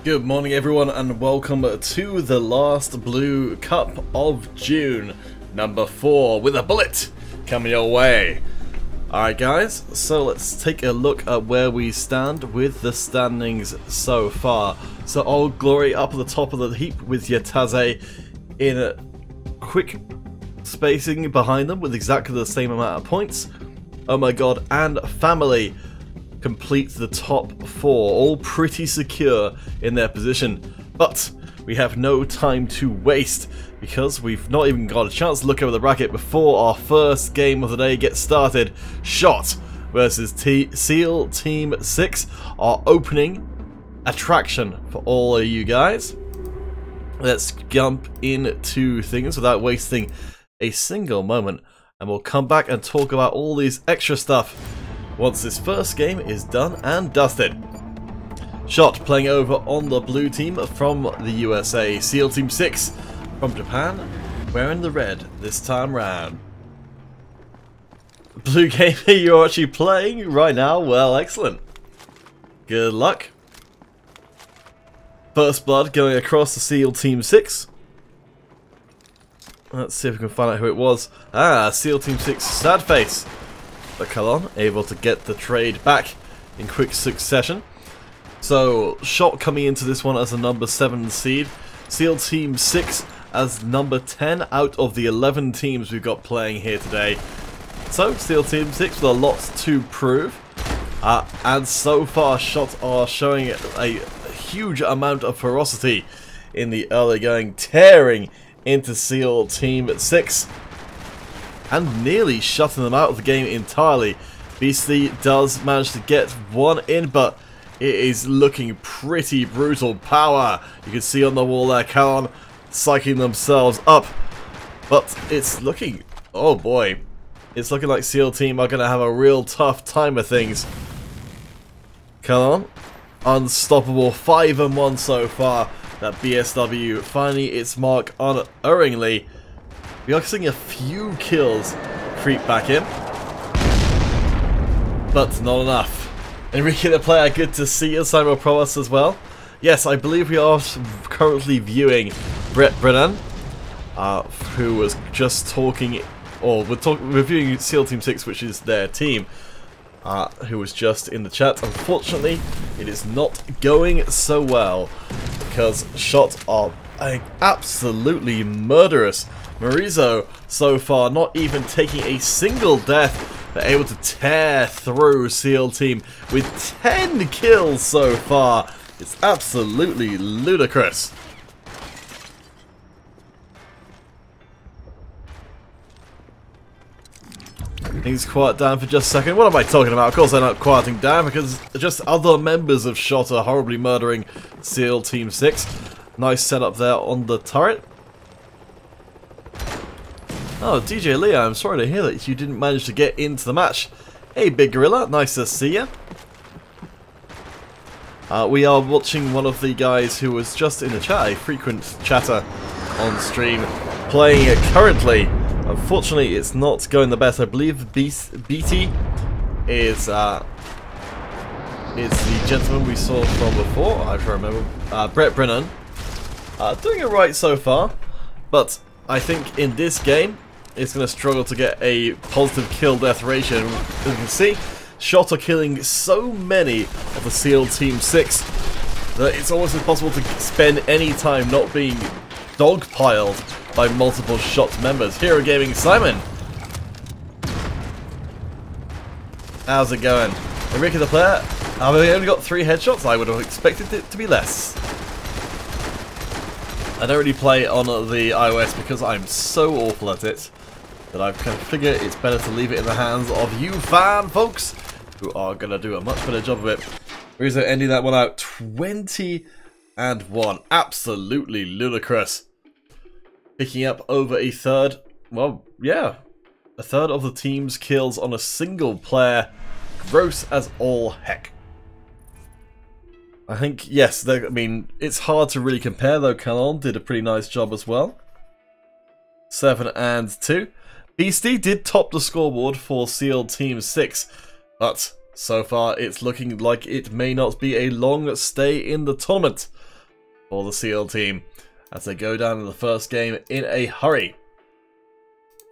Good morning everyone and welcome to the last Blue Cup of June, number 4, with a bullet coming your way. Alright guys, so let's take a look at where we stand with the standings so far. So Old Glory up at the top of the heap with Yataze in a quick spacing behind them with exactly the same amount of points. Oh my god, and Family complete the top 4, all pretty secure in their position, but we have no time to waste because we've not even got a chance to look over the bracket before our first game of the day gets started. Shot versus SEAL Team 6, our opening attraction for all of you guys. Let's jump into things without wasting a single moment, and we'll come back and talk about all these extra stuff once this first game is done and dusted. Shot playing over on the blue team from the USA. SEAL Team 6 from Japan, wearing the red this time round. Blue game you're actually playing right now? Well, excellent. Good luck. First blood going across the SEAL Team 6. Let's see if we can find out who it was. SEAL Team 6 sad face. But Kalon able to get the trade back in quick succession. So Shot coming into this one as a number 7 seed. SEAL Team 6 as number 10 out of the 11 teams we've got playing here today. So SEAL Team 6 with a lot to prove. And so far Shot are showing a huge amount of ferocity in the early going, tearing into SEAL Team 6. And nearly shutting them out of the game entirely. Beastie does manage to get one in, but it is looking pretty brutal. Power, you can see on the wall there, Calon psyching themselves up. But it's looking, oh boy, it's looking like SEAL Team are going to have a real tough time of things. Calon, unstoppable, 5-1 so far. That BSW finding its mark unerringly. We are seeing a few kills creep back in, but not enough. Enrique the player, good to see you. Simon Provost as well. Yes, I believe we are currently viewing Brett Brennan, who was just talking, or we're viewing SEAL Team 6, which is their team, who was just in the chat. Unfortunately, it is not going so well because Shot are absolutely murderous. Marizo, so far, not even taking a single death, but able to tear through SEAL Team with 10 kills so far. It's absolutely ludicrous. Things quiet down for just a second. What am I talking about? Of course they're not quieting down because just other members of Shot are horribly murdering SEAL Team 6. Nice setup there on the turret. Oh, DJ Leo, I'm sorry to hear that you didn't manage to get into the match. Hey, Big Gorilla, nice to see you. We are watching one of the guys who was just in the chat, a frequent chatter on stream, playing it currently. Unfortunately, it's not going the best. I believe BT is the gentleman we saw from before. I can remember. Brett Brennan. Doing it right so far, but I think in this game, it's going to struggle to get a positive kill-death ratio. As you can see, Shot are killing so many of the SEAL Team 6 that it's almost impossible to spend any time not being dogpiled by multiple Shot members. Hero Gaming Simon, how's it going? Enrique the player, have we only got 3 headshots? I would have expected it to be less. I don't really play on the iOS because I'm so awful at it that I've kind of figured it's better to leave it in the hands of you fan folks who are going to do a much better job of it. Rizzo ending that one out 20-1. Absolutely ludicrous. Picking up over a third, well, yeah, a third of the team's kills on a single player. Gross as all heck. I think, yes, I mean, it's hard to really compare, though. Calon did a pretty nice job as well. 7-2. Beastie did top the scoreboard for SEAL Team 6, but so far it's looking like it may not be a long stay in the tournament. for the SEAL team as they go down in the first game in a hurry.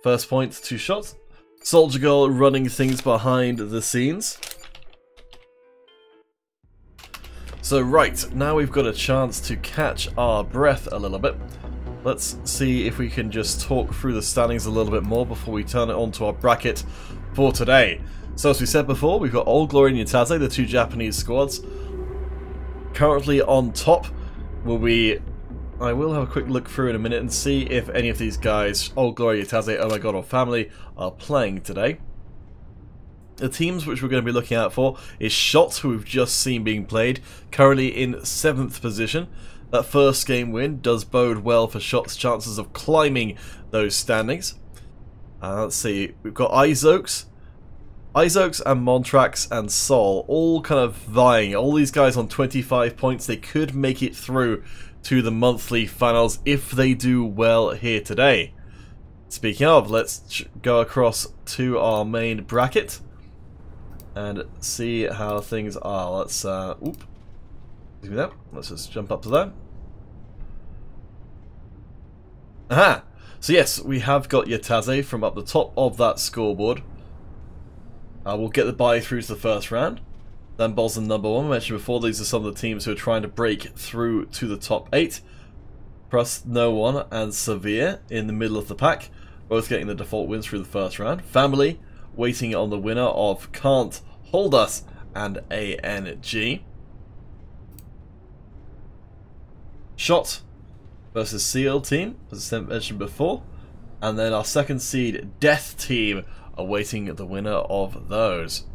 First point, 2 shots. Soldier Girl running things behind the scenes. So right, now we've got a chance to catch our breath a little bit. Let's see if we can just talk through the standings a little bit more before we turn it on to our bracket for today. So as we said before, we've got Old Glory and Yataze, the 2 Japanese squads. Currently on top will be... I will have a quick look through in a minute and see if any of these guys, Old Glory, Yataze, Oh My God, or Family, are playing today. The teams which we're going to be looking out for is Shot, who we've just seen being played, currently in 7th position. That first game win does bode well for Shot's chances of climbing those standings. Let's see, we've got Izox and Montrax and Sol all kind of vying. All these guys on 25 points, they could make it through to the monthly finals if they do well here today. Speaking of, let's go across to our main bracket and see how things are. Let's do that. Let's just jump up to that. Aha! So yes, we have got Yataze from up the top of that scoreboard. We'll get the bye through to the first round. Then Boston number 1, I mentioned before, these are some of the teams who are trying to break through to the top 8. Plus No One and Severe in the middle of the pack, both getting the default wins through the first round. Family waiting on the winner of Can't Hold Us and ANG. Shot versus SEAL team, as I mentioned before. And then our second seed Death team awaiting the winner of those.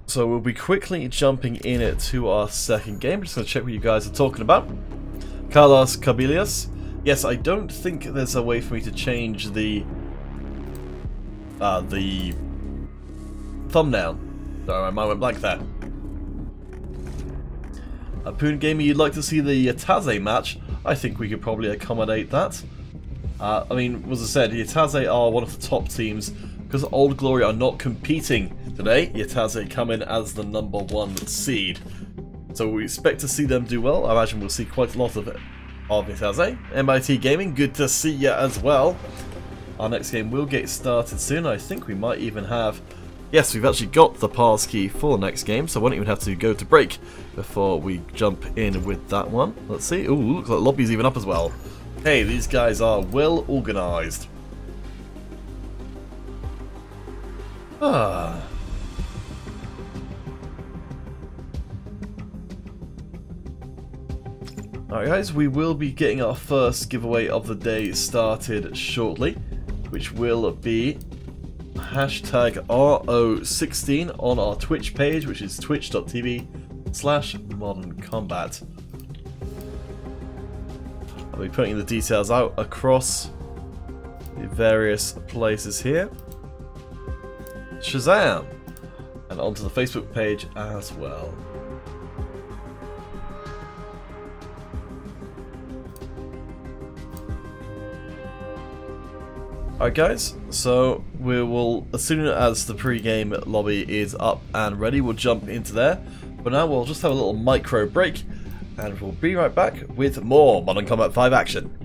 So we'll be quickly jumping in to our second game. Just going to check what you guys are talking about. Carlos Cabillas. Yes, I don't think there's a way for me to change the thumbnail. Sorry, my mind went blank there. Poon Gamer, you'd like to see the Yataze match? I think we could probably accommodate that. I mean, as I said, Yataze are one of the top teams because Old Glory are not competing today. Yataze come in as the number 1 seed. So we expect to see them do well. I imagine we'll see quite a lot of Yataze. MIT Gaming, good to see you as well. Our next game will get started soon. I think we might even have... Yes, we've actually got the pass key for the next game, so I won't even have to go to break before we jump in with that one. Let's see. Ooh, looks like lobby's even up as well. Hey, these guys are well organised. Alright guys, we will be getting our first giveaway of the day started shortly, which will be hashtag RO16 on our Twitch page, which is twitch.tv/modern-combat. I'll be putting the details out across the various places here. Shazam! And onto the Facebook page as well. Alright guys, so we will, as soon as the pre-game lobby is up and ready, we'll jump into there. But now we'll just have a little micro break, and we'll be right back with more Modern Combat 5 action.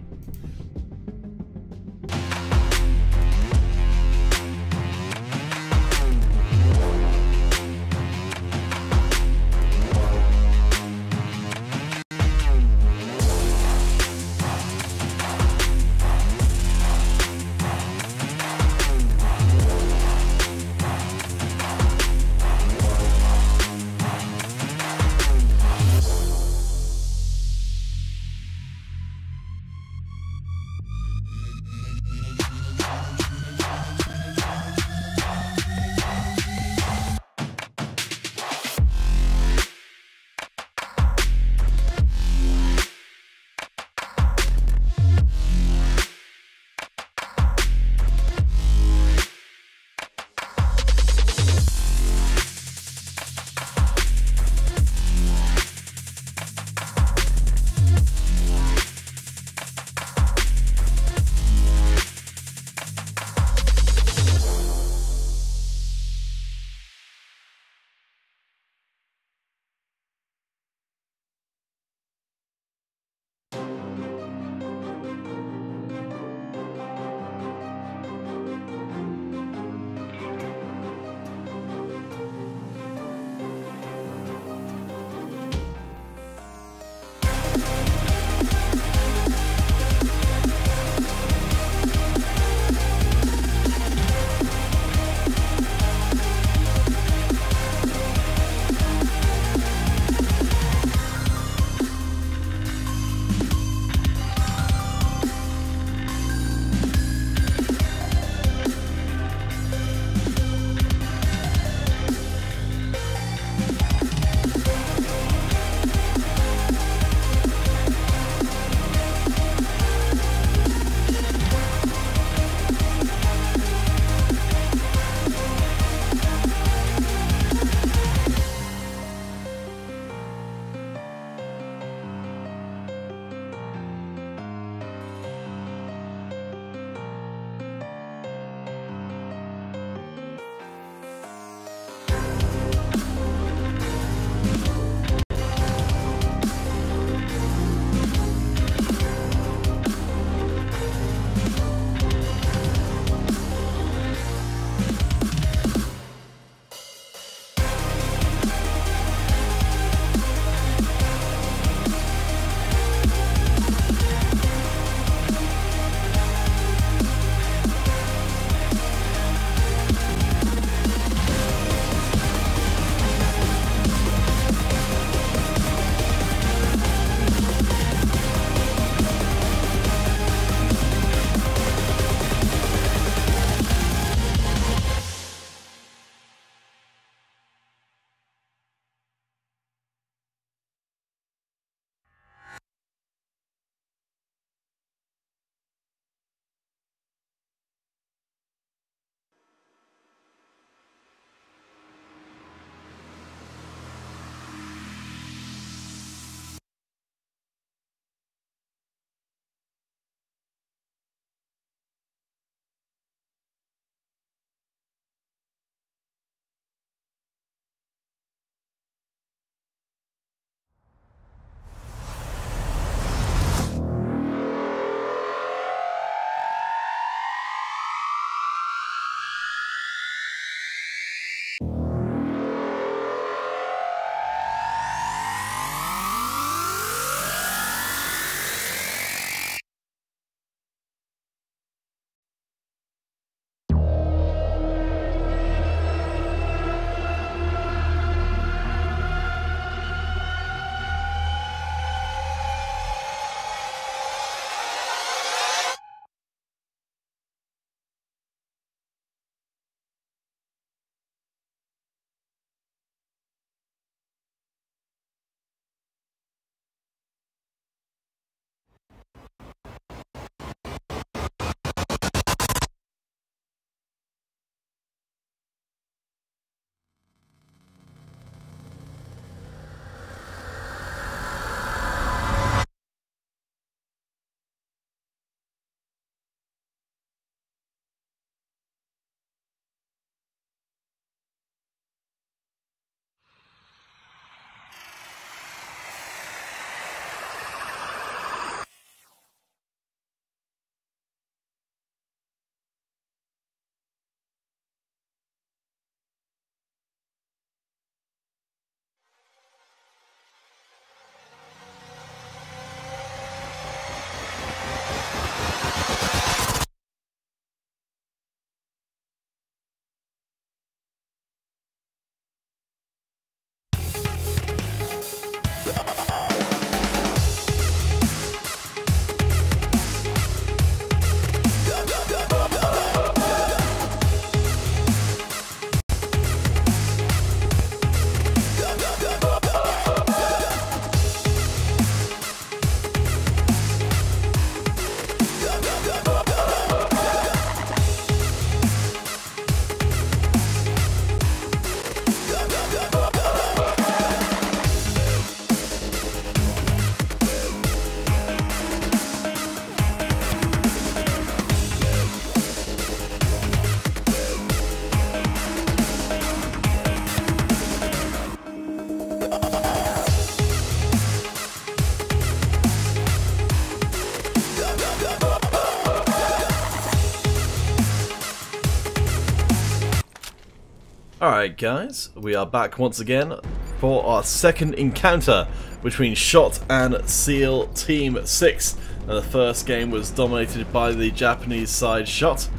Alright guys, we are back once again for our second encounter between SHOT and SEAL Team 6. Now, the first game was dominated by the Japanese side SHOT.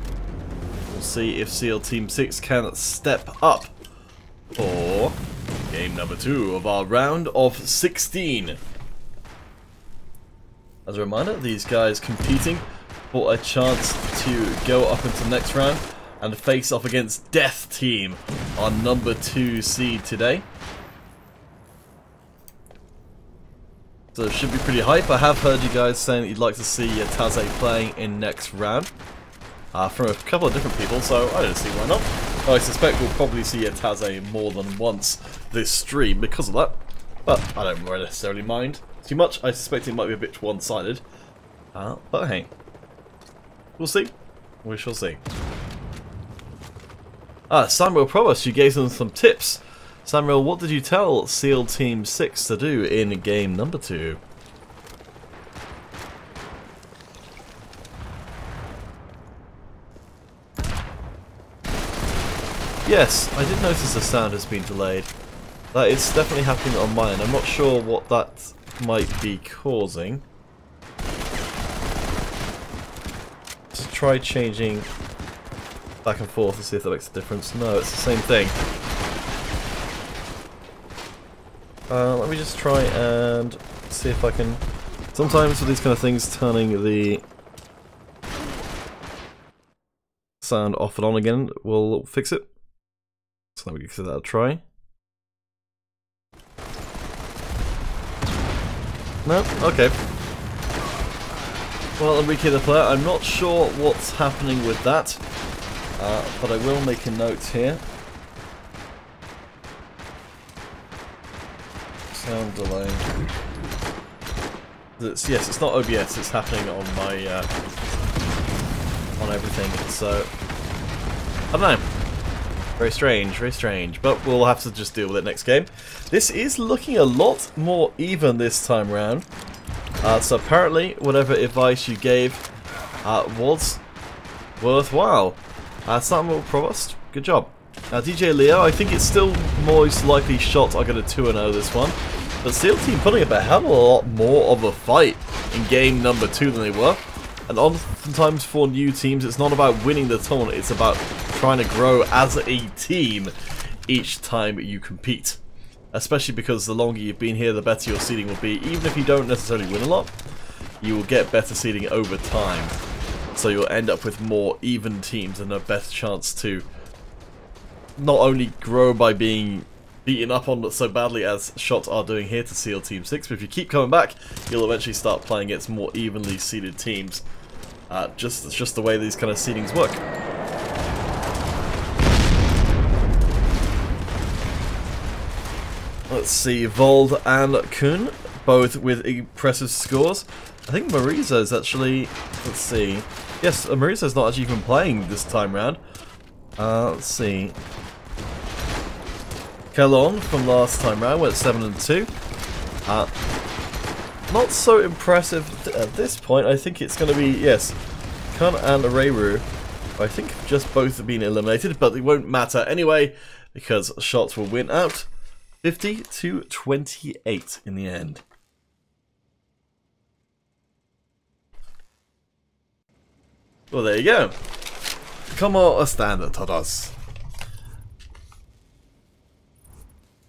We'll see if SEAL Team 6 can step up for game number 2 of our round of 16. As a reminder, these guys competing for a chance to go up into the next round and face off against Death Team, our number 2 seed today. So it should be pretty hype. I have heard you guys saying that you'd like to see Taze playing in next round. From a couple of different people, so I don't see why not. I suspect we'll probably see Taze more than once this stream because of that. But I don't necessarily mind too much. I suspect it might be a bit one-sided. But hey. We'll see. We shall see. Samuel Provost, you gave them some tips. Samuel, what did you tell SEAL Team 6 to do in game number 2? Yes, I did notice the sound has been delayed. That is definitely happening on mine. I'm not sure what that might be causing. Just try changing back and forth to see if that makes a difference. No, it's the same thing. Let me just try and see if I can... Sometimes with these kind of things, turning the sound off and on again will fix it. So let me give that a try. No? Okay. Well, Enrique the player, I'm not sure what's happening with that. But I will make a note here. Sound delay. Yes, it's not OBS. It's happening on my on everything. So I don't know. Very strange. But we'll have to just deal with it next game. This is looking a lot more even this time round. So apparently, whatever advice you gave was worthwhile. Samuel Provost, good job. DJ Leo, I think it's still most likely SHOT are going to 2-0 this one. But SEAL Team putting up a hell of a lot more of a fight in game number 2 than they were. And oftentimes for new teams, it's not about winning the tournament, it's about trying to grow as a team each time you compete. Especially because the longer you've been here, the better your seeding will be. Even if you don't necessarily win a lot, you will get better seeding over time. So you'll end up with more even teams and a better chance to not only grow by being beaten up on so badly as SHOT are doing here to SEAL Team 6, but if you keep coming back, you'll eventually start playing against more evenly seeded teams. It's just the way these kind of seedings work. Let's see, Vold and Kuhn, both with impressive scores. I think Mariza's actually, let's see. Yes, Mariza's not actually even playing this time round. Let's see. Kellon from last time round went 7-2. Not so impressive at this point. I think it's going to be, yes, Kun and Reiru. I think just both have been eliminated, but it won't matter anyway, because SHOT will win out 50-28 in the end. Well, there you go. Como están todos?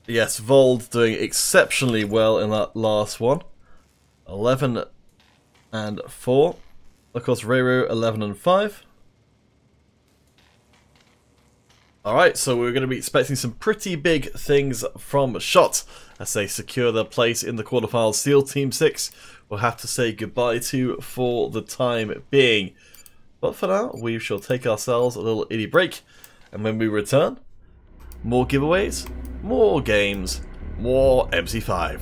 Yes, Vold doing exceptionally well in that last one. 11-4. Of course, Reiru 11-5. Alright, so we're going to be expecting some pretty big things from SHOT as they secure their place in the quarterfinals. SEAL Team 6 will have to say goodbye to for the time being. But for now, we shall take ourselves a little itty break, and when we return, more giveaways, more games, more MC5.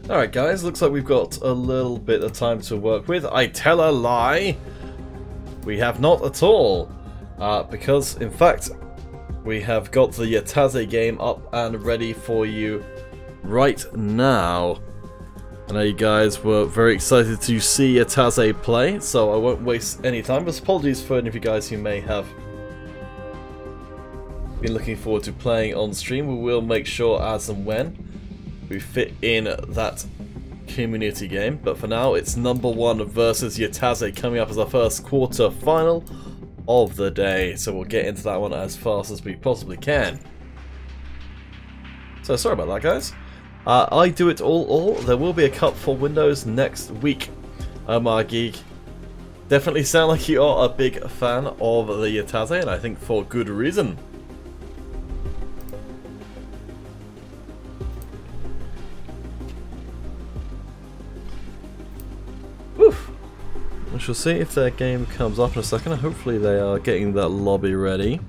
Alright guys, looks like we've got a little bit of time to work with. I tell a lie! We have not at all. Because, in fact, we have got the Yataze game up and ready for you right now. I know you guys were very excited to see Yataze play, so I won't waste any time. But apologies for any of you guys who may have been looking forward to playing on stream. We will make sure as and when we fit in that community game. But for now, it's number 1 versus Yataze coming up as our first quarter final of the day. So we'll get into that one as fast as we possibly can. So sorry about that, guys. I do it all. There will be a cup for Windows next week. Omar Geek, definitely sound like you are a big fan of the Yataze, and I think for good reason. We shall see if their game comes up in a second. Hopefully they are getting that lobby ready.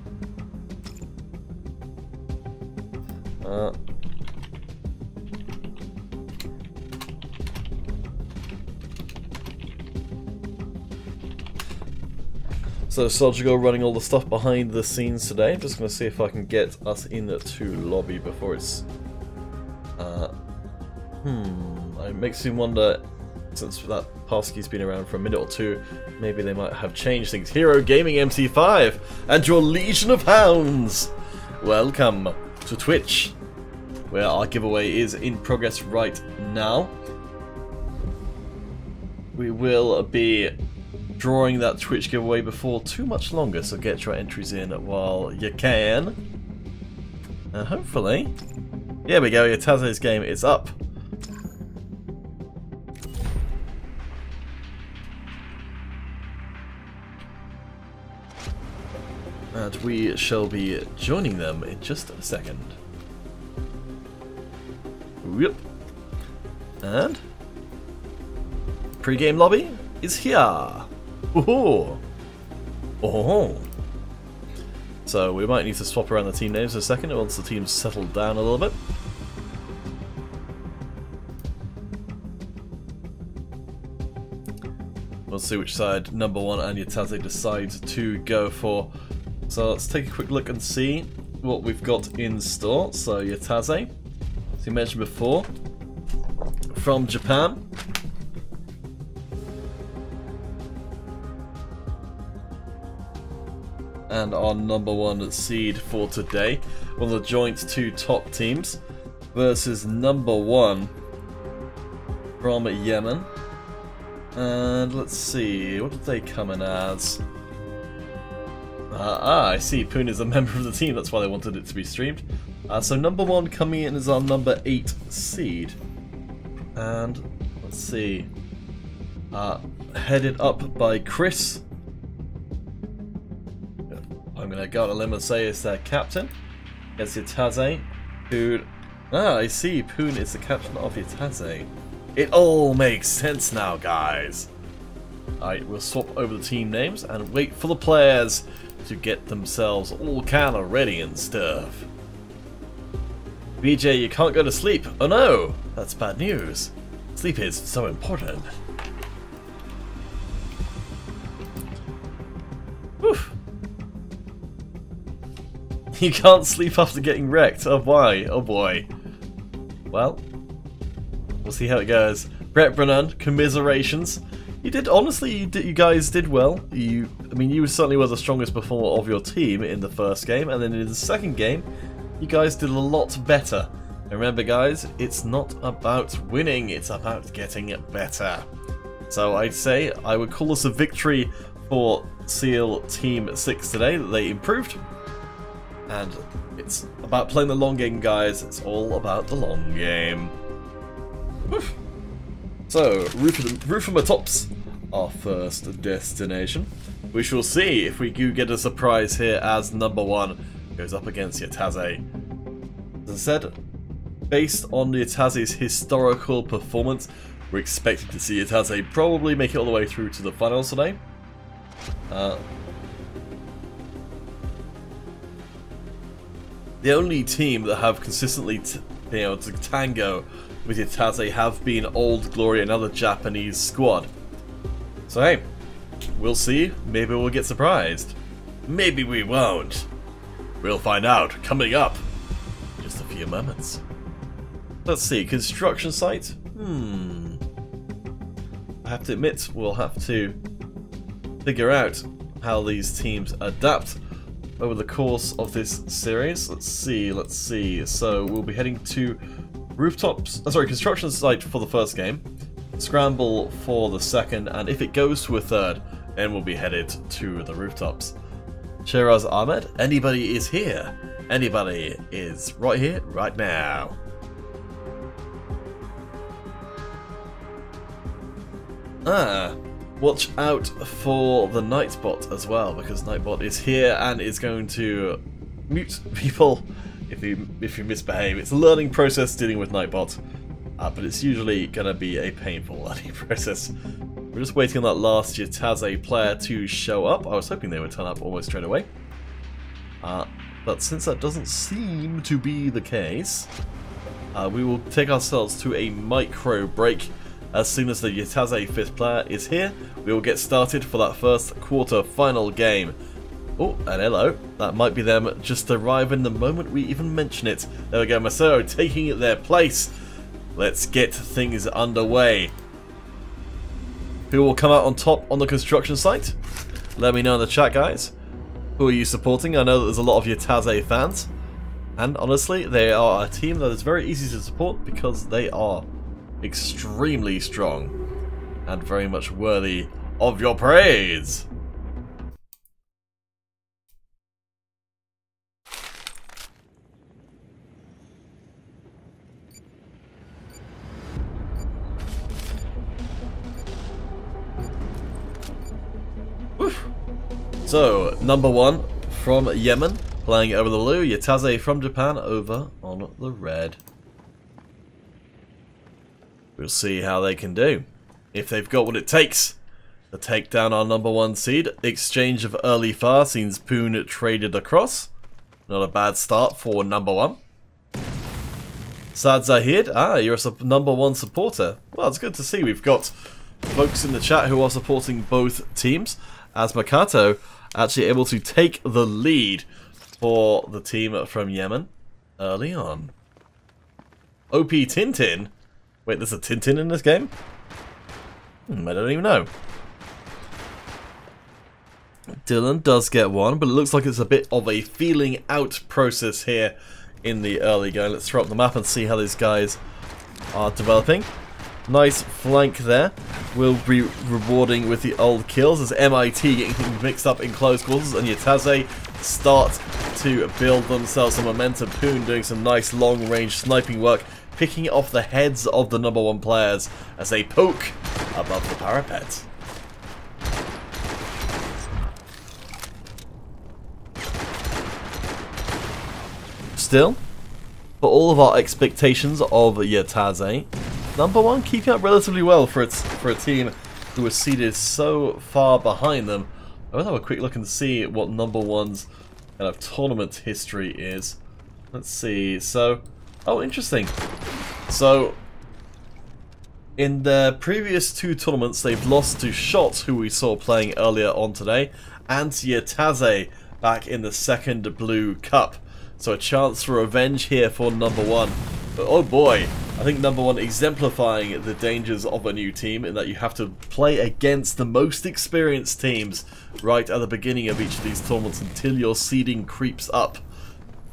So Surgical running all the stuff behind the scenes today. I'm just going to see if I can get us into lobby before it's... It makes me wonder, since that passkey's been around for a minute or two, maybe they might have changed things. Hero Gaming MC5 and your Legion of Hounds! Welcome to Twitch, where our giveaway is in progress right now. We will be drawing that Twitch giveaway before too much longer, so get your entries in while you can. And hopefully... Here we go, Yataze's game is up. And we shall be joining them in just a second. Yep. And pre-game lobby is here. Ooh. Oh. So we might need to swap around the team names in a second once the team's settled down a little bit. We'll see which side number 1 and Yataze decides to go for. So let's take a quick look and see what we've got in store. So Yataze, as you mentioned before, from Japan. And our number 1 seed for today, one of the joint 2 top teams, versus number 1 from Yemen. And let's see, what did they come in as? I see, Poon is a member of the team, that's why they wanted it to be streamed. So number 1 coming in is our number 8 seed. And let's see, headed up by Chris. I'm going to go on a limb and say it's their captain. It's Yataze, who... I see, Poon is the captain of Yataze. It all makes sense now, guys. Alright, we'll swap over the team names and wait for the players to get themselves all kinda ready and stuff. BJ, you can't go to sleep. Oh no, that's bad news. Sleep is so important. Whew. You can't sleep after getting wrecked. Oh why? Oh boy. Well, we'll see how it goes. Brett Brennan, commiserations. You did, honestly, you guys did well. I mean, you certainly were the strongest performer of your team in the first game, and then in the second game, you guys did a lot better. And remember, guys, it's not about winning, it's about getting better. So I'd say I would call this a victory for SEAL Team 6 today, that they improved. And it's about playing the long game, guys. It's all about the long game. Woof. So, roof of my tops, our first destination. We shall see if we do get a surprise here as number 1 goes up against Yataze. As I said, based on Yataze's historical performance, we're expecting to see Yataze probably make it all the way through to the finals today. The only team that have consistently being able to tango with Yataze have been Old Glory, another Japanese squad. So hey, we'll see. Maybe we'll get surprised. Maybe we won't. We'll find out coming up in just a few moments. Let's see, construction site? I have to admit, we'll have to figure out how these teams adapt over the course of this series. Let's see. So we'll be heading to construction site for the first game, scramble for the second, and if it goes to a third, then we'll be headed to the rooftops. Shiraz Ahmed, anybody is here. Anybody is right here, right now. Watch out for the Nightbot as well, because Nightbot is here and is going to mute people if you misbehave. It's a learning process dealing with Nightbot, but it's usually going to be a painful learning process. We're just waiting on that last Yataze player to show up. I was hoping they would turn up almost straight away, but since that doesn't seem to be the case, we will take ourselves to a micro break. As soon as the Yataze 5th player is here, we will get started for that first quarter final game. Oh, and hello. That might be them just arriving the moment we even mention it. There we go, Maso taking their place. Let's get things underway. Who will come out on top on the construction site? Let me know in the chat, guys. Who are you supporting? I know that there's a lot of Yataze fans. And honestly, they are a team that is very easy to support because they are extremely strong and very much worthy of your praise. Oof. So, number 1 from Yemen, playing over the blue, Yataze from Japan over on the red. We'll see how they can do. If they've got what it takes to take down our number 1 seed. Exchange of early fire seems Poon traded across. Not a bad start for number 1. Sad Zahid, you're a number 1 supporter. Well, it's good to see we've got folks in the chat who are supporting both teams, as Makato actually able to take the lead for the team from Yemen early on. OP Tintin? Wait, there's a Tintin in this game? I don't even know. Dylan does get one, but it looks like it's a bit of a feeling out process here in the early game. Let's throw up the map and see how these guys are developing. Nice flank there. We'll be rewarding with the old kills as MIT getting things mixed up in close quarters, and Yataze start to build themselves some momentum. Poon doing some nice long range sniping work, picking off the heads of the number 1 players as they poke above the parapet. Still, for all of our expectations of Yataze, number 1 keeping up relatively well for a team who was seated so far behind them. I will have a quick look and see what number 1's kind of tournament history is. Let's see. So, oh, interesting. So, in their previous 2 tournaments, they've lost to Shot, who we saw playing earlier on today, and Yataze back in the 2nd Blue Cup. So a chance for revenge here for number 1. But oh boy, I think number 1 exemplifying the dangers of a new team in that you have to play against the most experienced teams right at the beginning of each of these tournaments until your seeding creeps up.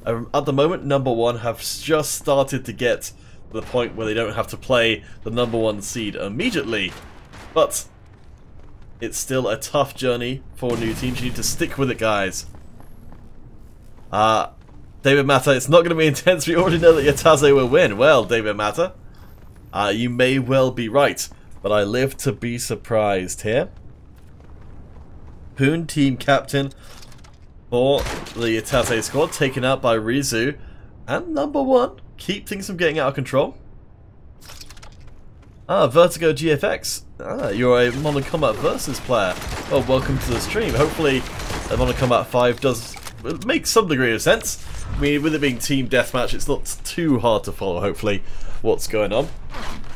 At the moment, number 1 have just started to get to the point where they don't have to play the number 1 seed immediately, but it's still a tough journey for new teams. You need to stick with it, guys. David Matter, it's not going to be intense. We already know that Yataze will win. Well, David Matter, you may well be right, but I live to be surprised here. Poon, team captain for the Yataze squad, taken out by Rizu, and number 1 keep things from getting out of control. Vertigo GFX. You're a Modern Combat Versus player. Well, welcome to the stream. Hopefully, Modern Combat 5 does it makes some degree of sense. I mean, with it being team deathmatch, it's not too hard to follow, hopefully, what's going on.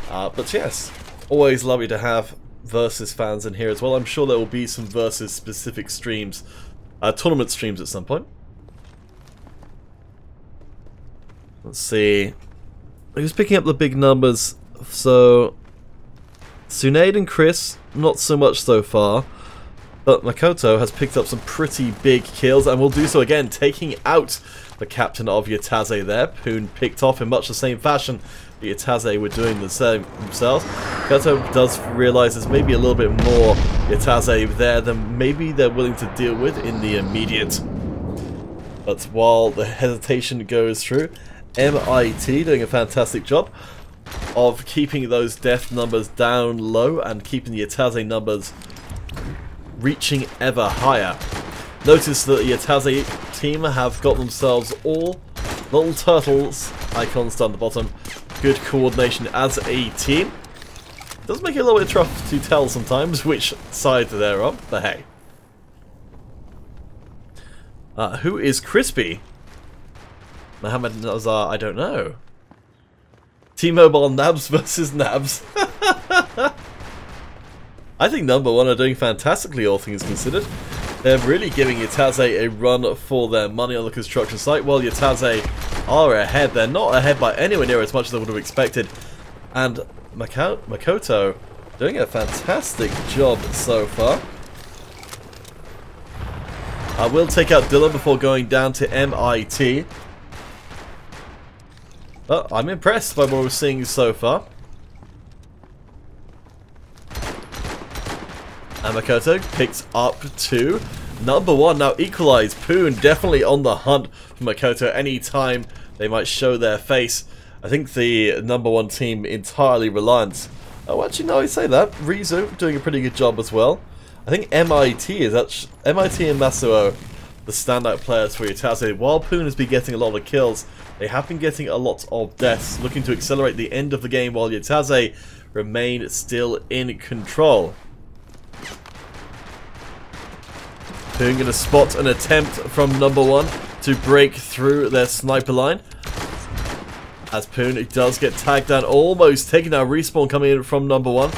But yes, always lovely to have Versus fans in here as well. I'm sure there will be some Versus specific streams, tournament streams at some point. Let's see. Who's picking up the big numbers? So, Tsunade and Chris, not so much so far. But Makoto has picked up some pretty big kills and will do so again, taking out the captain of Yataze there. Poon picked off in much the same fashion. The Yataze were doing the same themselves. Makoto does realise there's maybe a little bit more Yataze there than maybe they're willing to deal with in the immediate. But while the hesitation goes through, MIT doing a fantastic job of keeping those death numbers down low and keeping the Yataze numbers reaching ever higher. Notice that the Yataze team have got themselves all little turtles icons down the bottom. Good coordination as a team. Does make it a little bit tough to tell sometimes which side they're on, but hey. Who is Crispy? Mohammed Nazar, I don't know. T-Mobile Nabs versus Nabs. I think number one are doing fantastically, all things considered. They're really giving Yataze a run for their money on the construction site, while Yataze are ahead. They're not ahead by anywhere near as much as I would have expected. And Makoto doing a fantastic job so far. I will take out Dylan before going down to MIT. But I'm impressed by what we're seeing so far. And Makoto picks up to number one. Now equalize. Poon definitely on the hunt for Makoto anytime they might show their face. I think the number one team entirely reliant. Oh, actually, no, I say that. Rizu doing a pretty good job as well. I think MIT is actually MIT and Masuo, the standout players for Yataze. While Poon has been getting a lot of kills, they have been getting a lot of deaths, looking to accelerate the end of the game while Yataze remain still in control. Poon going to spot an attempt from number one to break through their sniper line. As Poon does get tagged down, almost taking out respawn coming in from number one.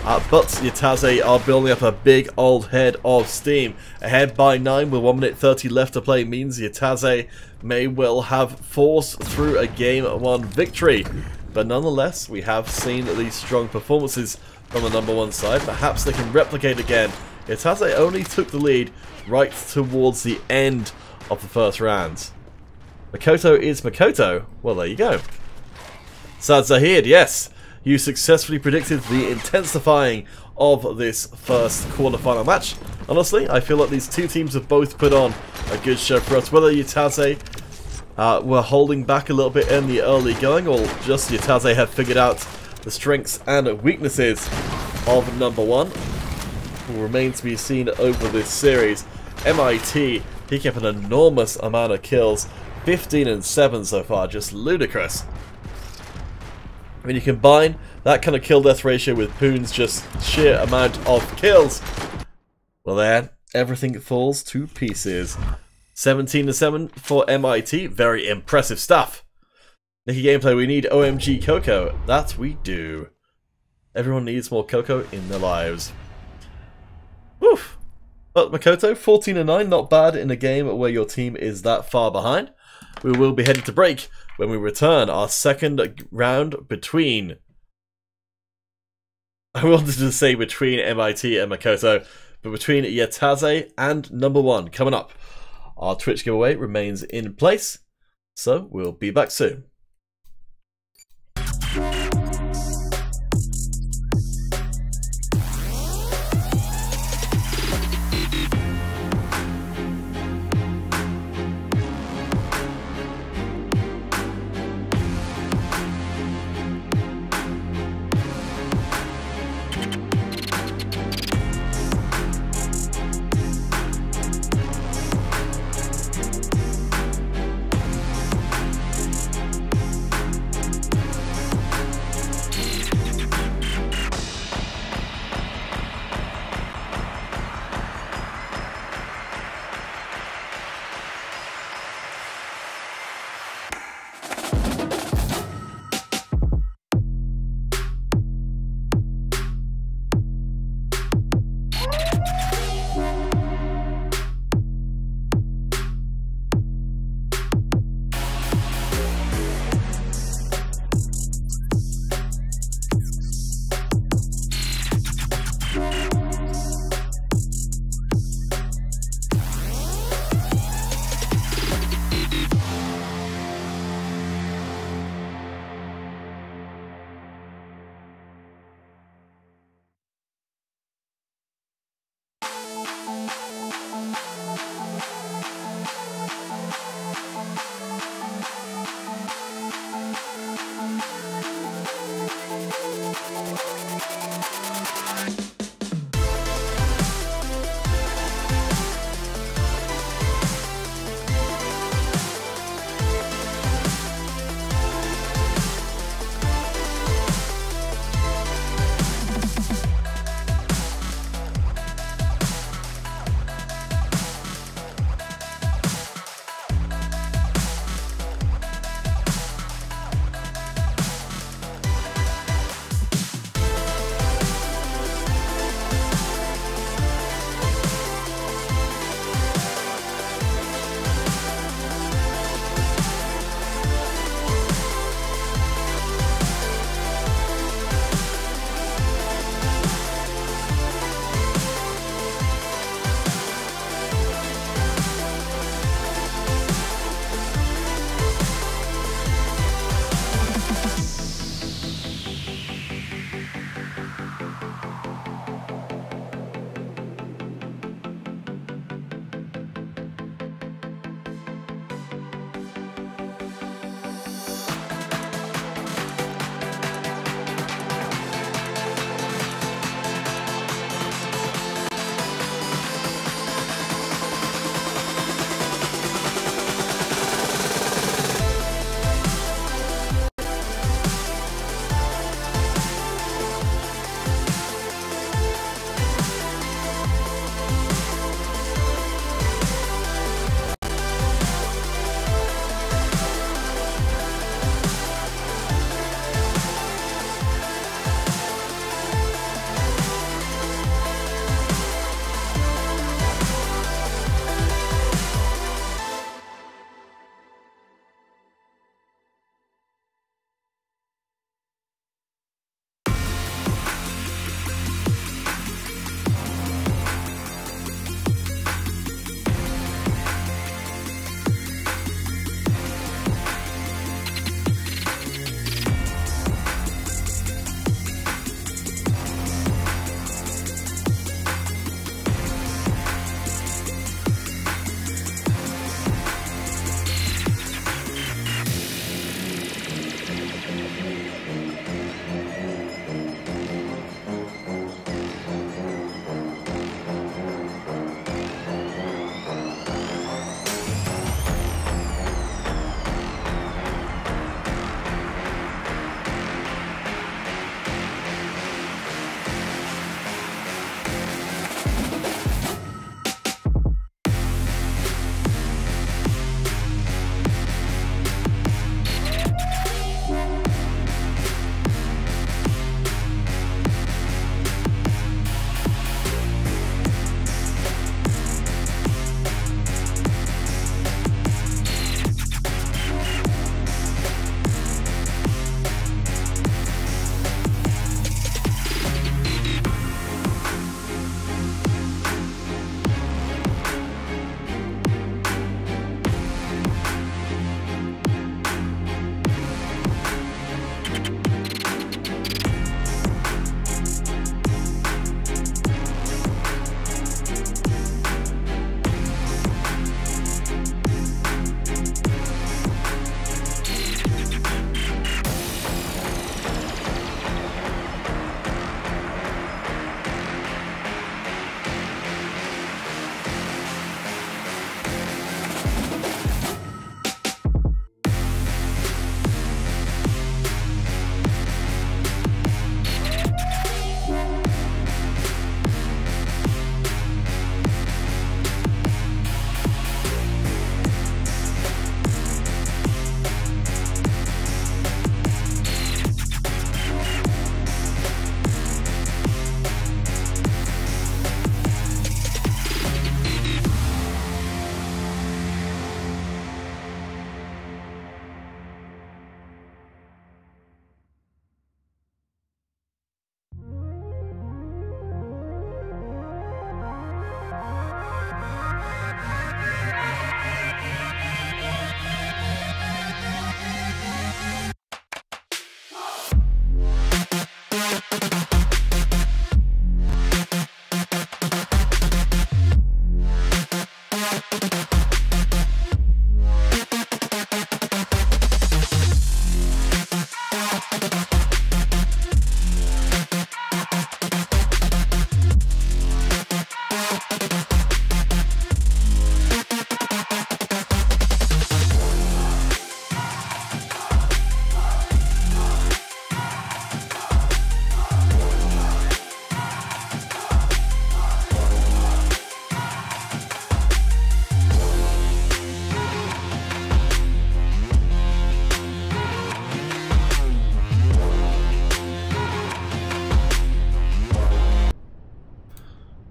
But Yataze are building up a big old head of steam. Ahead by 9 with 1 minute 30 left to play means Yataze may well have forced through a game 1 victory. But nonetheless, we have seen these strong performances from the number one side. Perhaps they can replicate again. Yataze only took the lead right towards the end of the first round. Makoto is Makoto. Well, there you go. Sad Zahid, yes. You successfully predicted the intensifying of this first quarterfinal match. Honestly, I feel like these two teams have both put on a good show for us. Whether Yataze were holding back a little bit in the early going, or just Yataze have figured out the strengths and weaknesses of number one, will remain to be seen over this series. MIT picking up an enormous amount of kills. 15 and 7 so far, just ludicrous. When you combine that kind of kill death ratio with Poon's just sheer amount of kills, well then, everything falls to pieces. 17 and 7 for MIT, very impressive stuff. Nicky Gameplay, we need OMG Coco. That we do. Everyone needs more Coco in their lives. Woof. But Makoto, 14 and 9, not bad in a game where your team is that far behind. We will be heading to break when we return our second round between... I wanted to say between MIT and Makoto, but between Yataze and number one coming up. Our Twitch giveaway remains in place, so we'll be back soon.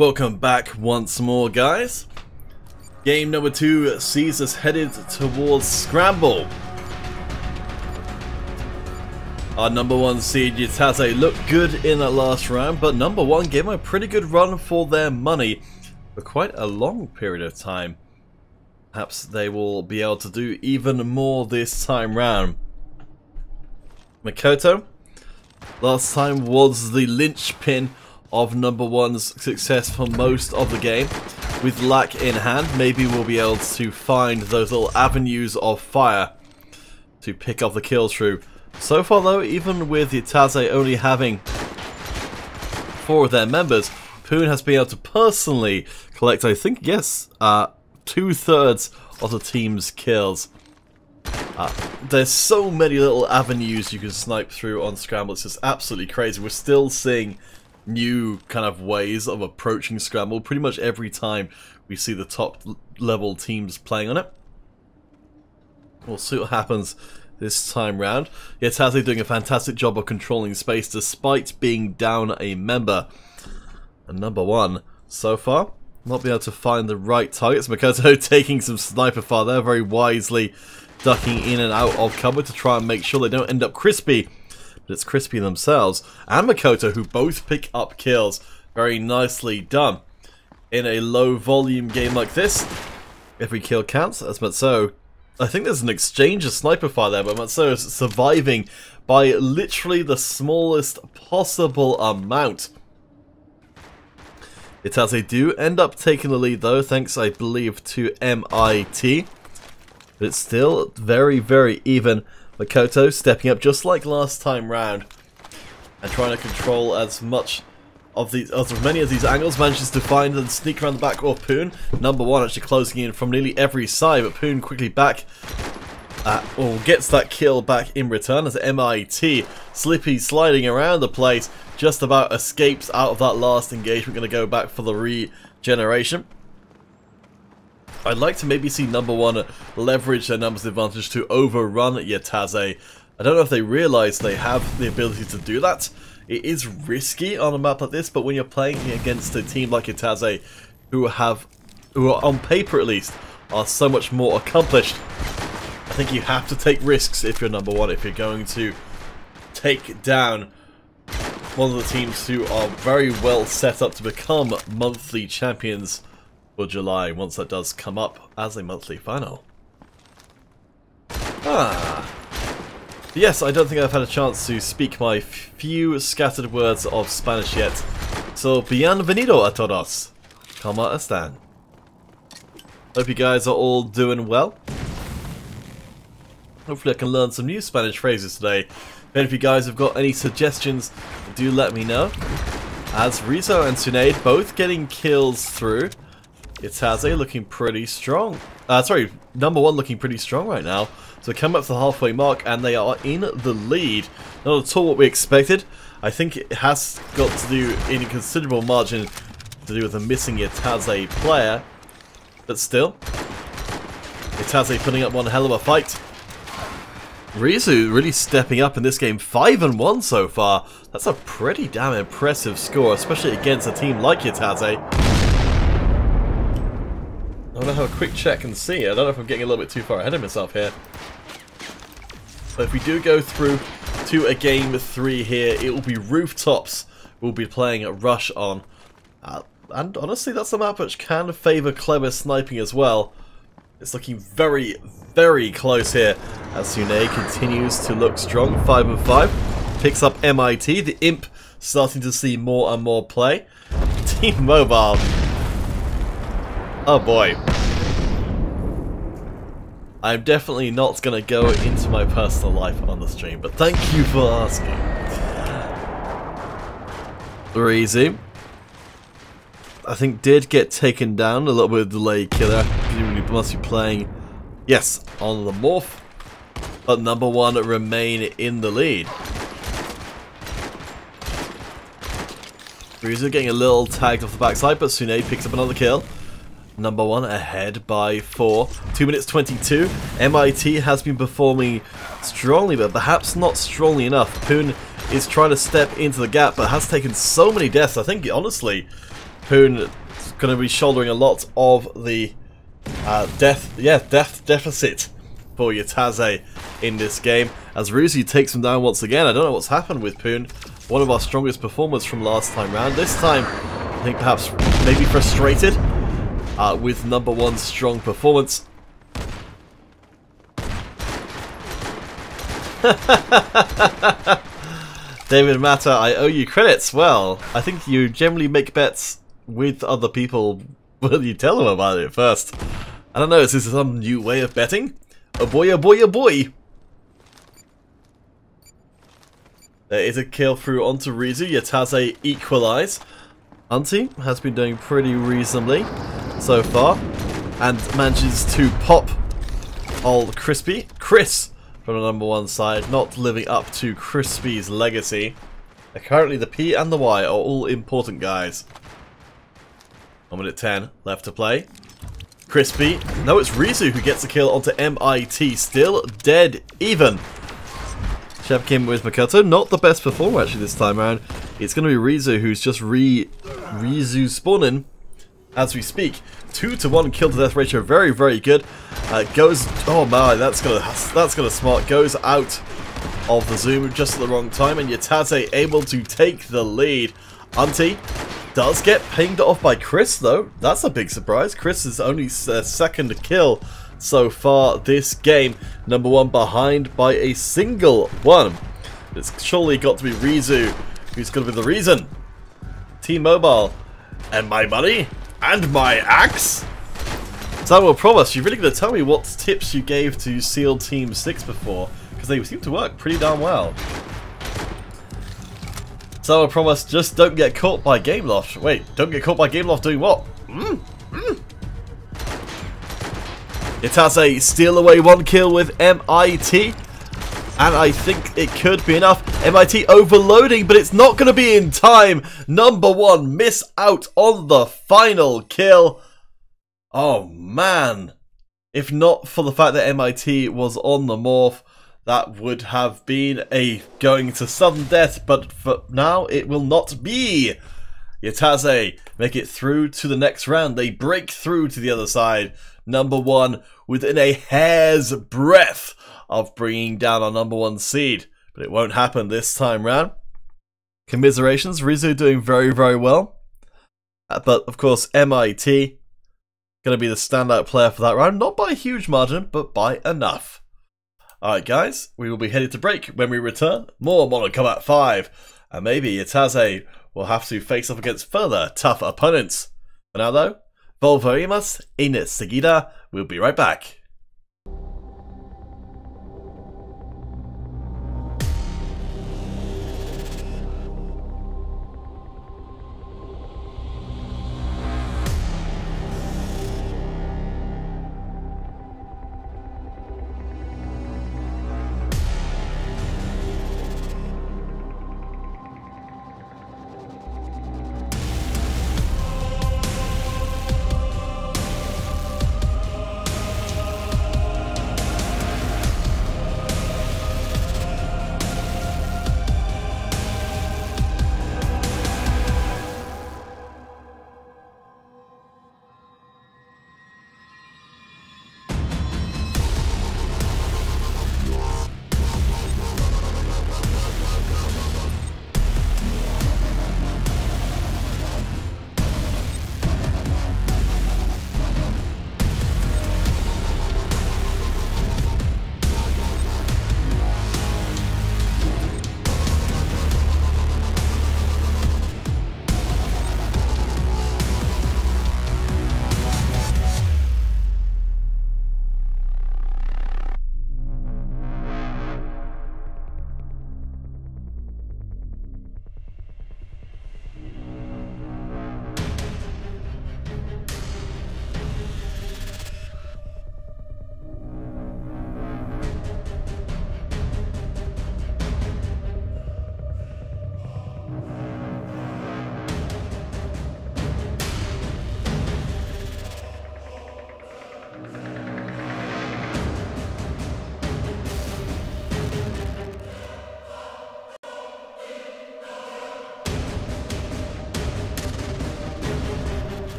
Welcome back once more, guys. Game number 2 sees us headed towards Scramble. Our number 1 seed Yataze looked good in that last round, but number 1 gave them a pretty good run for their money for quite a long period of time. Perhaps they will be able to do even more this time round. Makoto, last time, was the linchpin of number 1's success for most of the game. With Lack in hand, maybe we'll be able to find those little avenues of fire to pick up the kills through. So far though, even with Yataze only having 4 of their members, Poon has been able to personally collect, I think, yes, 2/3 of the team's kills. There's so many little avenues you can snipe through on Scramble, it's just absolutely crazy. We're still seeing new kind of ways of approaching Scramble pretty much every time we see the top level teams playing on it. We'll see what happens this time round. Yataze doing a fantastic job of controlling space despite being down a member. And number 1 so far not being able to find the right targets. Makoto taking some sniper fire there, very wisely ducking in and out of cover to try and make sure they don't end up crispy. But it's crispy themselves and Makoto, who both pick up kills. Very nicely done. In a low volume game like this, every kill counts, as Matsuo. I think there's an exchange of sniper fire there, but Matsuo is surviving by literally the smallest possible amount. Yataze do end up taking the lead though, thanks I believe to MIT. But it's still very, very even. Makoto stepping up just like last time round and trying to control as much of these, as many of these angles, manages to find and sneak around the back of Poon. Number 1 actually closing in from nearly every side, but Poon quickly back, or gets that kill back in return as MIT, Slippy sliding around the place, just about escapes out of that last engagement, going to go back for the regeneration. I'd like to maybe see number 1 leverage their numbers advantage to overrun Yataze. I don't know if they realise they have the ability to do that. It is risky on a map like this, but when you're playing against a team like Yataze, who are on paper at least, are so much more accomplished, I think you have to take risks if you're number 1, if you're going to take down one of the teams who are very well set up to become monthly champions for July, once that does come up as a monthly final. Yes, I don't think I've had a chance to speak my few scattered words of Spanish yet. So, bienvenido a todos. ¿Cómo están? Hope you guys are all doing well. Hopefully I can learn some new Spanish phrases today. And if you guys have got any suggestions, do let me know. As Rizzo and Tsunaid both getting kills through. Yataze looking pretty strong. Number 1 looking pretty strong right now. So come up to the halfway mark and they are in the lead. Not at all what we expected. I think it has got to do, in a considerable margin, to do with the missing Yataze player. But still, Yataze putting up one hell of a fight. Rizu really stepping up in this game, 5-1 so far. That's a pretty damn impressive score, especially against a team like Yataze. I'm going to have a quick check and see. I don't know if I'm getting a little bit too far ahead of myself here. But if we do go through to a game 3 here, it will be Rooftops we'll be playing at Rush on. And honestly, that's a map which can favour clever sniping as well. It's looking very, very close here as Sune continues to look strong. 5-5. Picks up MIT. The Imp starting to see more and more play. Team Mobile. Oh boy. I'm definitely not going to go into my personal life on the stream, but thank you for asking. Easy. I think did get taken down, a little bit of delay killer. Presumably must be playing, yes, on the Morph, but number 1 remain in the lead. Bruiser getting a little tagged off the backside, but Sune picks up another kill. Number 1 ahead by 4. 2 minutes 22. MIT has been performing strongly, but perhaps not strongly enough. Poon is trying to step into the gap, but has taken so many deaths. I think, honestly, Poon is going to be shouldering a lot of the death deficit for Yataze in this game, as Ruzi takes him down once again. I don't know what's happened with Poon. One of our strongest performers from last time round. This time, I think perhaps maybe frustrated with number one's strong performance. David Matter, I owe you credits. Well, I think you generally make bets with other people when you tell them about it first. I don't know, is this some new way of betting? Oh boy, oh boy, oh boy! There is a kill through onto Rizu. Yataze equalise. Auntie has been doing pretty reasonably so far, and manages to pop old Crispy. Chris from the number one side, not living up to Crispy's legacy. Currently the P and the Y are all important guys. 1 minute 10 left to play. Crispy. No, it's Rizu who gets the kill onto MIT. Still dead even. Chef Kim with Makoto. Not the best performer actually this time around. It's going to be Rizu who's just Rizu spawning as we speak. 2-to-1 kill to death ratio. Very, very good. Goes. Oh my, that's gonna smart. Goes out of the zoom just at the wrong time, and Yataze able to take the lead. Auntie does get pinged off by Chris though. That's a big surprise. Chris is only second kill so far this game. Number one behind by a single one. It's surely got to be Rizu who's going to be the reason. T-Mobile and my money and my axe. Samuel Promise, you're really going to tell me what tips you gave to SEAL Team 6 before, because they seem to work pretty darn well. Samuel Promise, just don't get caught by Gameloft. Wait, don't get caught by Gameloft doing what? Yataze steal away 1 kill with MIT, and I think it could be enough. MIT overloading, but it's not going to be in time. Number one miss out on the final kill. Oh man, if not for the fact that MIT was on the morph, that would have been a going to sudden death, but for now it will not be. Yataze make it through to the next round. They break through to the other side. Number one within a hair's breadth of bringing down our number one seed, but it won't happen this time round. Commiserations, Rizu doing very, very well, but of course MIT going to be the standout player for that round, not by a huge margin, but by enough. Alright guys, we will be headed to break. When we return, more Mortal Kombat 5, and maybe Yataze will have to face off against further tough opponents. For now though, volvemos en seguida. We'll be right back.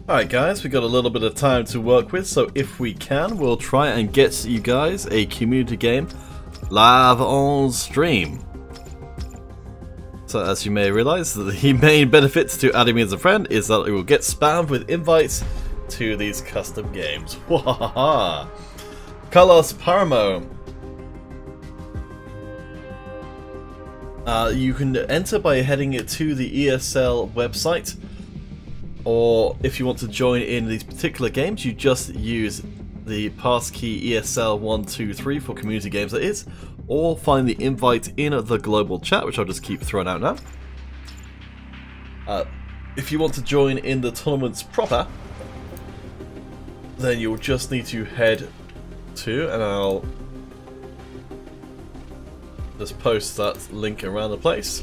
Alright guys, we got a little bit of time to work with, so if we can, we'll try and get you guys a community game live on stream. So as you may realise, the main benefits to adding me as a friend is that it will get spammed with invites to these custom games. Wahaha! Carlos Paramo. You can enter by heading to the ESL website, or if you want to join in these particular games, you just use the passkey ESL123 for community games, that is, or find the invite in the global chat, which I'll just keep throwing out now. If you want to join in the tournaments proper, then you'll just need to head to, and I'll just post that link around the place,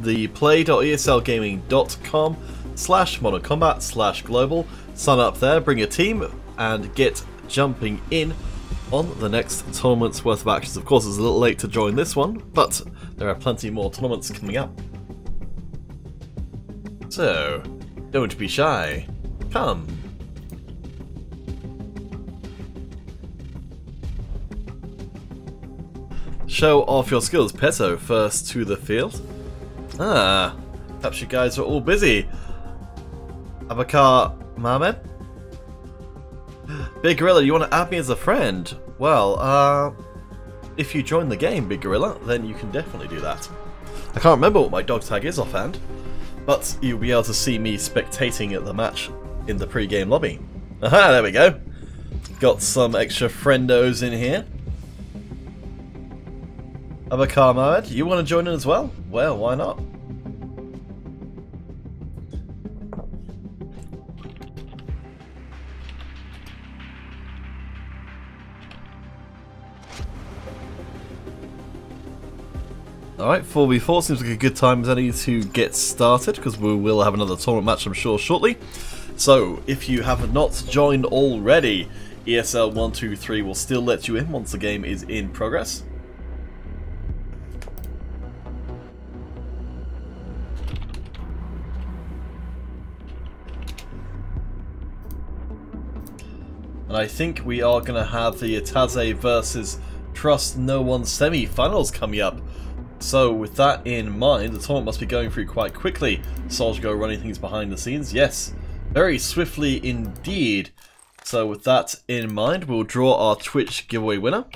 the play.eslgaming.com/modern-combat/global. Sign up there, bring a team, and get jumping in on the next tournament's worth of actions. Of course, it's a little late to join this one, but there are plenty more tournaments coming up. So, don't be shy. Come. Show off your skills. Peto, first to the field. Ah, perhaps you guys are all busy. Abakar Mahmed? Big Gorilla, you want to add me as a friend? Well, if you join the game, Big Gorilla, then you can definitely do that. I can't remember what my dog tag is offhand, but you'll be able to see me spectating at the match in the pre-game lobby. Aha, there we go. Got some extra friendos in here. Abakar Mahmed, you want to join in as well? Well, why not? Alright, 4v4 seems like a good time as any to get started, because we will have another tournament match, I'm sure, shortly. So, if you have not joined already, ESL123 will still let you in once the game is in progress. And I think we are going to have the Itaze versus Trust No One semi-finals coming up. So with that in mind, the tournament must be going through quite quickly. Solskjaer running things behind the scenes. Yes, very swiftly indeed. So with that in mind, we'll draw our Twitch giveaway winner.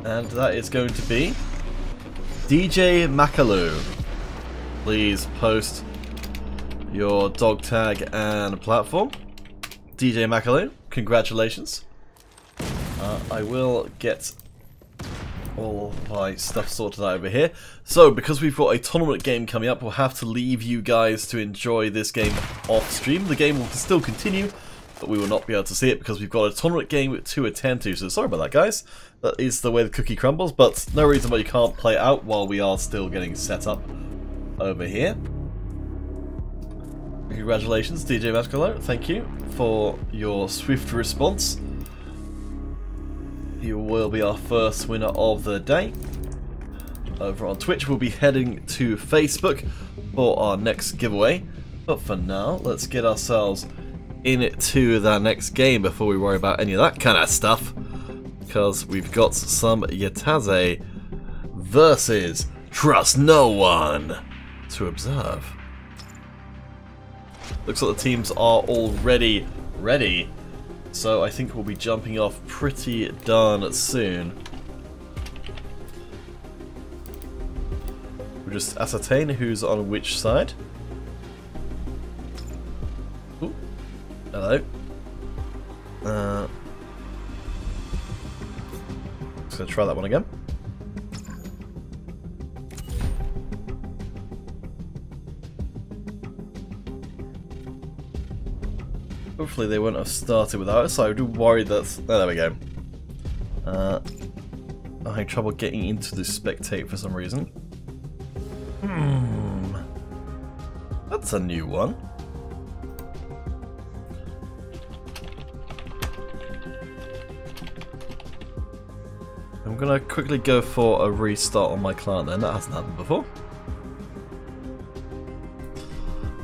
And that is going to be DJ Makalu. Please post your dog tag and platform. DJ Makalu, congratulations. I will get all my stuff sorted out over here. So, because we've got a tournament game coming up, we'll have to leave you guys to enjoy this game off stream. The game will still continue, but we will not be able to see it because we've got a tournament game to attend to. So sorry about that, guys. That is the way the cookie crumbles, but no reason why you can't play it out while we are still getting set up over here. Congratulations, DJ Mascolo. Thank you for your swift response. You will be our first winner of the day. Over on Twitch, we'll be heading to Facebook for our next giveaway. But for now, let's get ourselves into the next game before we worry about any of that kind of stuff. Because we've got some Itaze versus Trust No One to observe. Looks like the teams are already ready, so I think we'll be jumping off pretty darn soon. We'll just ascertain who's on which side. Ooh. Hello. Just gonna try that one again. Hopefully they won't have started without us, so I do worry that... Oh, there we go. I had trouble getting into the spectate for some reason. That's a new one. I'm gonna quickly go for a restart on my client then, that hasn't happened before.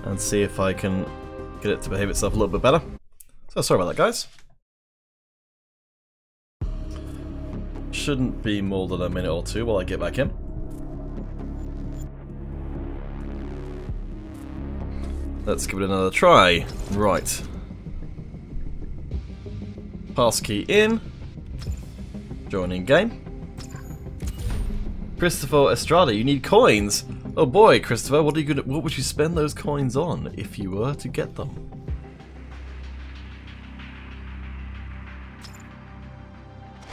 And see if I can get it to behave itself a little bit better. So sorry about that, guys. Shouldn't be more than a minute or two while I get back in. Let's give it another try. Right. Passkey in. Joining game. Christopher Estrada, you need coins. Oh boy, Christopher, what would you spend those coins on if you were to get them?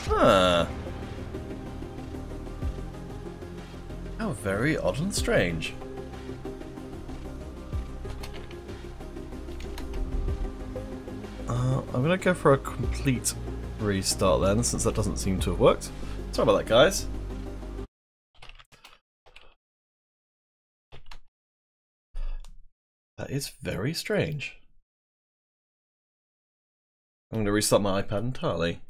Huh. How very odd and strange. I'm gonna go for a complete restart then, since that doesn't seem to have worked. Sorry about that, guys. That is very strange. I'm going to restart my iPad entirely.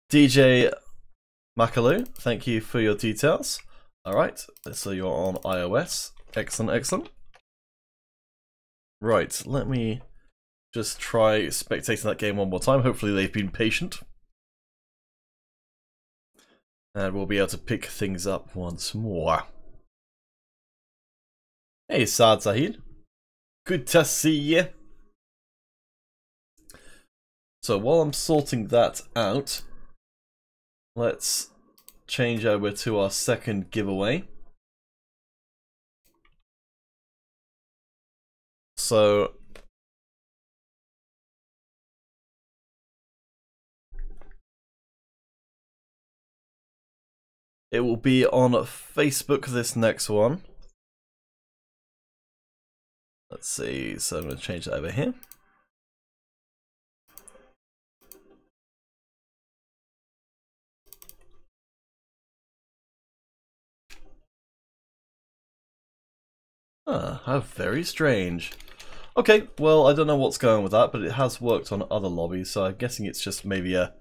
DJ Makalu, thank you for your details. Alright, so you're on iOS. Excellent, excellent. Right, let me just try spectating that game one more time. Hopefully they've been patient. And we'll be able to pick things up once more. Hey, Saad Zahid. Good to see you. So while I'm sorting that out, let's change over to our second giveaway. So it will be on Facebook, this next one. Let's see, so I'm going to change that over here. How very strange. Okay, well, I don't know what's going on with that, but it has worked on other lobbies, so I'm guessing it's just maybe a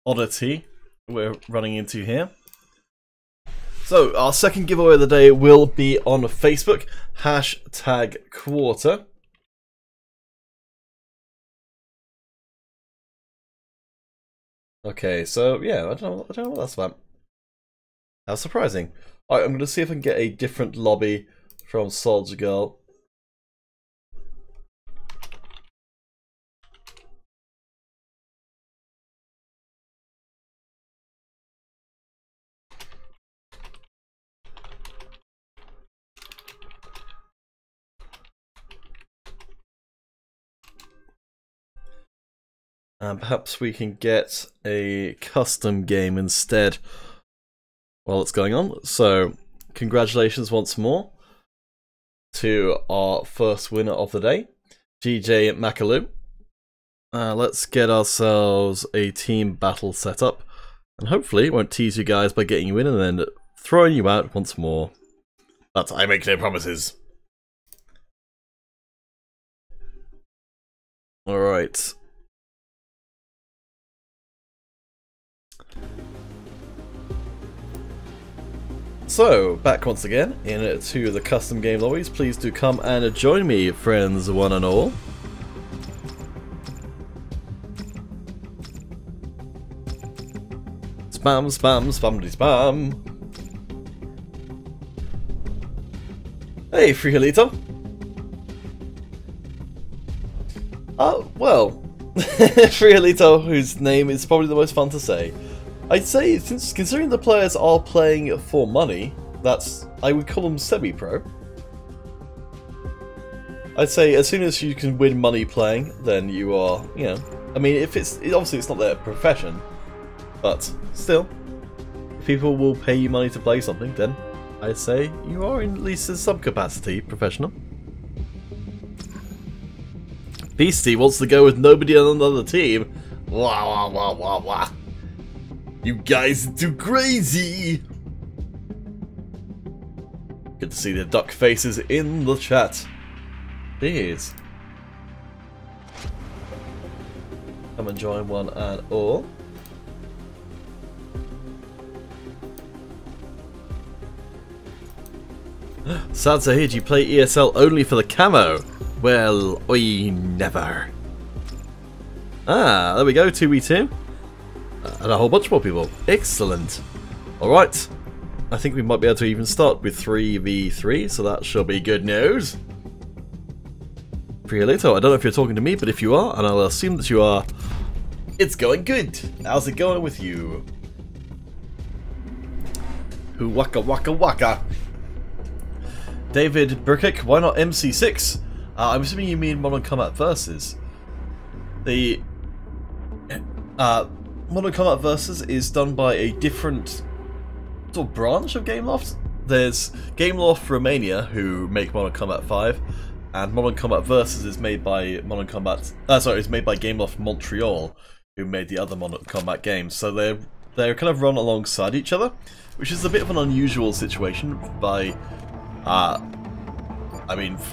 oddity we're running into here. So, our second giveaway of the day will be on Facebook, #quarter. Okay, so yeah, I don't know what that's about. How surprising. Alright, I'm going to see if I can get a different lobby from Soldier Girl. And perhaps we can get a custom game instead while it's going on. So, congratulations once more to our first winner of the day, DJ Makalu. Let's get ourselves a team battle set up, and hopefully it won't tease you guys by getting you in and then throwing you out once more. But I make no promises. Alright. So, back once again into the custom game lobbies. Please do come and join me, friends one and all. Spam, spam, spamdy spam. Hey, Friolito. Well, Friolito, whose name is probably the most fun to say. I'd say, since considering the players are playing for money, I would call them semi-pro. I'd say as soon as you can win money playing, then you are, you know, I mean, obviously it's not their profession, but still, if people will pay you money to play something, then I'd say you are in at least in some capacity professional. Beastie wants to go with nobody on another team. Wah wah wah wah wah. You guys are too crazy! Good to see the duck faces in the chat. Please. Come and join one and all. Sad to hear you play ESL only for the camo. Well, oi, never. Ah, there we go, 2v2. And a whole bunch more people. Excellent. Alright. I think we might be able to even start with 3v3, so that should be good news. Friolito, I don't know if you're talking to me, but if you are, and I'll assume that you are, it's going good. How's it going with you? Who waka waka waka. David Burkick, why not MC6? I'm assuming you mean Modern Combat Versus. The Modern Combat Versus is done by a different sort of branch of Gameloft. There's Gameloft Romania, who make Modern Combat 5, and Modern Combat Versus is made by it's made by Gameloft Montreal, who made the other Modern Combat games. So they're kind of run alongside each other, which is a bit of an unusual situation by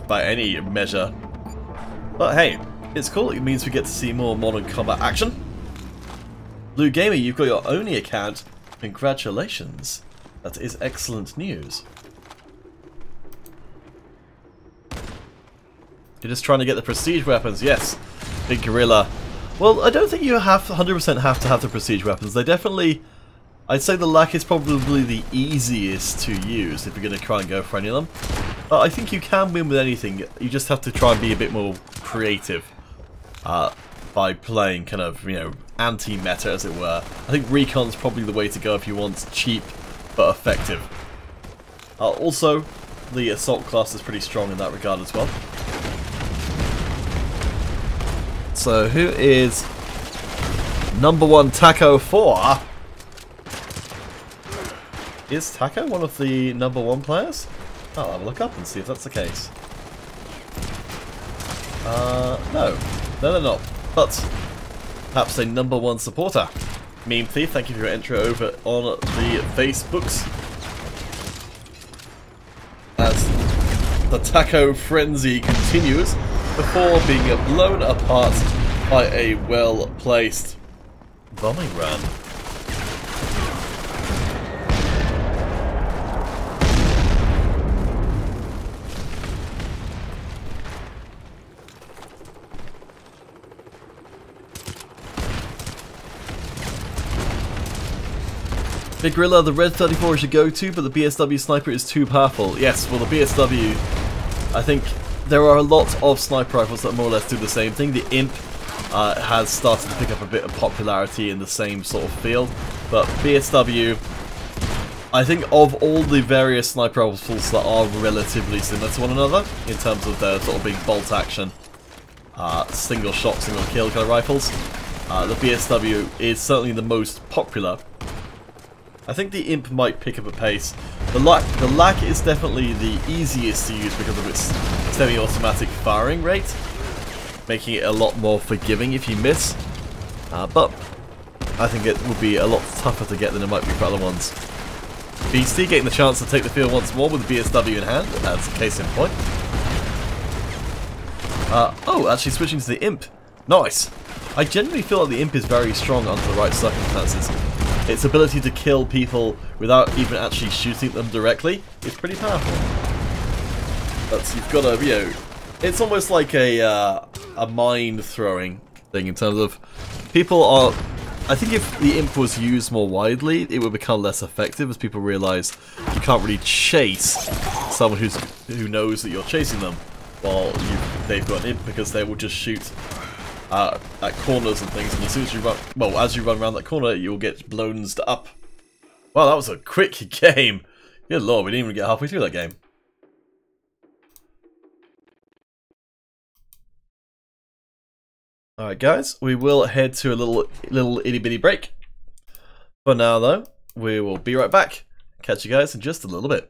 by any measure. But hey, it's cool. It means we get to see more Modern Combat action. Blue Gamer, you've got your Oni account. Congratulations. That is excellent news. You're just trying to get the prestige weapons, yes. Big Gorilla. Well, I don't think you 100% have to have the prestige weapons. They definitely... I'd say the LAC is probably the easiest to use if you're going to try and go for any of them. But I think you can win with anything. You just have to try and be a bit more creative by playing kind of, you know, anti-meta, as it were. I think Recon's probably the way to go if you want cheap but effective. Also, the Assault class is pretty strong in that regard as well. So, who is number 1 Taco 4? Is Taco one of the number 1 players? I'll have a look up and see if that's the case. No, they're not. But perhaps a number 1 supporter. Meme Thief, thank you for your entry over on the Facebooks. As the Taco Frenzy continues before being blown apart by a well-placed bombing run. Big Gorilla, the red 34 is your go-to, but the BSW sniper is too powerful. Yes, well the BSW, I think there are a lot of sniper rifles that more or less do the same thing. The Imp has started to pick up a bit of popularity in the same sort of field, but BSW, I think of all the various sniper rifles that are relatively similar to one another, in terms of their sort of big bolt action, single shot, single kill kind of rifles, the BSW is certainly the most popular. I think the Imp might pick up a pace. The LAC is definitely the easiest to use because of its semi-automatic firing rate, making it a lot more forgiving if you miss. But I think it would be a lot tougher to get than it might be for other ones. Beastie getting the chance to take the field once more with the BSW in hand, that's a case in point. Oh, actually switching to the Imp. Nice. I generally feel like the Imp is very strong under the right circumstances. Its ability to kill people without even actually shooting them directly is pretty powerful. But you've got to, you know, it's almost like a mind throwing thing in terms of people are. I think if the Imp was used more widely, it would become less effective as people realise you can't really chase someone who knows that you're chasing them while they've got an Imp, because they will just shoot at corners and things, and as soon as you run, well, as you run around that corner, you'll get blown up. Wow, that was a quick game. Good lord, we didn't even get halfway through that game. Alright guys, we will head to a little itty bitty break. For now though, we will be right back. Catch you guys in just a little bit.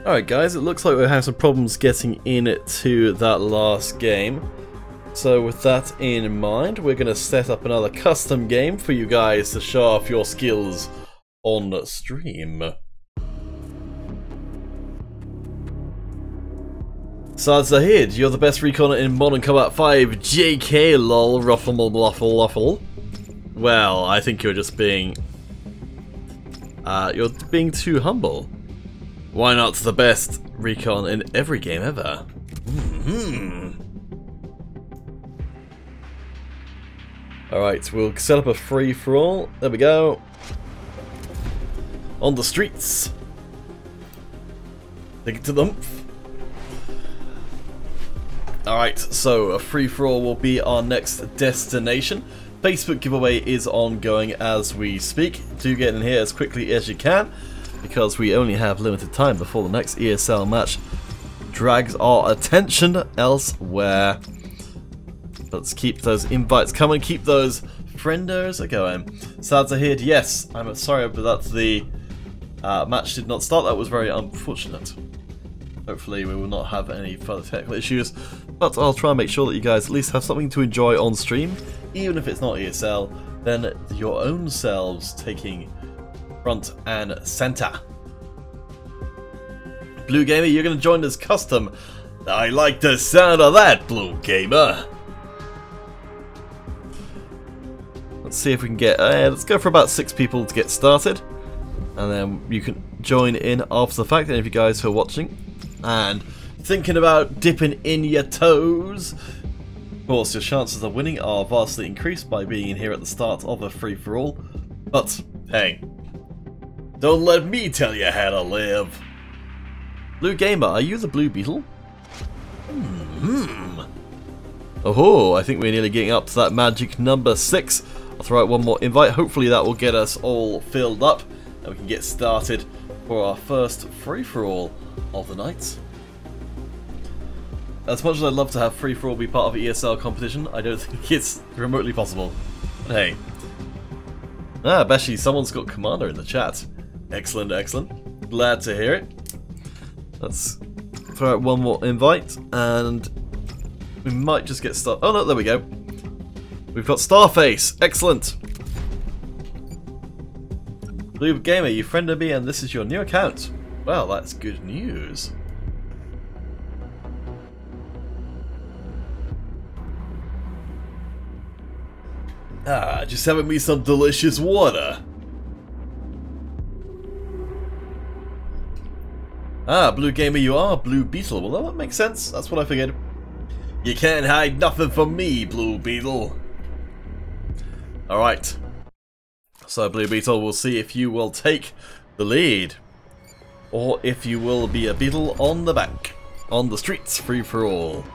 Alright guys, it looks like we're having some problems getting into that last game. So with that in mind, we're going to set up another custom game for you guys to show off your skills on stream. Sad Zahid, you're the best recon in Modern Combat 5. JK lol, ruffle waffle. Well, I think you're just being... you're being too humble. Why not the best recon in every game ever? Alright, we'll set up a free-for-all. There we go. On the streets. Take it to them. Alright, so a free-for-all will be our next destination. Facebook giveaway is ongoing as we speak. Do get in here as quickly as you can, because we only have limited time before the next ESL match drags our attention elsewhere. Let's keep those invites coming, keep those frienders going. Sad to hear, yes, I'm sorry, but that the match did not start. That was very unfortunate. Hopefully we will not have any further technical issues, but I'll try and make sure that you guys at least have something to enjoy on stream, even if it's not ESL, then your own selves taking front and center. Blue Gamer, you're going to join us custom. I like the sound of that, Blue Gamer. Let's see if we can get... let's go for about 6 people to get started, and then you can join in after the fact. Any of you guys who are watching and thinking about dipping in your toes, of course your chances of winning are vastly increased by being in here at the start of a free-for-all, but hey, don't let me tell you how to live. Blue Gamer, are you the Blue Beetle? Oh, I think we're nearly getting up to that magic number 6. I'll throw out one more invite. Hopefully that will get us all filled up and we can get started for our first free-for-all of the night. As much as I'd love to have free-for-all be part of an ESL competition, I don't think it's remotely possible. But hey. Beshi, someone's got Commander in the chat. Excellent, excellent. Glad to hear it. Let's throw out one more invite, and we might just get started. Oh no, there we go. We've got Starface. Excellent. Blue Gamer, you friended me, and this is your new account. Well, that's good news. Just having me some delicious water. Blue Gamer, you are Blue Beetle. Well, that makes sense. That's what I figured. You can't hide nothing from me, Blue Beetle. Alright. So, Blue Beetle, we'll see if you will take the lead, or if you will be a beetle on the back, on the streets, free for all.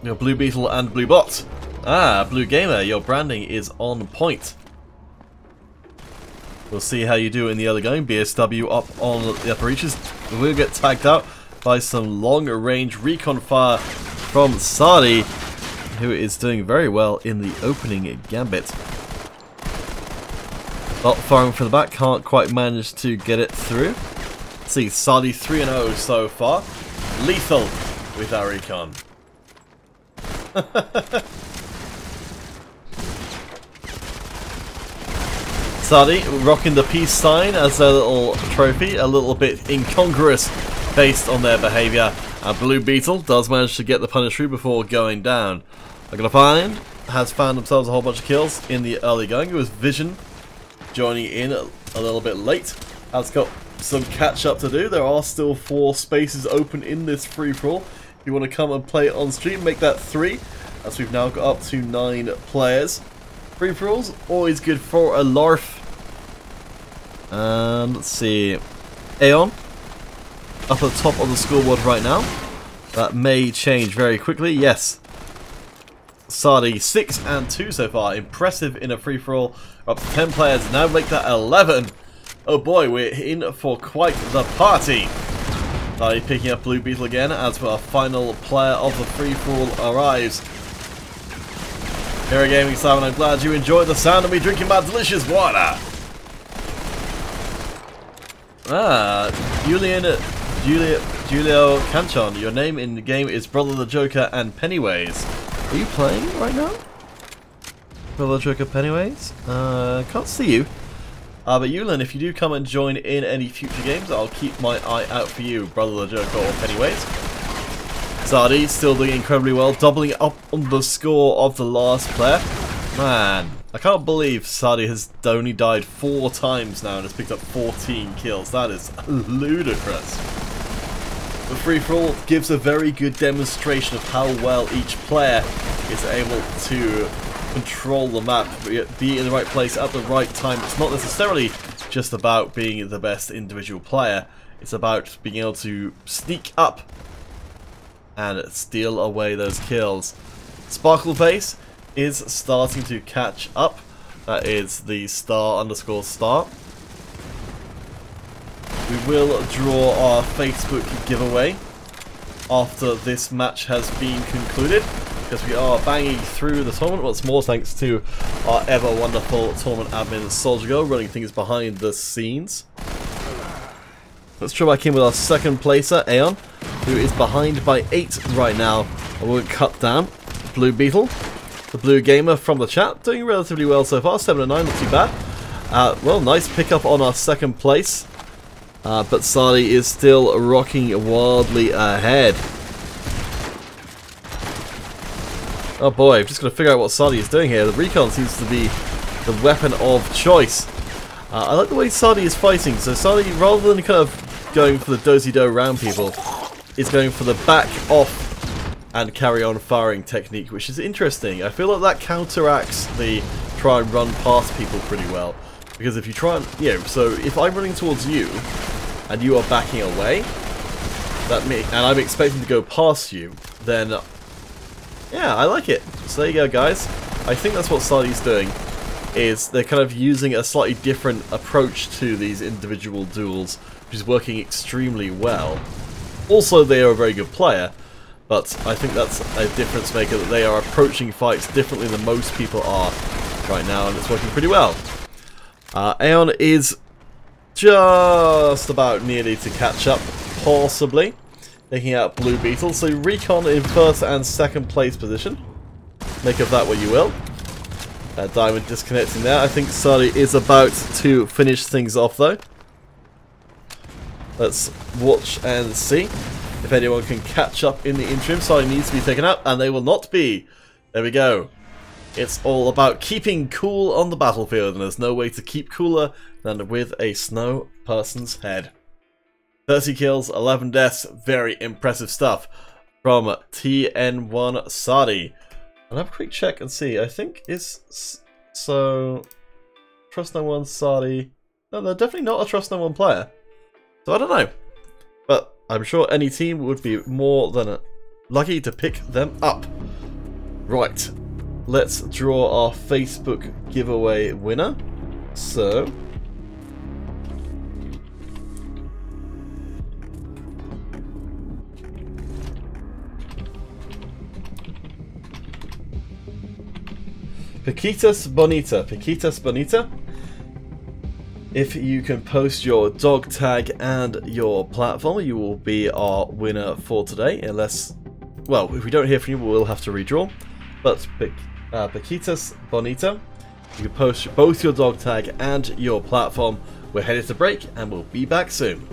Your Blue Beetle and Blue Bot. Blue Gamer, your branding is on point. We'll see how you do in the early going. BSW up on the upper reaches. We'll get tagged out by some long-range recon fire from Sadi, who is doing very well in the opening gambit. Not firing from the back, can't quite manage to get it through. Let's see, Sadi 3-0 so far. Lethal with our recon. Sadi rocking the peace sign as their little trophy, a little bit incongruous based on their behaviour. And Blue Beetle does manage to get the punish through before going down. I'm gonna find has found themselves a whole bunch of kills in the early going. It was Vision joining in a little bit late. Has got some catch up to do. There are still 4 spaces open in this free-for-all. If you want to come and play it on stream, make that 3, as we've now got up to 9 players. Free-for-alls, always good for a larf. And let's see, Aeon up at the top of the scoreboard right now. That may change very quickly. Yes, Sadi 6 and 2 so far. Impressive in a free-for-all. Up to 10 players, now make that 11. Oh boy, we're in for quite the party. Sadi picking up Blue Beetle again as our final player of the free-for-all arrives. Hero Gaming Simon, I'm glad you enjoyed the sound of me drinking my delicious water. Julio Canchon, your name in the game is Brother the Joker and Pennywise. Are you playing right now? Brother the Joker, Pennywise? Can't see you. But Yulin, if you do come and join in any future games, I'll keep my eye out for you, Brother the Joker or Pennywise. Zardy still doing incredibly well, doubling up on the score of the last player. Man, I can't believe Zardy has only died 4 times now and has picked up 14 kills. That is ludicrous. The free-for-all gives a very good demonstration of how well each player is able to control the map, be in the right place at the right time. It's not necessarily just about being the best individual player, it's about being able to sneak up and steal away those kills. Sparkle Base is starting to catch up. That is the *_star. We will draw our Facebook giveaway after this match has been concluded, because we are banging through the tournament. Once more, thanks to our ever wonderful tournament admin Soldier Girl, running things behind the scenes. Let's try back in with our second placer, Aeon, who is behind by 8 right now. And we'll cut down Blue Beetle, the Blue Gamer from the chat, doing relatively well so far, 7 and 9, not too bad. Well, nice pickup on our second place, but Sadi is still rocking wildly ahead. Oh boy, I've just got to figure out what Sadi is doing here. The recon seems to be the weapon of choice. I like the way Sadi is fighting. So Sadi, rather than kind of going for the do-si-do round people, is going for the back off and carry on firing technique, which is interesting. I feel like that counteracts the try and run past people pretty well. Because if you try and, so if I'm running towards you and you are backing away, and I'm expecting to go past you, then yeah, I like it. So there you go, guys. I think that's what Sadi's doing, is they're kind of using a slightly different approach to these individual duels, which is working extremely well. Also, they are a very good player, but I think that's a difference maker, that they are approaching fights differently than most people are right now, and it's working pretty well. Aeon is just about nearly to catch up, possibly, taking out Blue Beetle. So Recon in first and second place position. Make of that what you will. Diamond disconnecting there. I think Sadi is about to finish things off though. Let's watch and see if anyone can catch up in the interim. Sadi needs to be taken out, and they will not be. There we go. It's all about keeping cool on the battlefield, and there's no way to keep cooler than with a snow person's head. 30 kills, 11 deaths, very impressive stuff from TN1 Sadi. I'll have a quick check and see. I think it's so Trust No One Sadi. No, they're definitely not a Trust No One player. So I don't know, but I'm sure any team would be more than lucky to pick them up. Right, let's draw our Facebook giveaway winner. So Paquitas Bonita. If you can post your dog tag and your platform, you will be our winner for today. Unless, well, if we don't hear from you, we'll have to redraw. But Paquitas Bonita, you can post both your dog tag and your platform. We're headed to break, and we'll be back soon.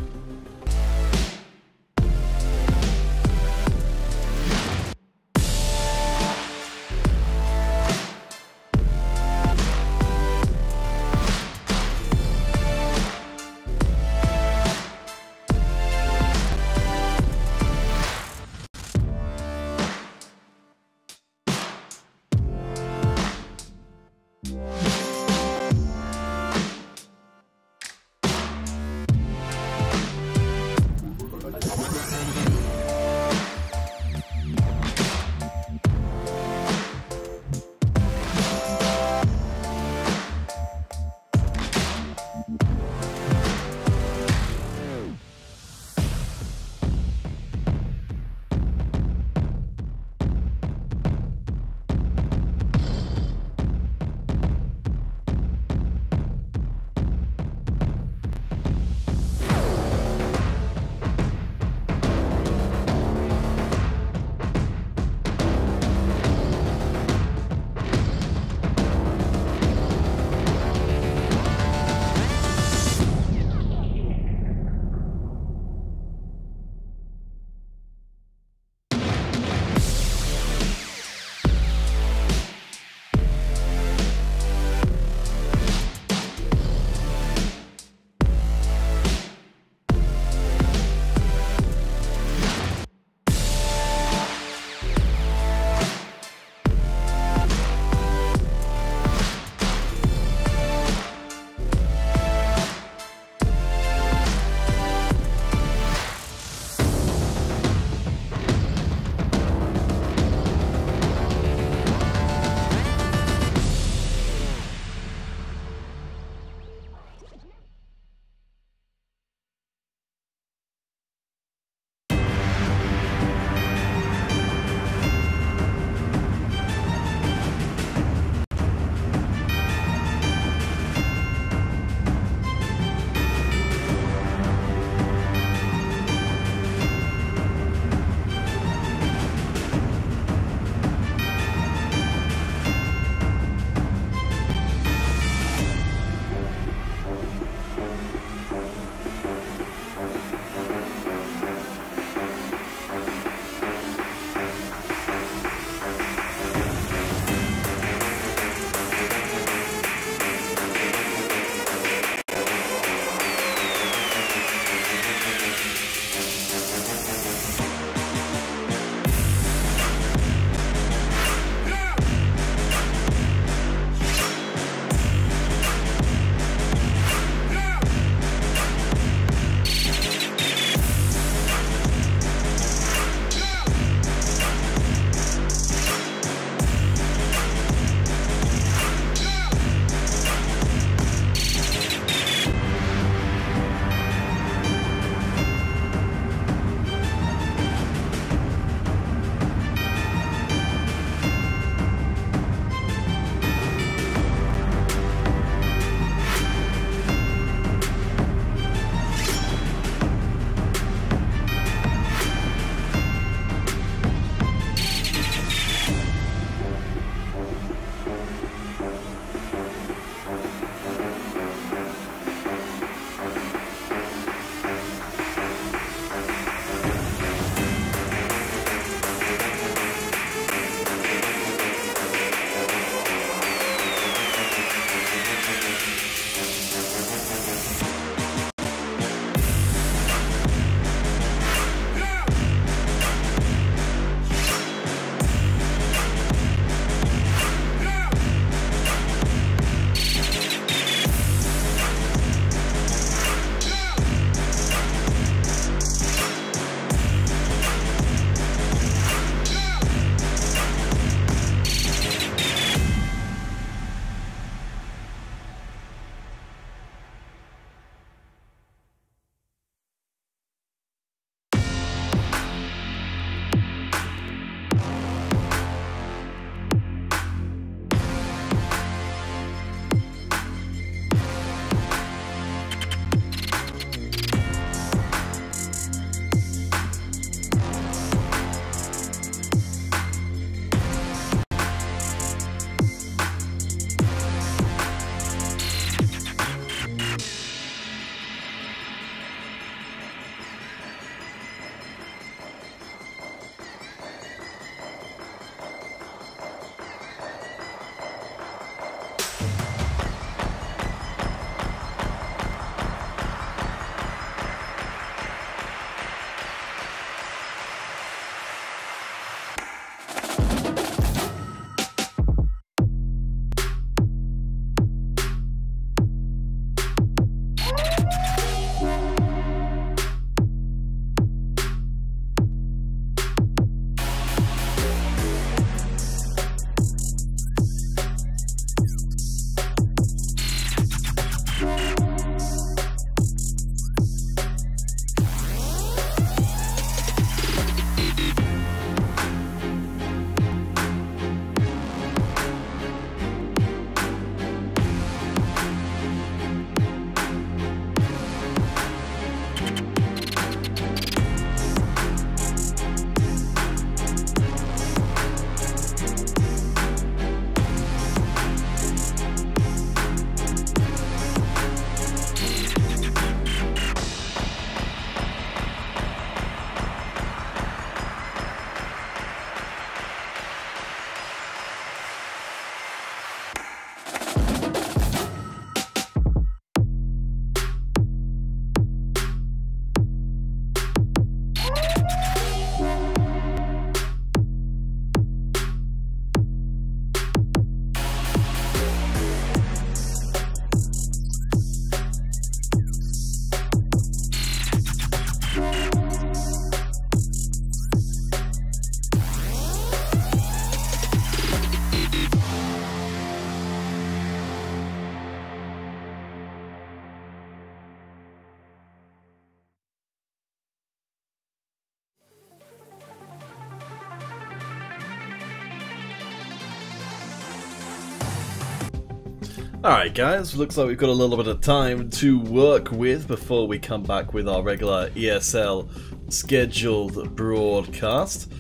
Alright guys, looks like we've got a little bit of time to work with before we come back with our regular ESL scheduled broadcast.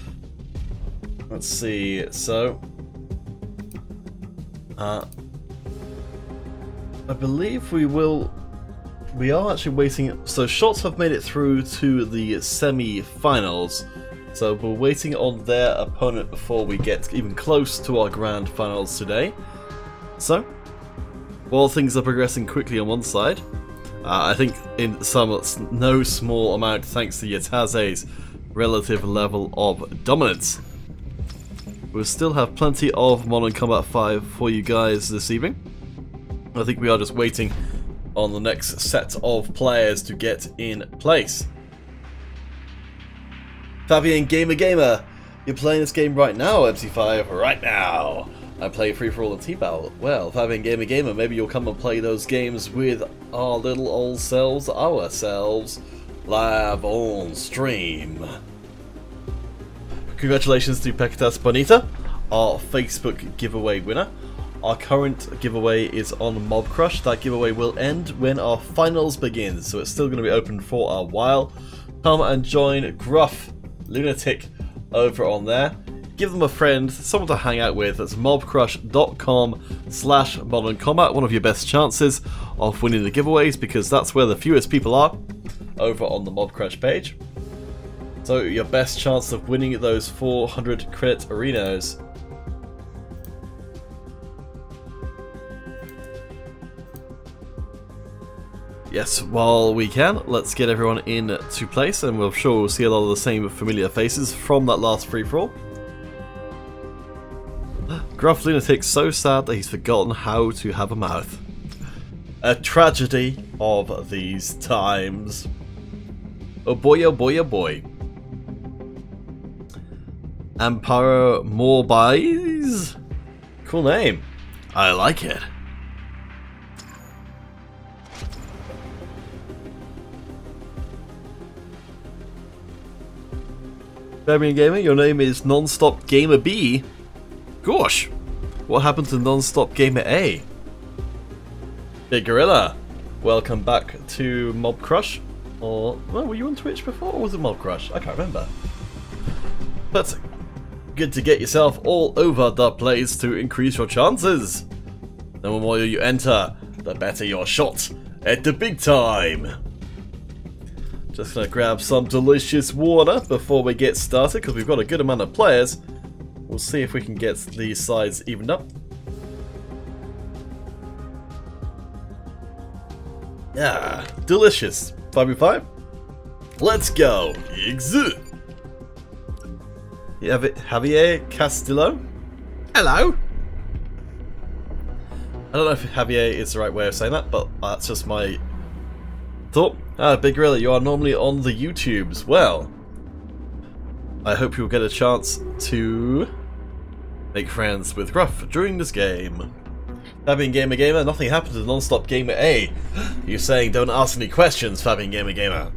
Let's see, so I believe we are actually waiting, so Shots have made it through to the semi-finals, so we're waiting on their opponent before we get even close to our grand finals today. So while things are progressing quickly on one side, I think in no small amount thanks to Yataze's relative level of dominance. We'll still have plenty of Modern Combat 5 for you guys this evening. I think we are just waiting on the next set of players to get in place. Fabian Gamer, you're playing this game right now, MC5, right now. I play free-for-all and T-Battle. Well, Fabian Gamer, maybe you'll come and play those games with our little old selves, ourselves, live on stream. Congratulations to Pekitas Bonita, our Facebook giveaway winner. Our current giveaway is on Mob Crush. That giveaway will end when our finals begin, so it's still going to be open for a while. Come and join Gruff Lunatic over on there. Give them a friend, someone to hang out with. That's mobcrush.com/moderncombat. One of your best chances of winning the giveaways, because that's where the fewest people are, over on the Mob Crush page. So your best chance of winning those 400 credit arenas. Yes, while we can, let's get everyone into place, and we're sure we'll see a lot of the same familiar faces from that last free-for-all. Gruff Lunatic's so sad that he's forgotten how to have a mouth. A tragedy of these times. Oh boy, oh boy, oh boy. Amparo Morbais? Cool name. I like it. Fabian Gamer, your name is Nonstop Gamer B. Gosh, what happened to Nonstop Gamer A? Big Gorilla, welcome back to Mob Crush. Or, well, were you on Twitch before, or was it Mob Crush? I can't remember. But good to get yourself all over the place to increase your chances. The more you enter, the better your shot at the big time. Just gonna grab some delicious water before we get started, because we've got a good amount of players. We'll see if we can get these sides evened up. Yeah, delicious. 5v5. Let's go. Exit. You have it, Javier Castillo. Hello. I don't know if Javier is the right way of saying that, but that's just my thought. Ah, Big Gorilla, you are normally on the YouTubes. Well, I hope you'll get a chance to make friends with Gruff during this game. Fabian Gamer, nothing happened to Nonstop Gamer A. You're saying don't ask any questions, Fabian Gamer.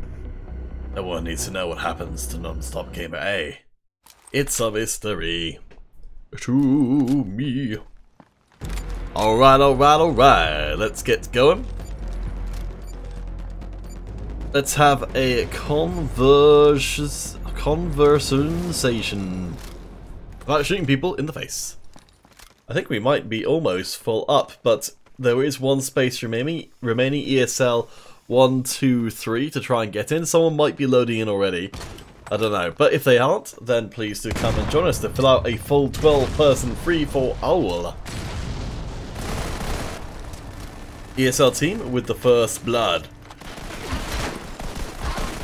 No one needs to know what happens to Nonstop Gamer A. It's a mystery to me. Alright, let's get going. Let's have a conversation about shooting people in the face. I think we might be almost full up, but there is one space remaining ESL 1, 2, 3 to try and get in. Someone might be loading in already. I don't know, but if they aren't, then please do come and join us to fill out a full 12-person free-for-all. ESL team with the first blood.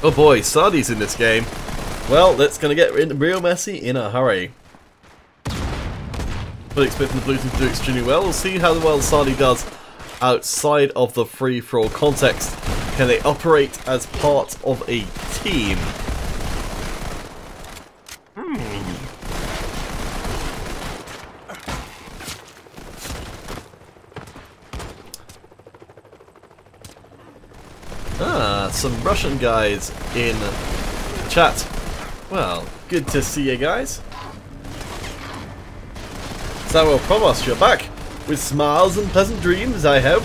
Oh boy, Sardi's in this game. Well, that's going to get real messy in a hurry. But expecting the blue team to do extremely well. We'll see how well Sardi does outside of the free-for-all context. Can they operate as part of a team? Ah, some Russian guys in chat. Well, good to see you guys. Samuel Provost, you're back. With smiles and pleasant dreams, I hope.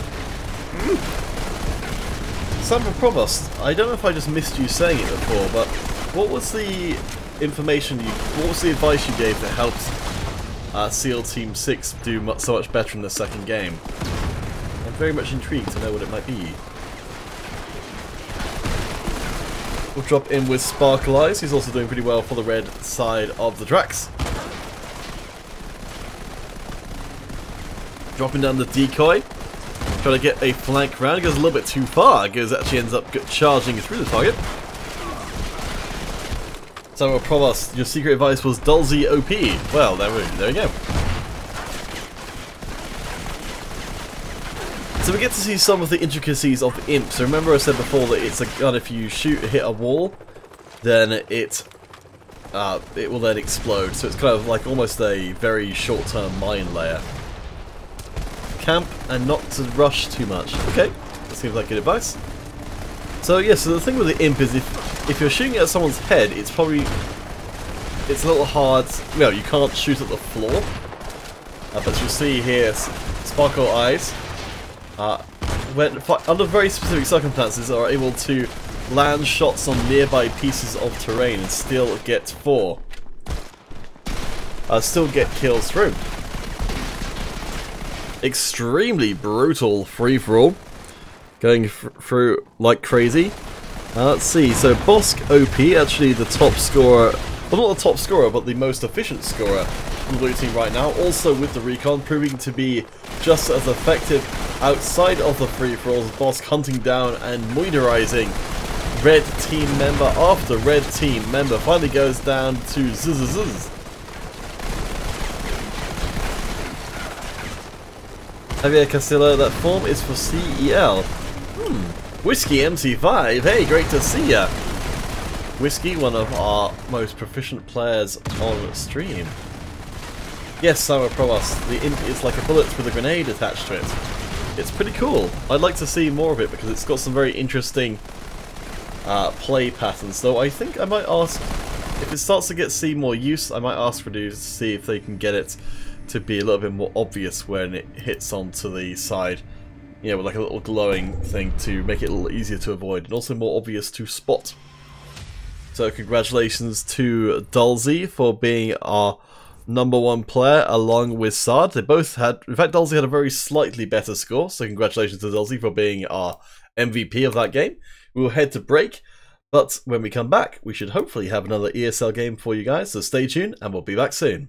Sandra Provost, I don't know if I just missed you saying it before, but what was the what was the advice you gave that helped SEAL Team 6 do so much better in the second game? I'm very much intrigued to know what it might be. We'll drop in with Sparkle Eyes, he's also doing pretty well for the red side of the tracks. Dropping down the decoy, trying to get a flank round, goes a little bit too far, actually ends up charging through the target. So Provost, your secret advice was Dulzy OP. Well, there we go. So we get to see some of the intricacies of the imp. So remember I said before that it's a gun, if you hit a wall, then it will then explode. So it's kind of like almost a very short-term mine layer. Camp and not to rush too much. Okay, that seems like good advice. So yeah, so the thing with the imp is if you're shooting at someone's head, it's a little hard. Well, you can't shoot at the floor, but you'll see here, Sparkle Eyes, when under very specific circumstances, are able to land shots on nearby pieces of terrain and still get kills through. Extremely brutal free-for-all, going through like crazy. Let's see, so Bosk OP, actually the top scorer, well not the top scorer, but the most efficient scorer on the blue team right now, also with the recon, proving to be just as effective outside of the free-for-alls. Bosk hunting down and moiderizing red team member after red team member, finally goes down to zzz. Javier Castillo, that form is for CEL. Whiskey MC5, hey, great to see ya. Whiskey, one of our most proficient players on stream. Yes, Sarah Provost, the imp is like a bullet with a grenade attached to it. It's pretty cool. I'd like to see more of it because it's got some very interesting play patterns. So I think I might ask, if it starts to see more use, I might ask producers to see if they can get it to be a little bit more obvious when it hits onto the side, you know, with like a little glowing thing to make it a little easier to avoid and also more obvious to spot. So congratulations to Dulzy for being our #1 player along with Sard. They both had, in fact Dulzy had a very slightly better score, so congratulations to Dulzy for being our MVP of that game. We will head to break, but when we come back we should hopefully have another ESL game for you guys, so stay tuned and we'll be back soon.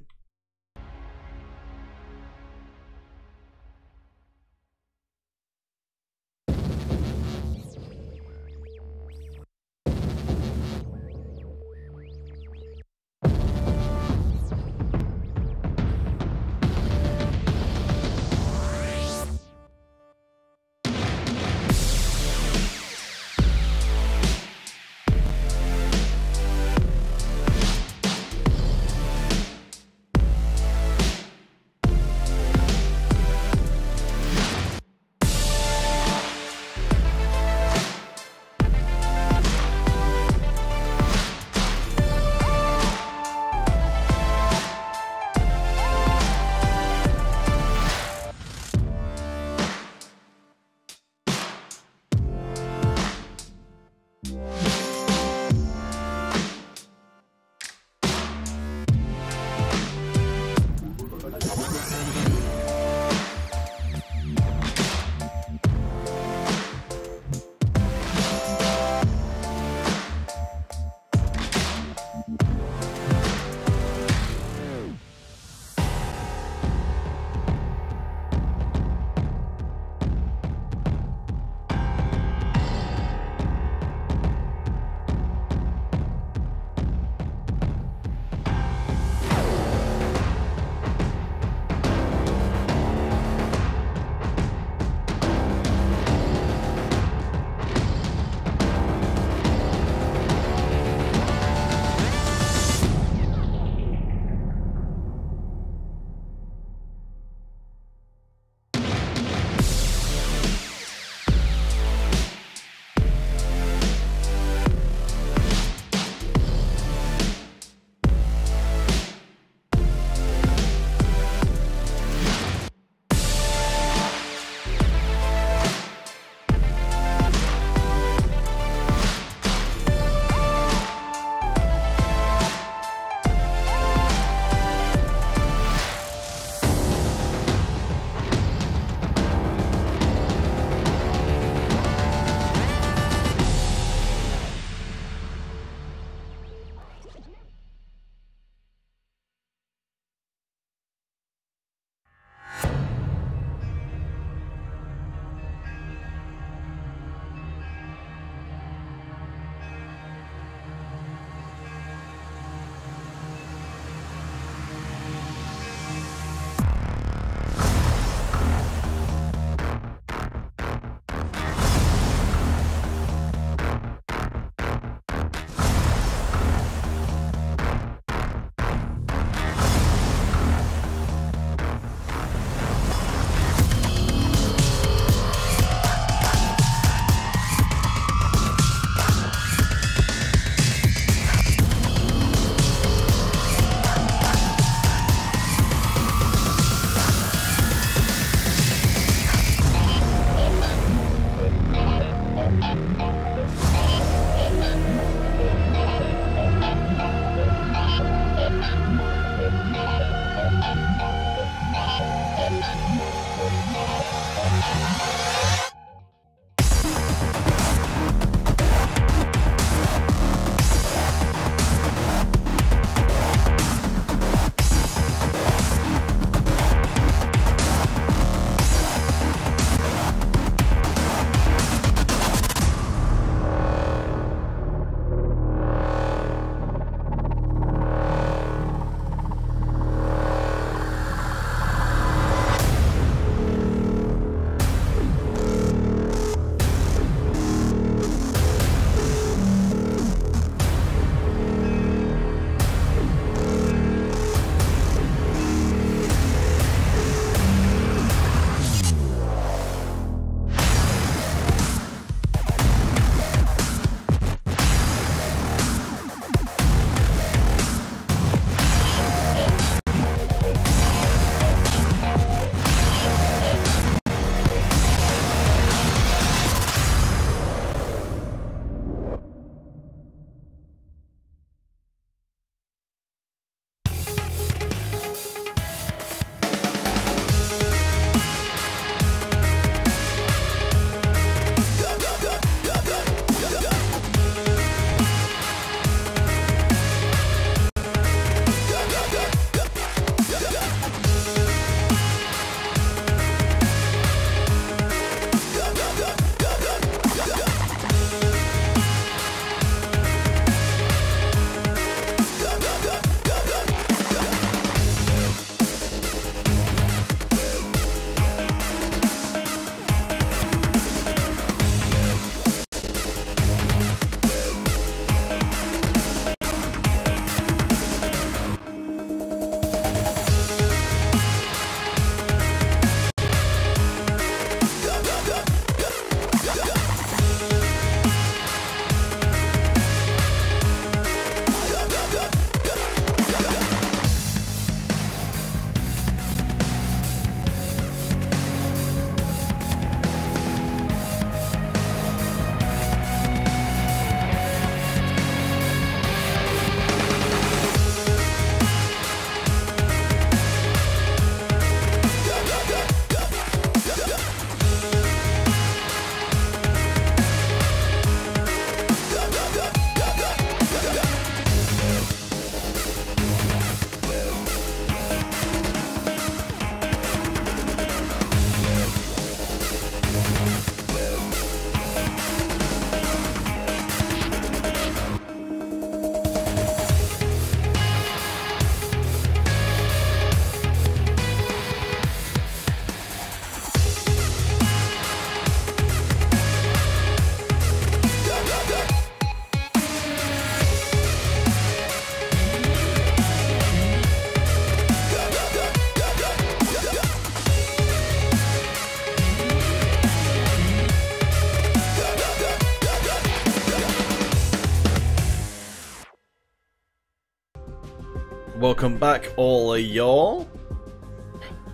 welcome back all of y'all.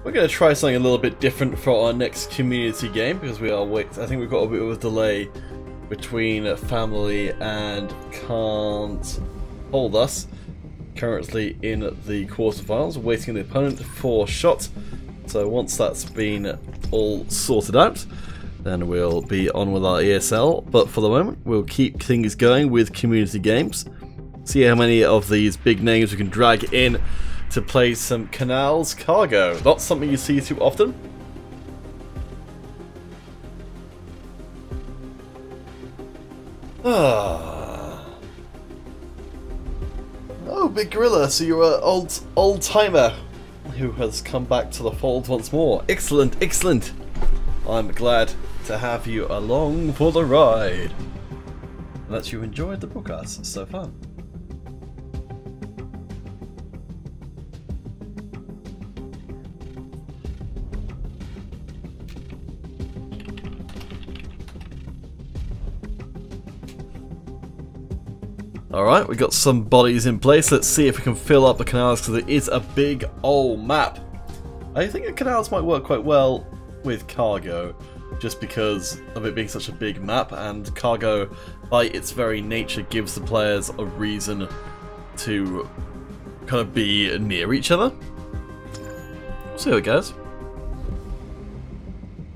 We're going to try something a little bit different for our next community game because I think we've got a bit of a delay between family and can't hold us. Currently in the quarterfinals, waiting the opponent for shot. So once that's been all sorted out, then we'll be on with our ESL. But for the moment, we'll keep things going with community games. See how many of these big names we can drag in to play some Canals Cargo. Not something you see too often. Oh, Big Gorilla, so you're an old-timer who has come back to the fold once more. Excellent, excellent. I'm glad to have you along for the ride. And that you enjoyed the broadcast so far. Alright, we got some bodies in place. Let's see if we can fill up the canals because it is a big old map. I think the canals might work quite well with cargo just because of it being such a big map, and cargo by its very nature gives the players a reason to kind of be near each other. We'll see how it goes.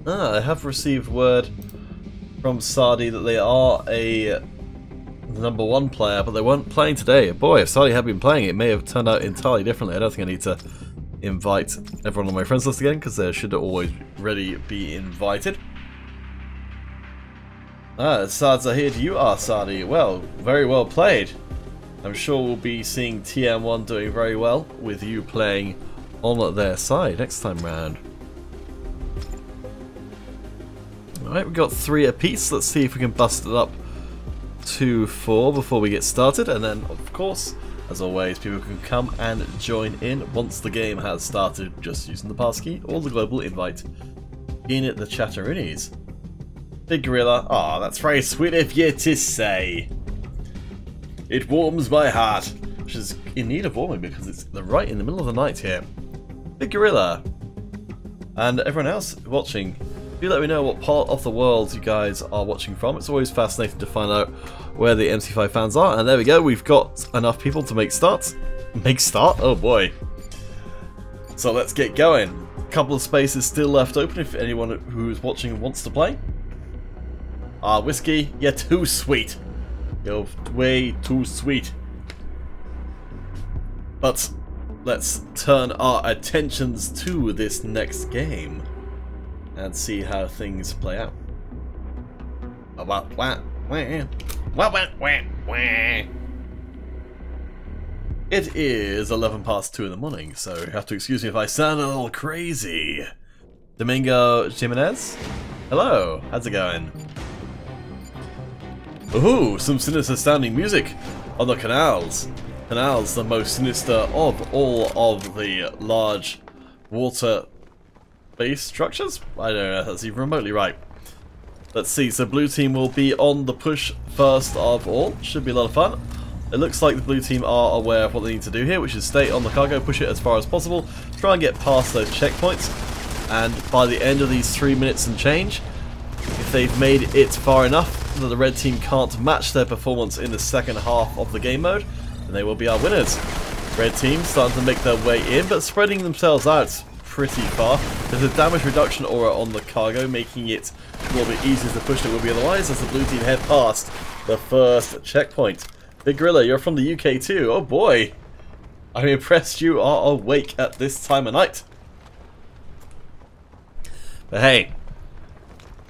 I have received word from Sardi that they are a #1 player, but they weren't playing today. Boy, if Sardi had been playing, it may have turned out entirely differently. I don't think I need to invite everyone on my friends list again, because they should always already be invited. Sards are here. You are Sardi. Well, very well played. I'm sure we'll be seeing TM1 doing very well with you playing on their side next time round. Alright, we've got 3 apiece. Let's see if we can bust it up to 4 before we get started, and then of course, as always, people can come and join in once the game has started just using the passkey or the global invite in the chatteroonies. Big Gorilla, ah, that's very sweet of you to say. It warms my heart, which is in need of warming because it's right in the middle of the night here. Big Gorilla, and everyone else watching, do let me know what part of the world you guys are watching from. It's always fascinating to find out where the MC5 fans are. And there we go, we've got enough people to make starts. Make start? Oh boy. So let's get going. A couple of spaces still left open if anyone who's watching wants to play. Whiskey, you're too sweet. You're way too sweet. But let's turn our attentions to this next game and see how things play out. It is 11 past 2 in the morning, so you have to excuse me if I sound a little crazy. Domingo Jimenez? Hello, how's it going? Ooh, some sinister sounding music on the canals. Canals, the most sinister of all of the large water base structures? I don't know if that's even remotely right. Let's see, so blue team will be on the push first of all. Should be a lot of fun. It looks like the blue team are aware of what they need to do here, which is stay on the cargo, push it as far as possible, try and get past those checkpoints, and by the end of these 3 minutes and change, if they've made it far enough that the red team can't match their performance in the second half of the game mode, then they will be our winners. Red team starting to make their way in, but spreading themselves out pretty far. There's a damage reduction aura on the cargo, making it a little bit easier to push than it would be otherwise as the blue team head past the first checkpoint. Big Gorilla, you're from the UK too. Oh boy. I'm impressed you are awake at this time of night. But hey,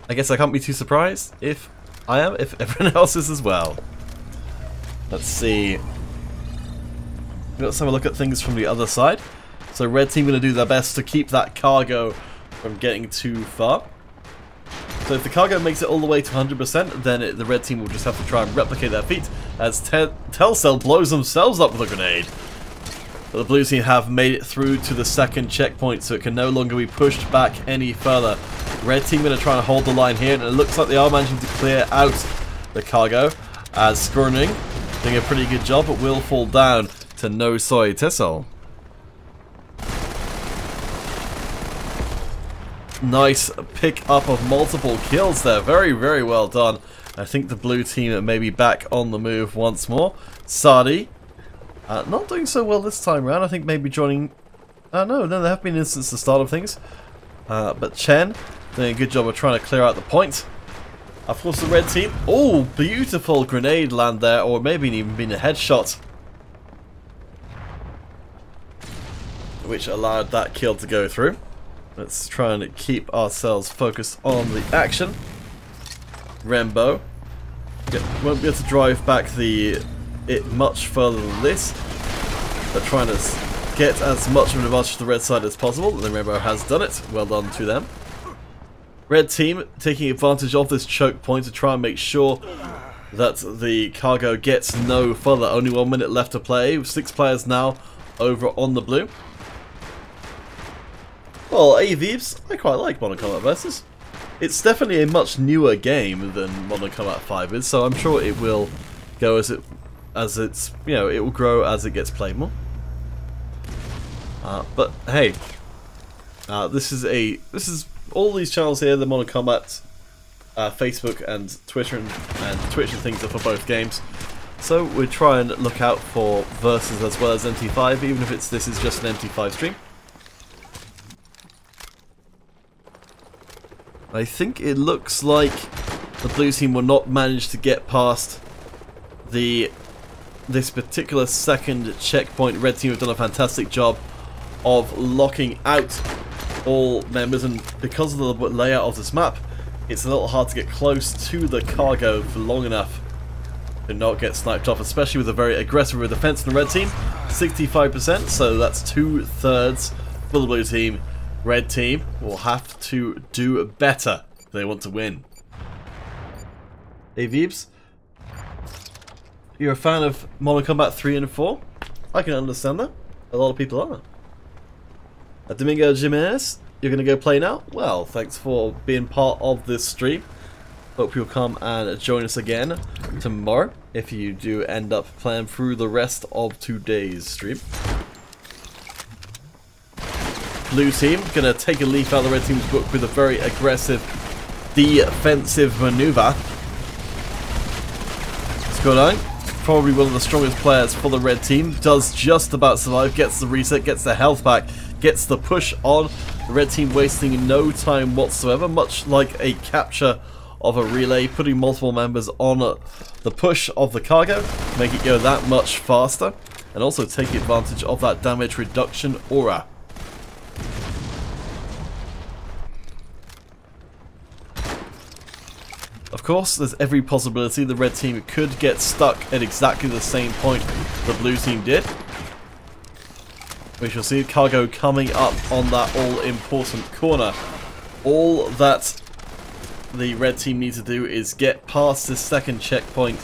I guess I can't be too surprised if I am, if everyone else is as well. Let's see. Let's have a look at things from the other side. So red team going to do their best to keep that cargo from getting too far. So if the cargo makes it all the way to 100%, then the red team will just have to try and replicate their feat as Telcel blows themselves up with a grenade. But the blue team have made it through to the second checkpoint, so it can no longer be pushed back any further. Red team going to try and hold the line here, and it looks like they are managing to clear out the cargo as Skruning doing a pretty good job, but will fall down. to No Soy Tissel. Nice pick up of multiple kills there. Very, very well done. I think the blue team may be back on the move once more. Sadi, not doing so well this time around. I think maybe joining... no, there have been instances at the start of things. But Chen doing a good job of trying to clear out the point. Of course, the red team. Oh, beautiful grenade land there, or maybe even been a headshot, which allowed that kill to go through. Let's try and keep ourselves focused on the action. Rembo won't be able to drive back it much further than this. They're trying to get as much of an advantage to the red side as possible, and Rembo has done it. Well done to them. Red team taking advantage of this choke point to try and make sure that the cargo gets no further. Only 1 minute left to play. 6 players now over on the blue. Well, AVs, I quite like Modern Combat Versus. It's definitely a much newer game than Modern Combat 5 is, so I'm sure it will go as it's you know, it will grow as it gets played more. But hey, this is all these channels here, the Modern Combat, Facebook and Twitter and Twitch and things are for both games. So we try and look out for Versus as well as MT5, even if this is just an MT5 stream. I think it looks like the blue team will not manage to get past this particular second checkpoint. Red team have done a fantastic job of locking out all members, and because of the layout of this map, it's a little hard to get close to the cargo for long enough to not get sniped off, especially with a very aggressive defense in the red team. 65%, so that's 2/3 for the blue team. Red team will have to do better if they want to win. Hey Veebs, you're a fan of Modern Combat 3 and 4? I can understand that. A lot of people are. Domingo Jimenez, you're going to go play now? Well, thanks for being part of this stream. Hope you'll come and join us again tomorrow if you do end up playing through the rest of today's stream. Blue team going to take a leaf out of the red team's book with a very aggressive defensive maneuver. Skodine, probably one of the strongest players for the red team, does just about survive, gets the reset, gets the health back, gets the push on. The red team wasting no time whatsoever, much like a capture of a relay, putting multiple members on the push of the cargo, make it go that much faster, and also take advantage of that damage reduction aura. Of course, there's every possibility the red team could get stuck at exactly the same point the blue team did. We shall see cargo coming up on that all-important corner. All that the red team needs to do is get past this second checkpoint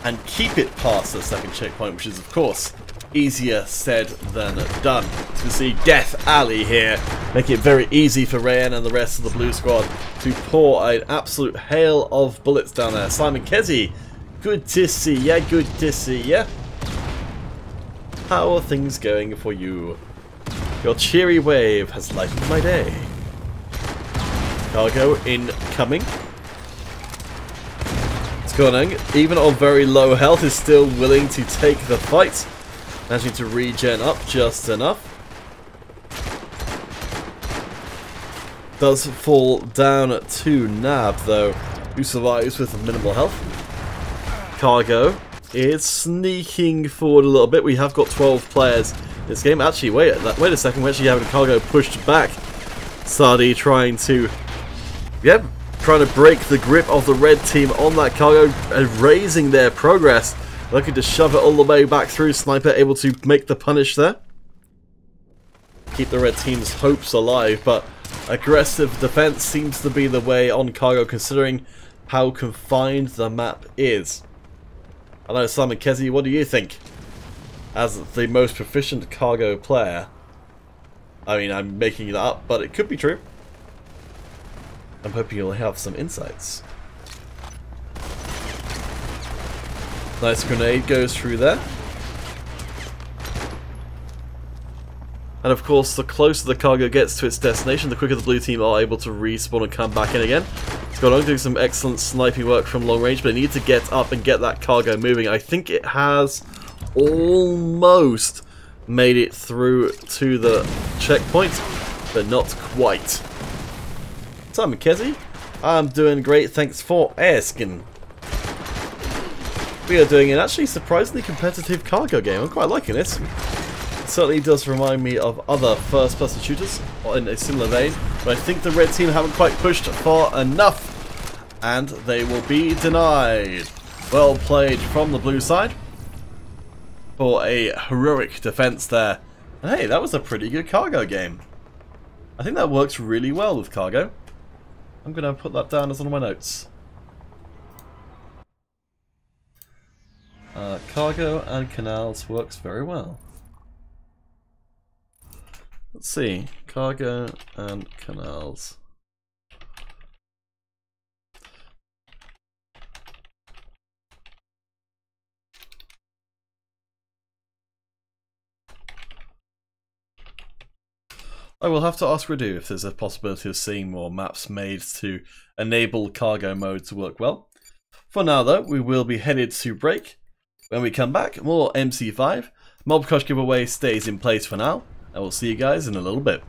and keep it past the second checkpoint, which is, of course, easier said than done. You can see Death Alley here, making it very easy for Rayan and the rest of the blue squad to pour an absolute hail of bullets down there. Simon Kesey, good to see ya, good to see ya. How are things going for you? Your cheery wave has lightened my day. Cargo incoming. Skonang, even on very low health, is still willing to take the fight. Managing to regen up just enough. Does fall down to Nab though, who survives with minimal health. Cargo is sneaking forward a little bit. We have got 12 players in this game. Actually, wait a second. We're actually having Cargo pushed back. Sadi trying to, trying to break the grip of the red team on that cargo, erasing their progress. Looking to shove it all the way back through. Sniper able to make the punish there. Keep the red team's hopes alive, but aggressive defense seems to be the way on cargo, considering how confined the map is. Hello, Simon Kesey, what do you think? As the most proficient cargo player. I mean, I'm making it up, but it could be true. I'm hoping you'll have some insights. Nice grenade goes through there. And of course, the closer the cargo gets to its destination, the quicker the blue team are able to respawn and come back in again. Scott doing some excellent sniping work from long range, but they need to get up and get that cargo moving. I think it has almost made it through to the checkpoint, but not quite. So, Mackenzie, I'm doing great, thanks for asking. We are doing an actually surprisingly competitive cargo game. I'm quite liking it. It certainly does remind me of other first-person shooters in a similar vein, but I think the red team haven't quite pushed far enough, and they will be denied. Well played from the blue side for a heroic defense there. Hey, that was a pretty good cargo game. I think that works really well with cargo. I'm going to put that down as one of my notes. Cargo and canals works very well. Let's see. Cargo and canals. I will have to ask Radu if there's a possibility of seeing more maps made to enable cargo mode to work well. For now though, we will be headed to break. When we come back, more MC5. Mob Crush giveaway stays in place for now, and we'll see you guys in a little bit.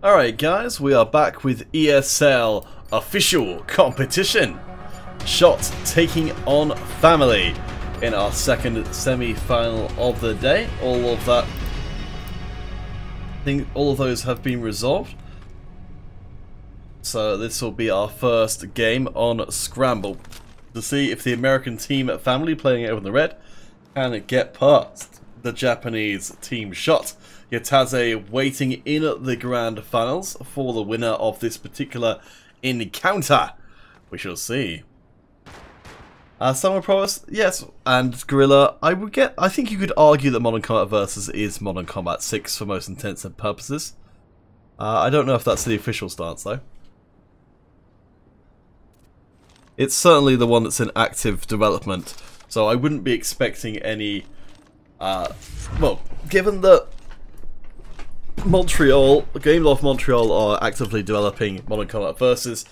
Alright guys, we are back with ESL official competition. Shot taking on Family in our second semi-final of the day. All of those have been resolved. So this will be our first game on Scramble to see if the American team at Family, playing it over in the red, can get past the Japanese team Shot. Yataze waiting in the grand finals for the winner of this particular encounter. We shall see. Summer Promise, yes, and Gorilla. I think you could argue that Modern Combat Versus is Modern Combat 6 for most intents and purposes. I don't know if that's the official stance though. It's certainly the one that's in active development, so I wouldn't be expecting any. Well, given that Gameloft Montreal are actively developing Modern Combat Versus,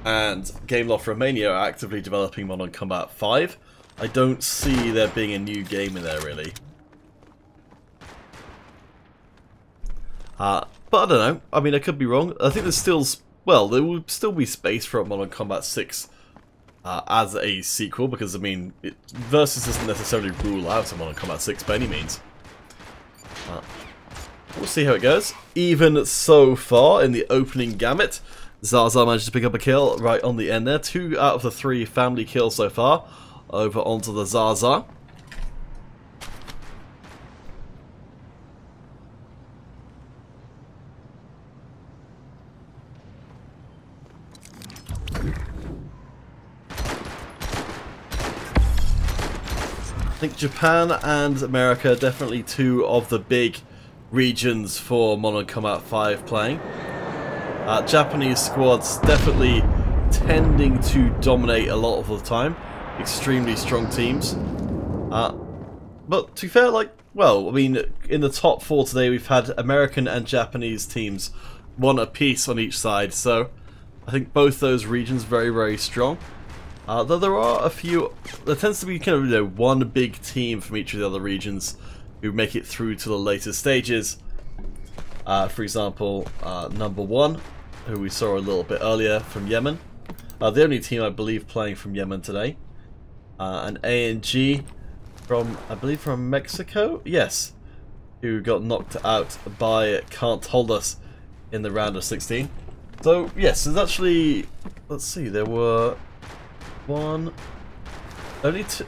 and Gameloft Romania are actively developing Modern Combat 5, I don't see there being a new game in there really. But I don't know. I mean, I could be wrong. I think there's still, well, there will still be space for Modern Combat 6 as a sequel, because I mean, Versus doesn't necessarily rule out a Modern Combat 6 by any means. We'll see how it goes. Even so far in the opening gamut, Zaza managed to pick up a kill right on the end there. 2 out of the 3 Family kills so far. Over onto the Zaza. I think Japan and America are definitely 2 of the big regions for Modern Combat 5 playing. Japanese squads definitely tending to dominate a lot of the time. Extremely strong teams. But to be fair, like, well, I mean, in the top 4 today we've had American and Japanese teams, 1 apiece on each side, so I think both those regions very, very strong. Though there are a few, there tends to be kind of, you know, 1 big team from each of the other regions who make it through to the later stages. For example, number 1, who we saw a little bit earlier from Yemen. The only team I believe playing from Yemen today. And ANG from, I believe from Mexico? Yes. Who got knocked out by Can't Hold Us in the round of 16. So, yes, there's actually, let's see, there were only 2,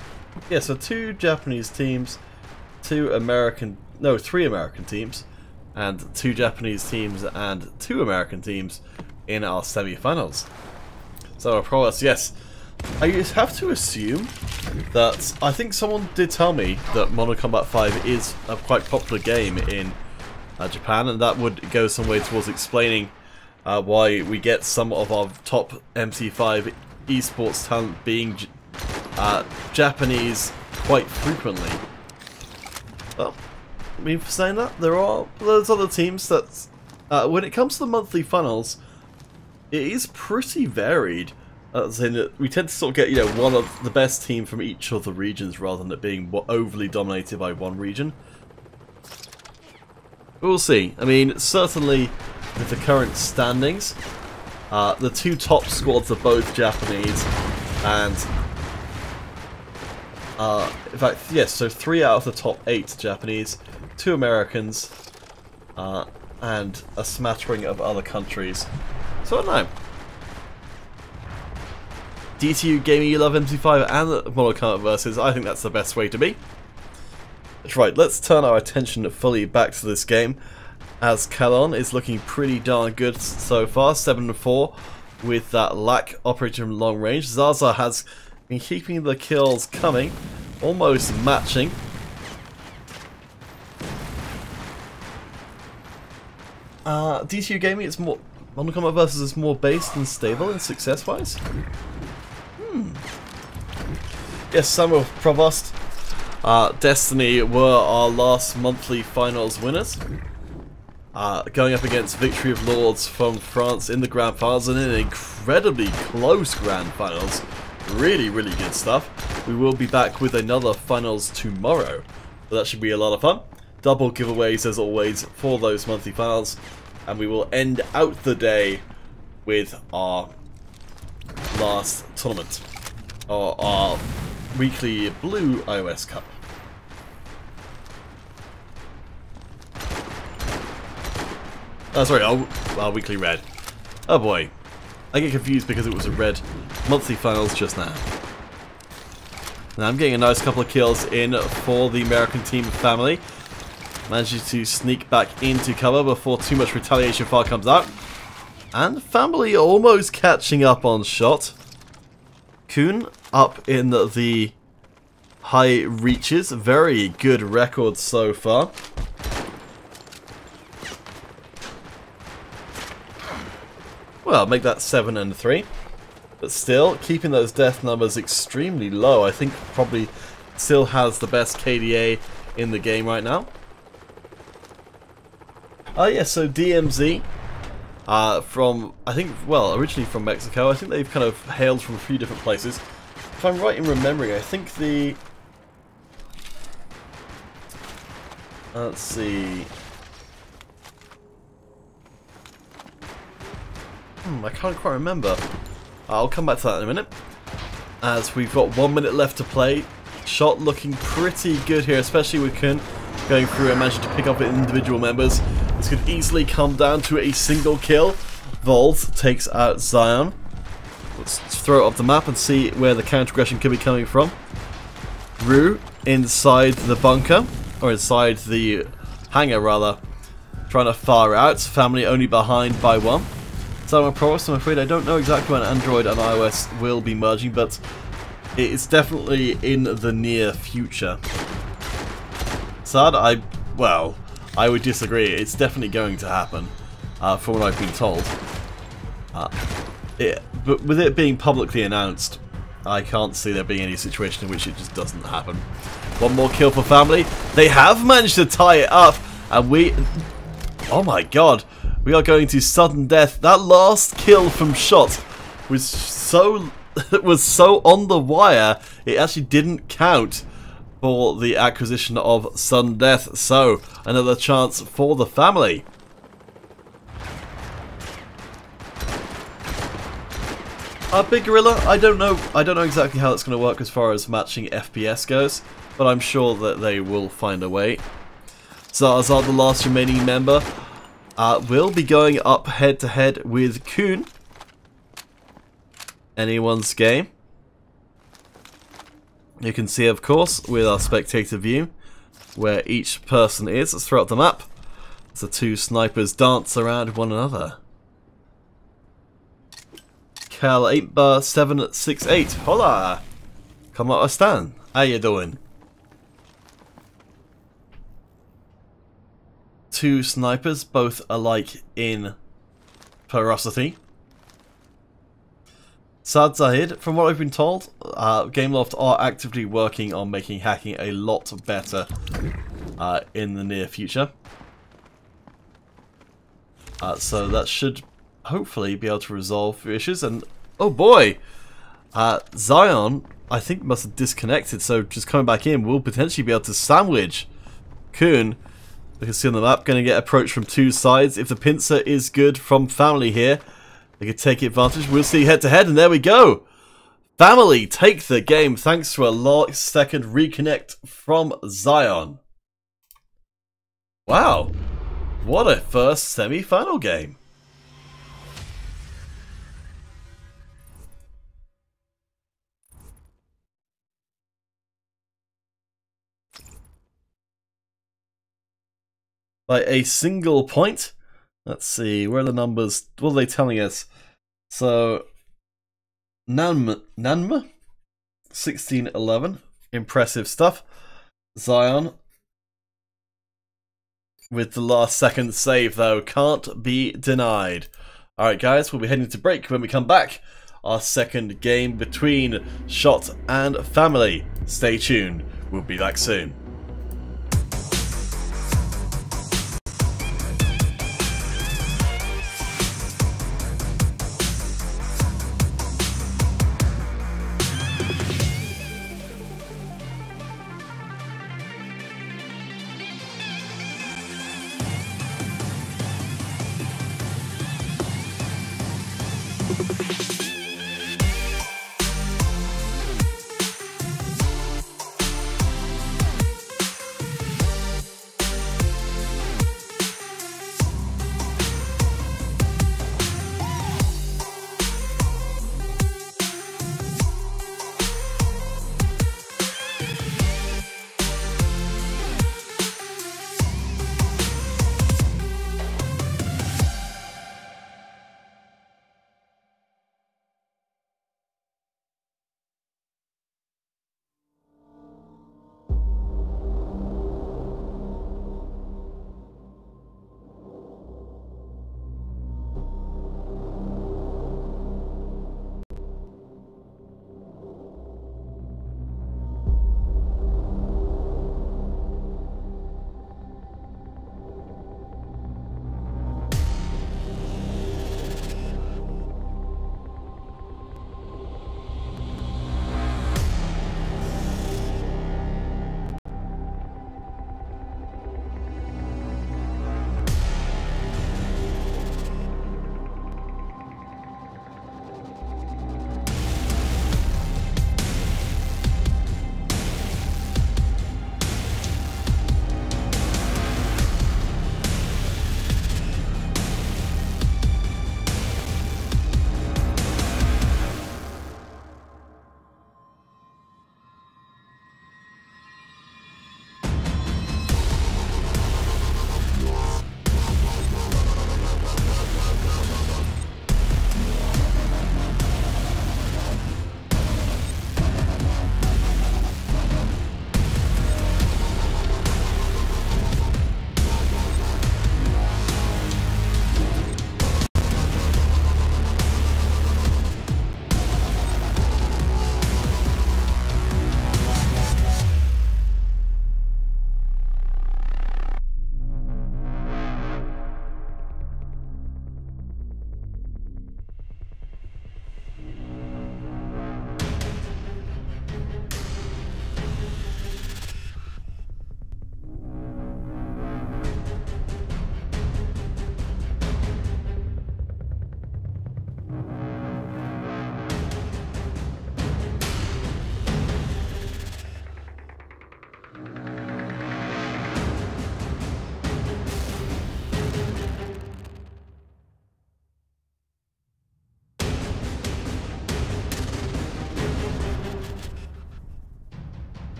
yeah, so 2 Japanese teams, 3 American teams, and 2 Japanese teams and 2 American teams in our semi-finals. So, Proas, yes. I have to assume that, I think someone did tell me that Modern Combat 5 is a quite popular game in Japan, and that would go some way towards explaining why we get some of our top MC5 esports talent being Japanese quite frequently. Well, I mean, for saying that, there's other teams that, when it comes to the monthly funnels, it is pretty varied. As in, we tend to sort of get, you know, one of the best team from each of the regions rather than it being overly dominated by one region. We'll see. I mean, certainly with the current standings, the 2 top squads are both Japanese, and in fact, yes, so 3 out of the top 8 Japanese, 2 Americans, and a smattering of other countries. So I don't know. DTU Gaming, you love MC5 and Modern Combat Versus. I think that's the best way to be. That's right, let's turn our attention fully back to this game, as Kalon is looking pretty darn good so far, 7-4 with that lack operating from long range. Zaza has been keeping the kills coming, almost matching. DTU Gaming, it's more, Modern Combat Versus is more based and stable in success-wise? Yes, Samuel Provost. Destiny were our last monthly finals winners. Going up against Victory of Lords from France in the Grand Finals and in an incredibly close Grand Finals. Really, really good stuff. We will be back with another Finals tomorrow. So that should be a lot of fun. Double giveaways as always for those monthly finals. And we will end out the day with our last tournament. Or our weekly Blue iOS Cup. Oh, sorry, our weekly red. Oh boy. I get confused because it was a red monthly finals just now. Now I'm getting a nice couple of kills in for the American team family. Managing to sneak back into cover before too much retaliation fire comes out. And family almost catching up on shot. Kuhn up in the high reaches. Very good record so far. Well, make that 7 and 3. But still, keeping those death numbers extremely low. I think probably still has the best KDA in the game right now. Yeah, so DMZ, from, I think, well, originally from Mexico. I think they've kind of hailed from a few different places. If I'm right in remembering, I think the... Let's see... I can't quite remember. I'll come back to that in a minute. As we've got 1 minute left to play. Shot looking pretty good here, especially with Kuhn going through and managing to pick up individual members. This could easily come down to a single kill. Volt takes out Zion. Let's throw it up the map and see where the counter-aggression could be coming from. Rue inside the bunker, or inside the hangar rather, trying to fire out. Family only behind by 1. So I'm afraid I don't know exactly when Android and iOS will be merging, but it's definitely in the near future. Sad, I would disagree. It's definitely going to happen, from what I've been told. But with it being publicly announced, I can't see there being any situation in which it just doesn't happen. One more kill for family. They have managed to tie it up, and we... Oh my god. We are going to sudden death. That last kill from Shot was so on the wire, it actually didn't count for the acquisition of sudden death. So another chance for the family. Big Gorilla, I don't know exactly how it's going to work as far as matching FPS goes, but I'm sure that they will find a way. Zarzar, the last remaining member, will be going up head to head with Kuhn. Anyone's game. You can see, of course, with our spectator view, where each person is. Let's throw up the map. So the two snipers dance around one another. Cal 8bar768. Hola! Come out, Stan. How you doing? Two snipers, both alike in ferocity. Sad Zahid, from what I've been told, Gameloft are actively working on making hacking a lot better in the near future. So that should hopefully be able to resolve the issues. And oh boy, Zion, I think must have disconnected, so just coming back in will potentially be able to sandwich Kuhn. You can see on the map, going to get approached from two sides. If the pincer is good from family here, they could take advantage. We'll see head to head, and there we go. Family take the game thanks to a last second reconnect from Zion. Wow, what a first semi-final game. By a single point. Let's see, where are the numbers? What are they telling us? So, Nanma, 16-11. Impressive stuff. Zion, with the last second save though, can't be denied. Alright guys, we'll be heading to break. When we come back, our second game between Shot and Family. Stay tuned, we'll be back soon.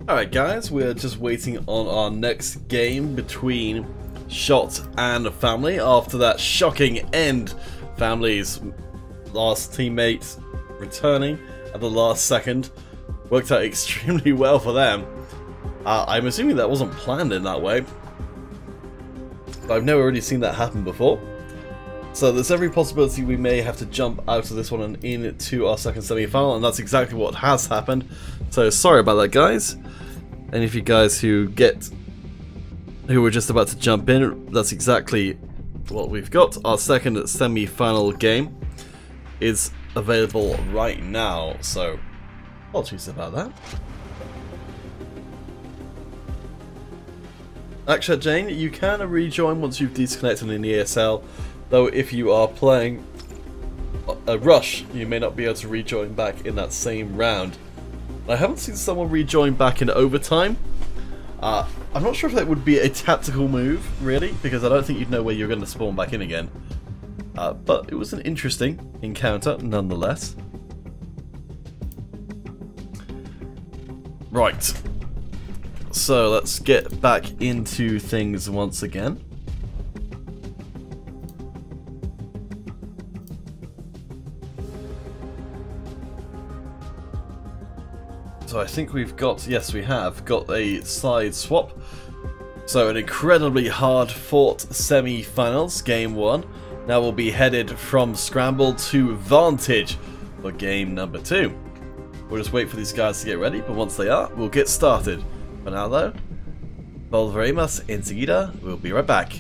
Alright guys, we're just waiting on our next game between Shot and Family. After that shocking end, Family's last teammate returning at the last second. Worked out extremely well for them. I'm assuming that wasn't planned in that way. But I've never really seen that happen before. So there's every possibility we may have to jump out of this one and into our second semi-final, and that's exactly what has happened. So sorry about that, guys. Any of you guys who were just about to jump in, that's exactly what we've got. Our second semi-final game is available right now, so apologies about that. Actually, Jane, you can rejoin once you've disconnected in ESL, though if you are playing a rush, you may not be able to rejoin back in that same round. I haven't seen someone rejoin back in overtime. I'm not sure if that would be a tactical move, really, because I don't think you'd know where you're going to spawn back in again. But it was an interesting encounter, nonetheless. Right. So let's get back into things once again. So I think we've got, yes we have, got a side swap. So an incredibly hard fought semi-finals, game 1. Now we'll be headed from Scramble to Vantage for game number 2. We'll just wait for these guys to get ready, but once they are, we'll get started. For now though, volveremos enseguida, we'll be right back.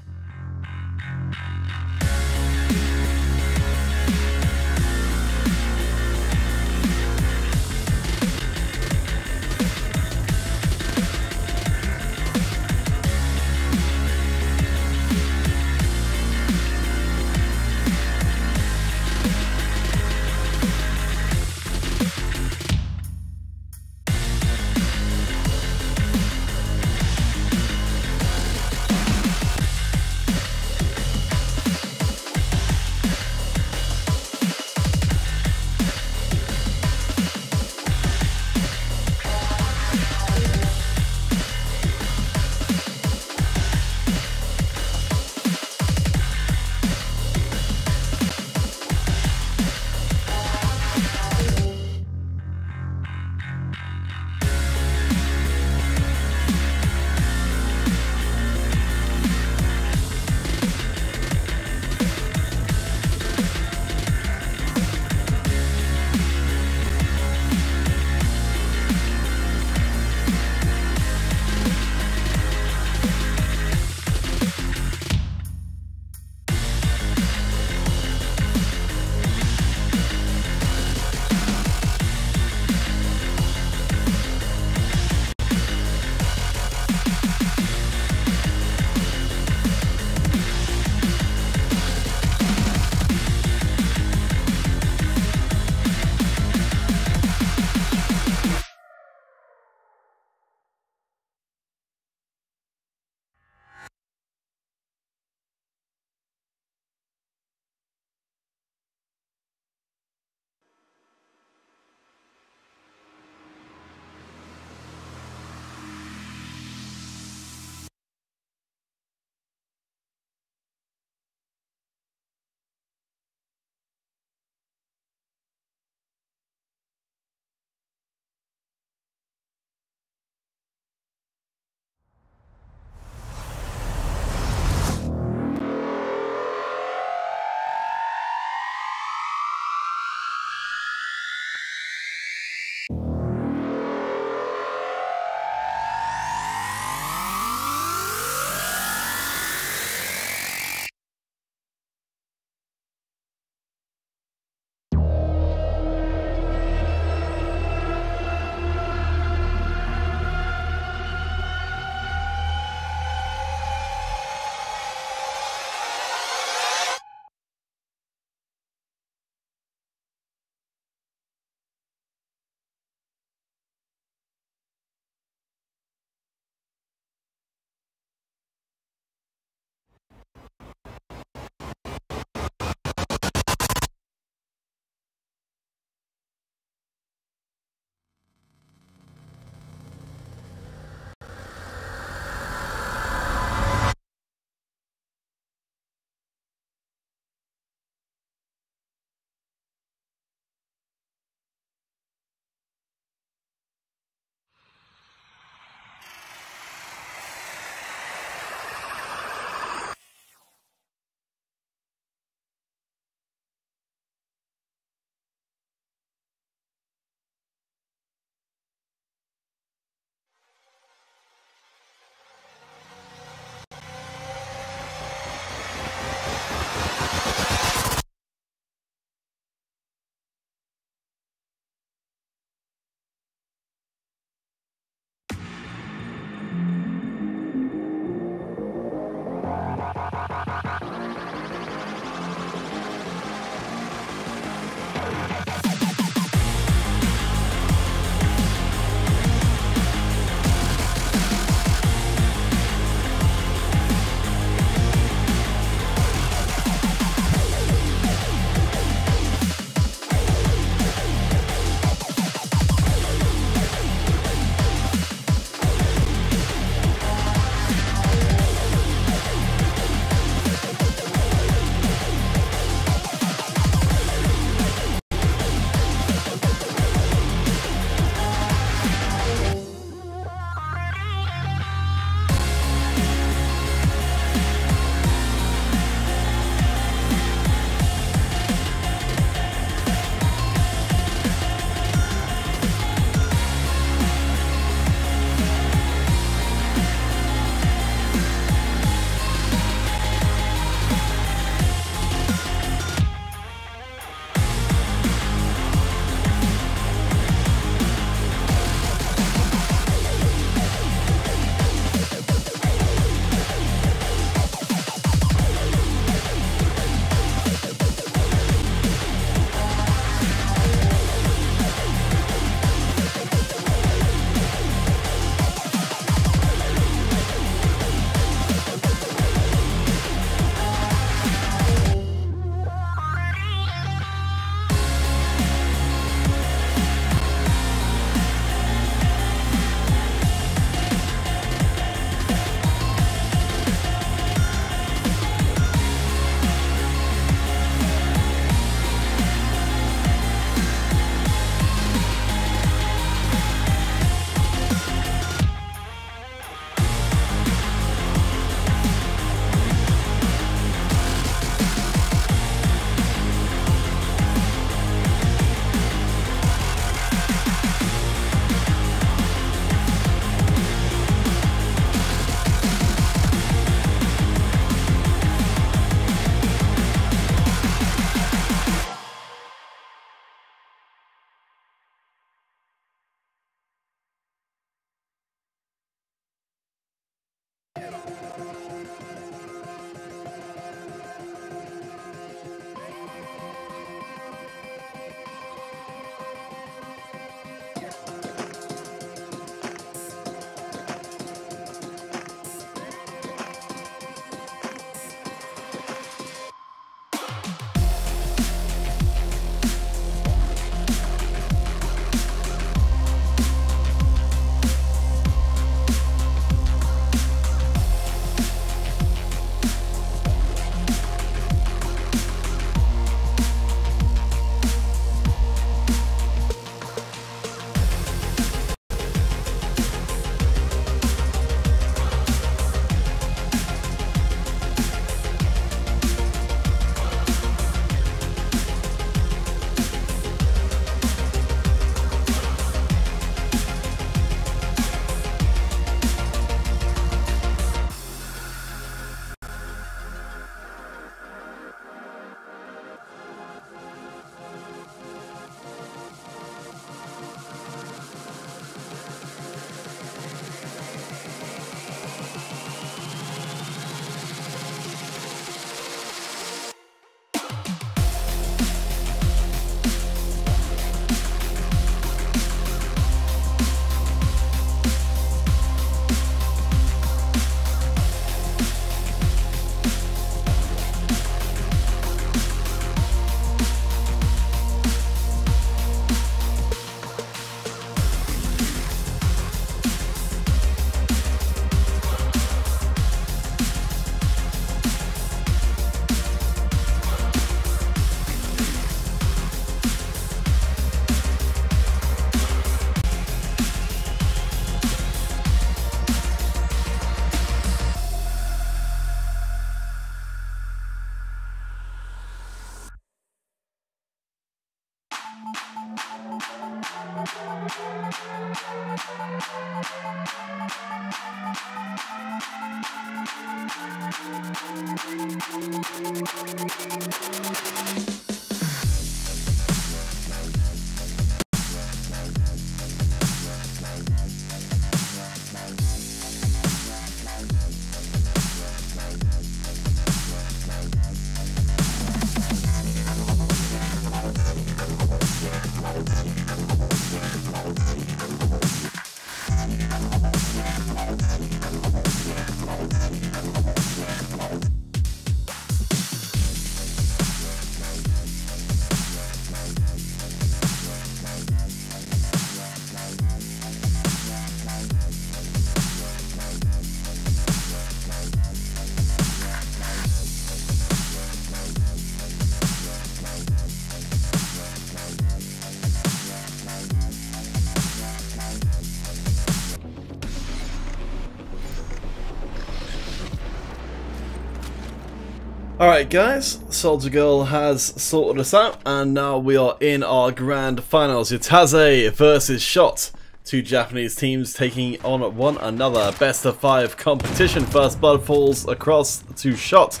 Alright guys, Soldier Girl has sorted us out, and now we are in our grand finals. Yataze versus Shot. Two Japanese teams taking on one another. Best of 5 competition. First blood falls across to Shot.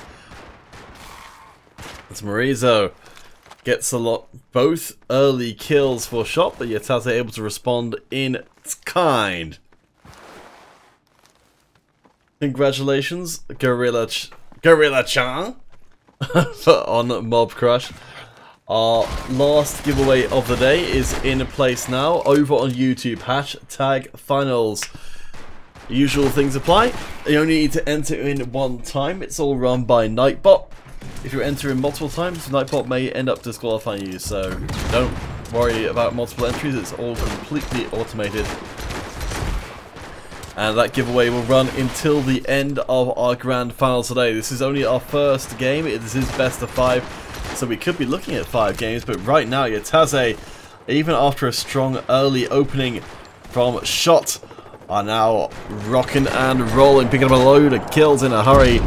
As Marizo gets both early kills for Shot, but Yataze able to respond in kind. Congratulations, Gorilla-chan. On Mob Crush. Our last giveaway of the day is in place now over on YouTube. Hashtag finals. Usual things apply. You only need to enter in one time. It's all run by Nightbot. If you enter in multiple times, Nightbot may end up disqualifying you, so don't worry about multiple entries. It's all completely automated. And that giveaway will run until the end of our grand final today. This is only our first game. This is best of 5, so we could be looking at 5 games. But right now, Yataze, even after a strong early opening from Shot, are now rocking and rolling, picking up a load of kills in a hurry.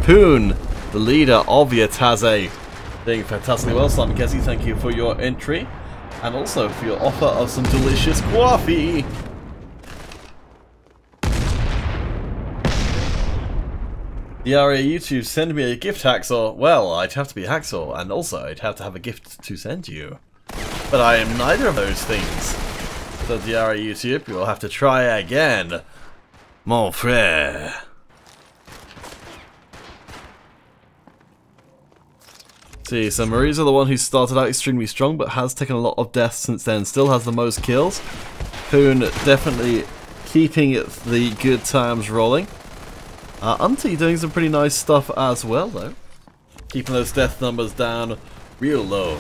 Poon, the leader of Yataze, doing fantastically well. Simon Kessie, thank you for your entry, and also for your offer of some delicious coffee. Diaria YouTube, send me a gift, Hacksaw. Well, I'd have to be Hacksaw, and also I'd have to have a gift to send you. But I am neither of those things. So Diaria YouTube, you'll have to try again, mon frère. See, so Mariza, the one who started out extremely strong, but has taken a lot of deaths since then, still has the most kills. Poon definitely keeping the good times rolling. Auntie doing some pretty nice stuff as well, though. Keeping those death numbers down real low.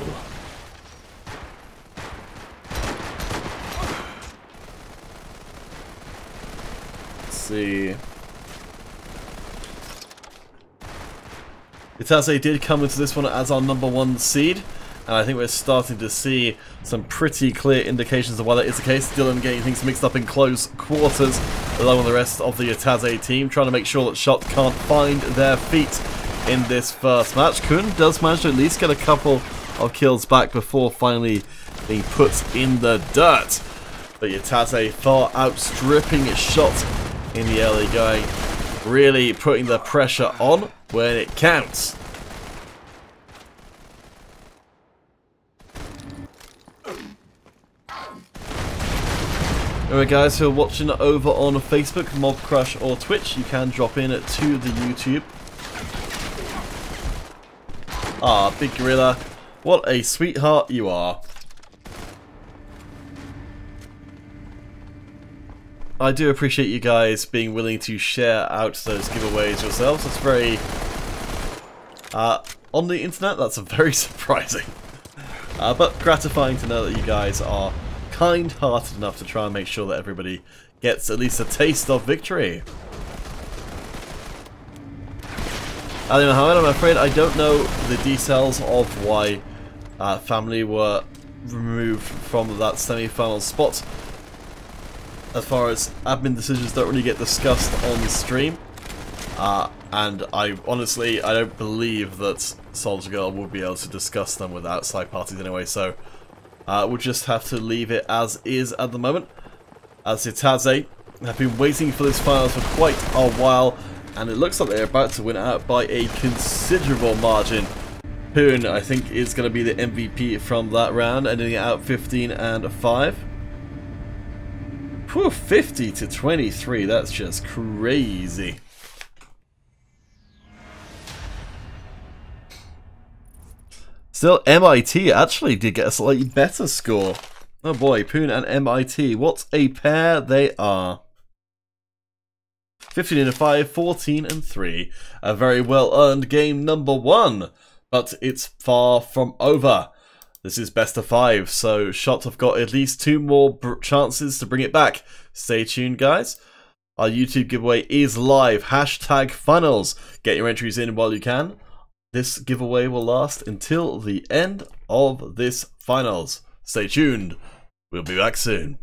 Let's see. Yataze did come into this one as our #1 seed, and I think we're starting to see some pretty clear indications of why that is the case. Dylan getting things mixed up in close quarters, along with the rest of the Yataze team, trying to make sure that Shot can't find their feet in this first match. Kun does manage to at least get a couple of kills back before finally being put in the dirt. But Yataze far outstripping Shot in the early going, really putting the pressure on when it counts. Alright guys, who are watching over on Facebook, Mob Crush or Twitch, you can drop in to the YouTube. Ah, Big Gorilla, what a sweetheart you are. I do appreciate you guys being willing to share out those giveaways yourselves. That's very... on the internet, that's very surprising. But gratifying to know that you guys are kind-hearted enough to try and make sure that everybody gets at least a taste of victory. However, I'm afraid I don't know the details of why family were removed from that semi-final spot. As far as admin decisions don't really get discussed on the stream, and I honestly don't believe that Soldier Girl will be able to discuss them with outside parties anyway, so We'll just have to leave it as is at the moment, as Itaze have been waiting for this finals for quite a while, and it looks like they're about to win out by a considerable margin. Poon, I think, is going to be the MVP from that round, ending it out 15-5. Whew, 50-23, that's just crazy. Still, MIT actually did get a slightly better score. Oh boy, Poon and MIT, what a pair they are. 15-5, 14-3. A very well earned game number 1, but it's far from over. This is best of 5, so Shot have got at least 2 more chances to bring it back. Stay tuned, guys. Our YouTube giveaway is live. Hashtag finals. Get your entries in while you can. This giveaway will last until the end of this finals. Stay tuned. We'll be back soon.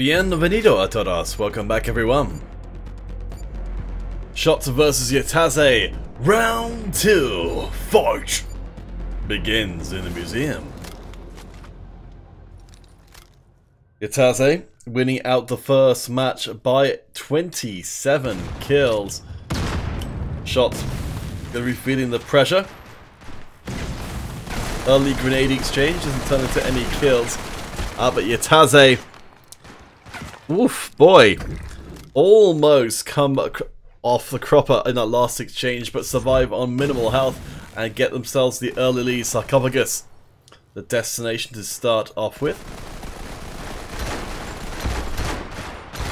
Bienvenido a todos, welcome back everyone. Shot vs Yataze, round 2, fight! Begins in the museum. Yataze winning out the first match by 27 kills. Shot gonna be feeling the pressure. Early grenade exchange doesn't turn into any kills. But Yataze, oof, boy, almost come off the cropper in that last exchange, but survive on minimal health and get themselves the early lead. Sarcophagus, the destination to start off with.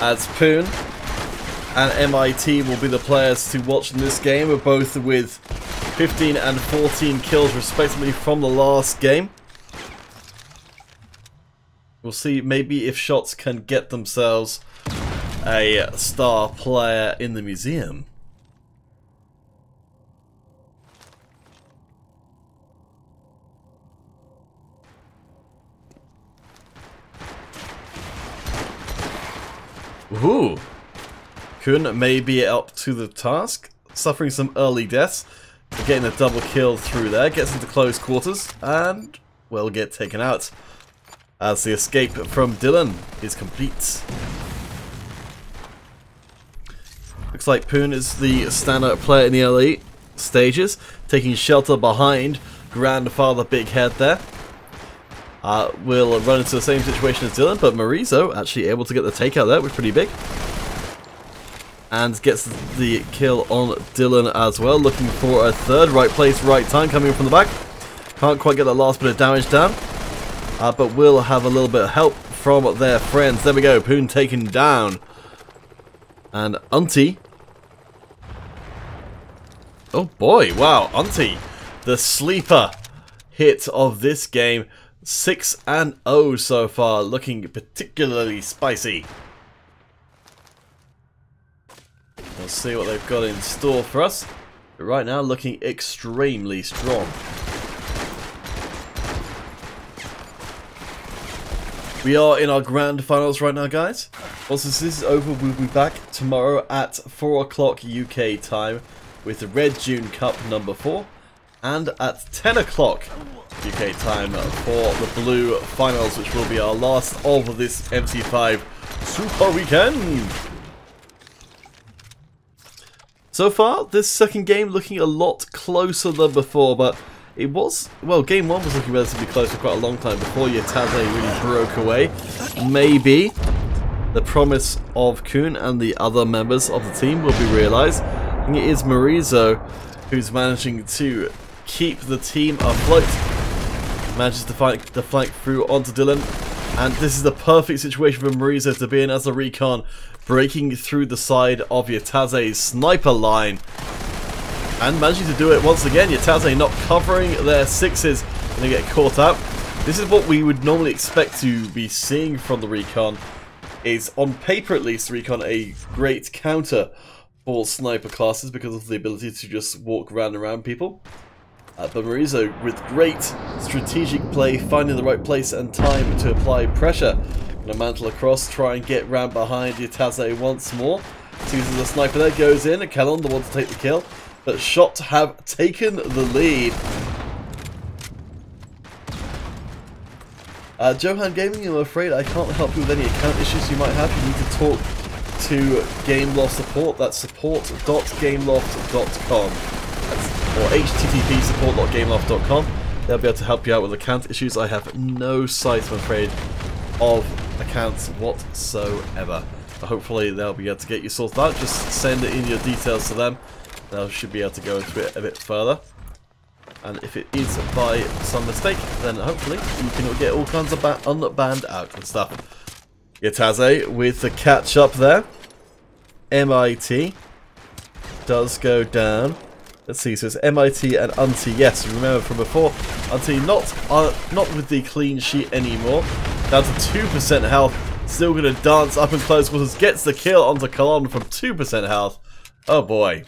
As Poon and MIT will be the players to watch in this game, both with 15 and 14 kills respectively from the last game. We'll see maybe if Shots can get themselves a star player in the museum. Ooh. Kun may be up to the task, suffering some early deaths, getting a double kill through there, gets into close quarters, and will get taken out as the escape from Dylan is complete. Looks like Poon is the standout player in the early stages, taking shelter behind Grandfather Big Head there. Will run into the same situation as Dylan, but Marizo actually able to get the takeout there, was pretty big. And gets the kill on Dylan as well, looking for a third. Right place, right time, coming from the back. Can't quite get the last bit of damage down, but will have a little bit of help from their friends. There we go, Poon taken down. And Unti. Oh boy, wow, Unti, the sleeper hit of this game. 6-0 so far, looking particularly spicy. We'll see what they've got in store for us. But right now, looking extremely strong. We are in our grand finals right now, guys. Once this is over, we'll be back tomorrow at 4 o'clock UK time with the Red June Cup number 4. And at 10 o'clock UK time for the Blue Finals, which will be our last of this MC5 Super Weekend. So far, this second game looking a lot closer than before, but it was, well, game 1 was looking relatively close for quite a long time before Yataze really broke away. Maybe the promise of Kun and the other members of the team will be realised. I think it is Marizo who's managing to keep the team afloat. Manages to fight the flank through onto Dylan, and this is the perfect situation for Marizo to be in as a recon, breaking through the side of Yataze's sniper line and managing to do it once again. Yataze not covering their sixes, and they get caught out. This is what we would normally expect to be seeing from the recon, is on paper at least recon a great counter for sniper classes because of the ability to just walk around people. But Marizo, with great strategic play, finding the right place and time to apply pressure. Gonna mantle across, try and get round behind Yataze once more. Sees the sniper there, goes in, and Kalon, the one to take the kill. But Shot have taken the lead. Johan Gaming, I'm afraid I can't help you with any account issues you might have. You need to talk to Gameloft support. That's support.gameloft.com. Or http://support.gameloft.com. They'll be able to help you out with account issues. I have no sight, I'm afraid, of accounts whatsoever. But hopefully they'll be able to get you sorted out. Just send in your details to them. They should be able to go into it a bit further. And if it is by some mistake, then hopefully you can get all kinds of unbanned out and stuff. Yataze with the catch up there. MIT does go down. Let's see, so it's MIT and Unti. Yes, you remember from before. Unti not with the clean sheet anymore. Down to 2% health. Still going to dance up and close quarters. Gets the kill onto Kalon from 2% health. Oh boy.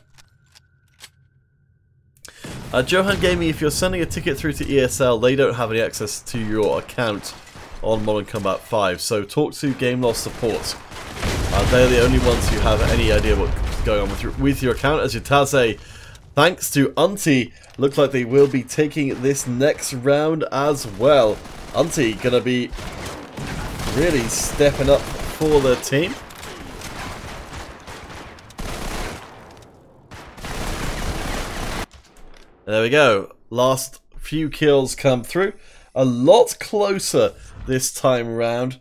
Johan Gaming, if you're sending a ticket through to ESL, they don't have any access to your account. on Modern Combat 5. So talk to Game Loss support. They're the only ones who have any idea what's going on with your account. As Yataze, thanks to Unti, looks like they will be taking this next round as well. Unti gonna be really stepping up for the team. There we go. Last few kills come through. A lot closer this time around.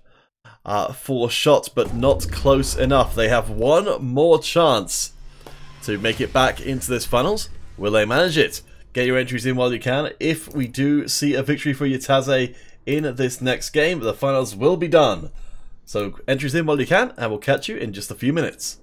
4 shots, but not close enough. They have one more chance to make it back into this finals. Will they manage it? Get your entries in while you can. If we do see a victory for Yataze in this next game, the finals will be done. So entries in while you can, and we'll catch you in just a few minutes.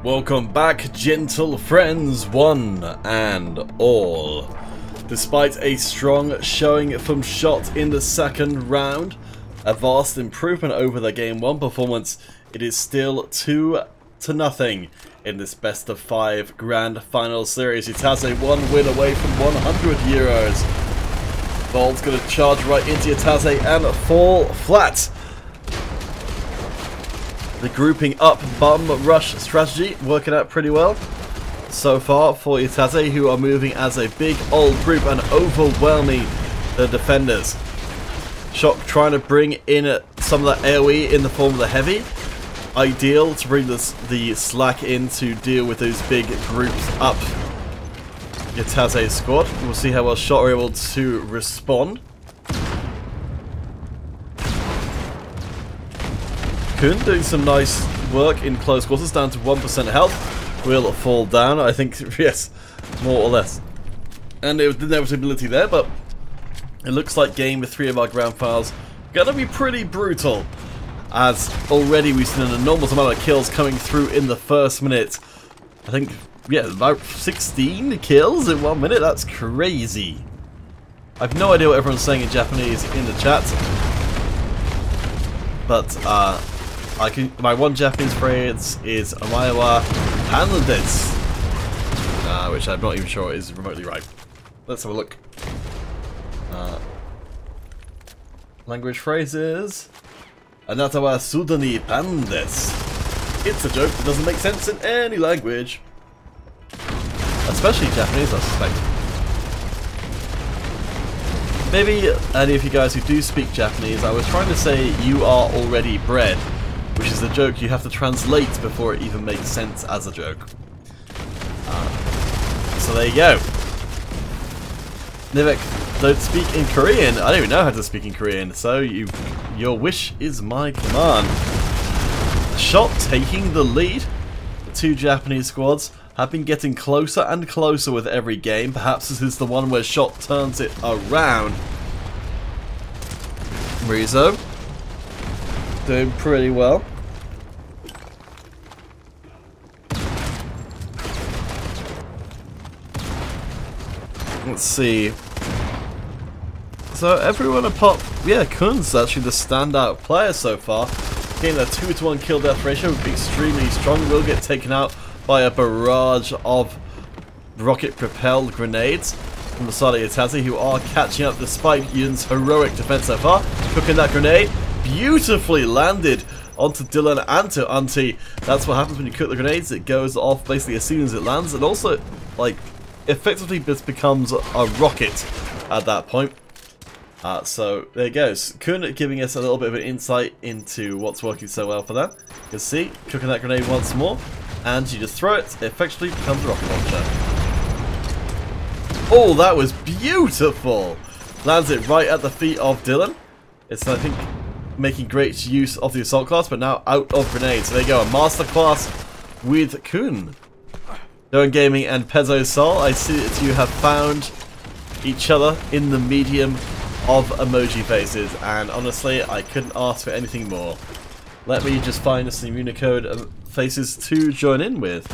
Welcome back, gentle friends, one and all. Despite a strong showing from Shot in the second round, a vast improvement over their Game 1 performance, it is still 2-0 in this best of 5 grand final series. Yataze one win away from 100 euros. Vold's going to charge right into Yataze and fall flat. The grouping up bum rush strategy working out pretty well so far for Yataze, who are moving as a big old group and overwhelming the defenders. Shock trying to bring in some of that AoE in the form of the heavy. Ideal to bring the slack in to deal with those big groups up Yataze's squad. We'll see how well Shot are able to respond. Kun doing some nice work in close quarters, down to 1% health. Will fall down, I think, yes, more or less. And it was the inevitability there, but it looks like game with 3 of our grand finals gonna be pretty brutal, as already we've seen an enormous amount of kills coming through in the first minute. I think, yeah, about 16 kills in 1 minute. That's crazy. I've no idea what everyone's saying in Japanese in the chat, but my one Japanese phrase is "Omae wa Panda desu," which I'm not even sure is remotely right. Let's have a look. Language phrases. Anata wa suda ni panda desu. It's a joke that doesn't make sense in any language, especially Japanese, I suspect. Maybe any of you guys who do speak Japanese, I was trying to say "you are already bred," which is a joke you have to translate before it even makes sense as a joke. So there you go. Nivek, don't speak in Korean. I don't even know how to speak in Korean, so your wish is my command. Shot taking the lead. The 2 Japanese squads have been getting closer and closer with every game. Perhaps this is the one where Shot turns it around. Rizo doing pretty well. Let's see. So everyone apart, yeah, Kun's actually the standout player so far. Getting a 2-to-1 kill death ratio would be extremely strong. Will get taken out by a barrage of rocket propelled grenades from the side of Yataze, who are catching up despite Yun's heroic defense so far. Cooking that grenade. Beautifully landed onto Dylan and to Auntie. That's what happens when you cook the grenades. It goes off basically as soon as it lands, and also, like, effectively this becomes a rocket at that point. So there it goes. Kun giving us a little bit of an insight into what's working so well for that. You can see, cooking that grenade once more, and you just throw it, it effectively becomes a rocket launcher. Oh, that was beautiful! Lands it right at the feet of Dylan. It's, I think, making great use of the assault class, but now out of grenades. So there you go, a masterclass with Kun. Doan Gaming and Pezzo Sol, I see that you have found each other in the medium of emoji faces, and honestly, I couldn't ask for anything more. Let me just find some Unicode faces to join in with.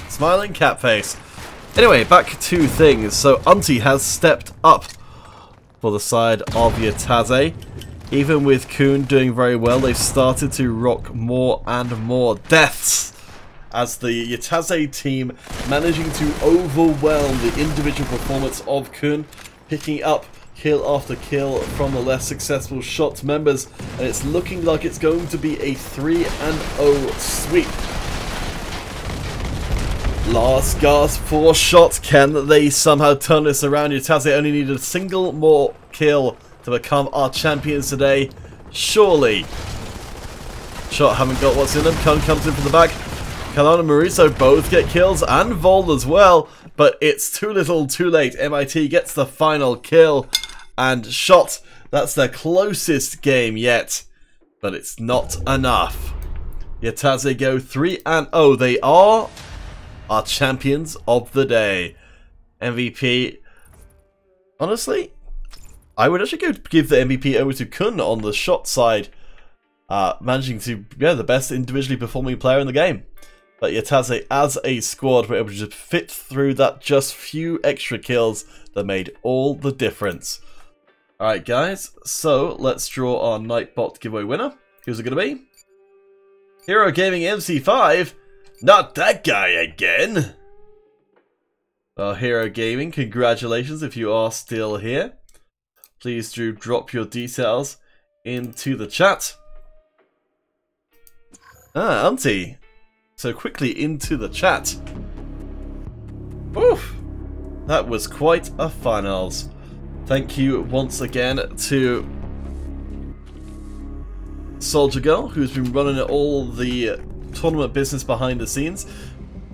Smiling cat face. Anyway, back to things. So Auntie has stepped up for the side of Yataze. Even with Kun doing very well, they've started to rock more and more deaths, as the Yataze team managing to overwhelm the individual performance of Kun, picking up kill after kill from the less successful Shot members, and it's looking like it's going to be a 3-0 sweep. Last gasp for Shot. Can they somehow turn this around? Yataze only needed a single more kill to become our champions today. Surely. Shot haven't got what's in them. Kun comes in from the back. Kalan and Mauricio both get kills, and Vold as well. But it's too little too late. MIT gets the final kill. And Shot, that's their closest game yet. But it's not enough. Yataze go 3-0. They are our champions of the day. MVP. Honestly, I would actually give the MVP over to Kun on the shot side. Managing to, the best individually performing player in the game. But Yataze, as a squad, were able to just fit through that just few extra kills that made all the difference. Alright guys, so let's draw our Nightbot giveaway winner. Who's it going to be? Hero Gaming MC5? Not that guy again! Well, Hero Gaming, congratulations if you are still here. Please do drop your details into the chat. Auntie. So quickly into the chat. Oof. That was quite a finals. Thank you once again to Soldier Girl, who's been running all the tournament business behind the scenes.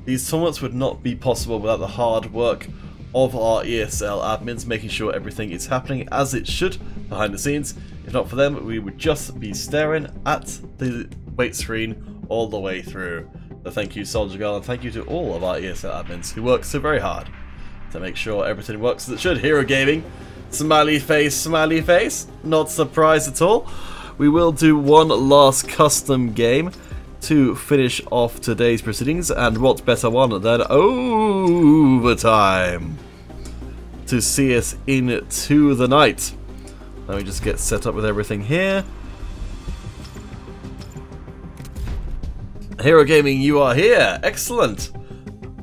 These tournaments would not be possible without the hard work of our ESL admins, making sure everything is happening as it should behind the scenes. If not for them, we would just be staring at the wait screen all the way through. So thank you, Soldier Girl, and thank you to all of our ESL admins who work so very hard to make sure everything works as it should. Hero Gaming, smiley face, not surprised at all. We will do one last custom game to finish off today's proceedings, and what better one than overtime to see us into the night. Let me just get set up with everything here. Hero Gaming, you are here. Excellent.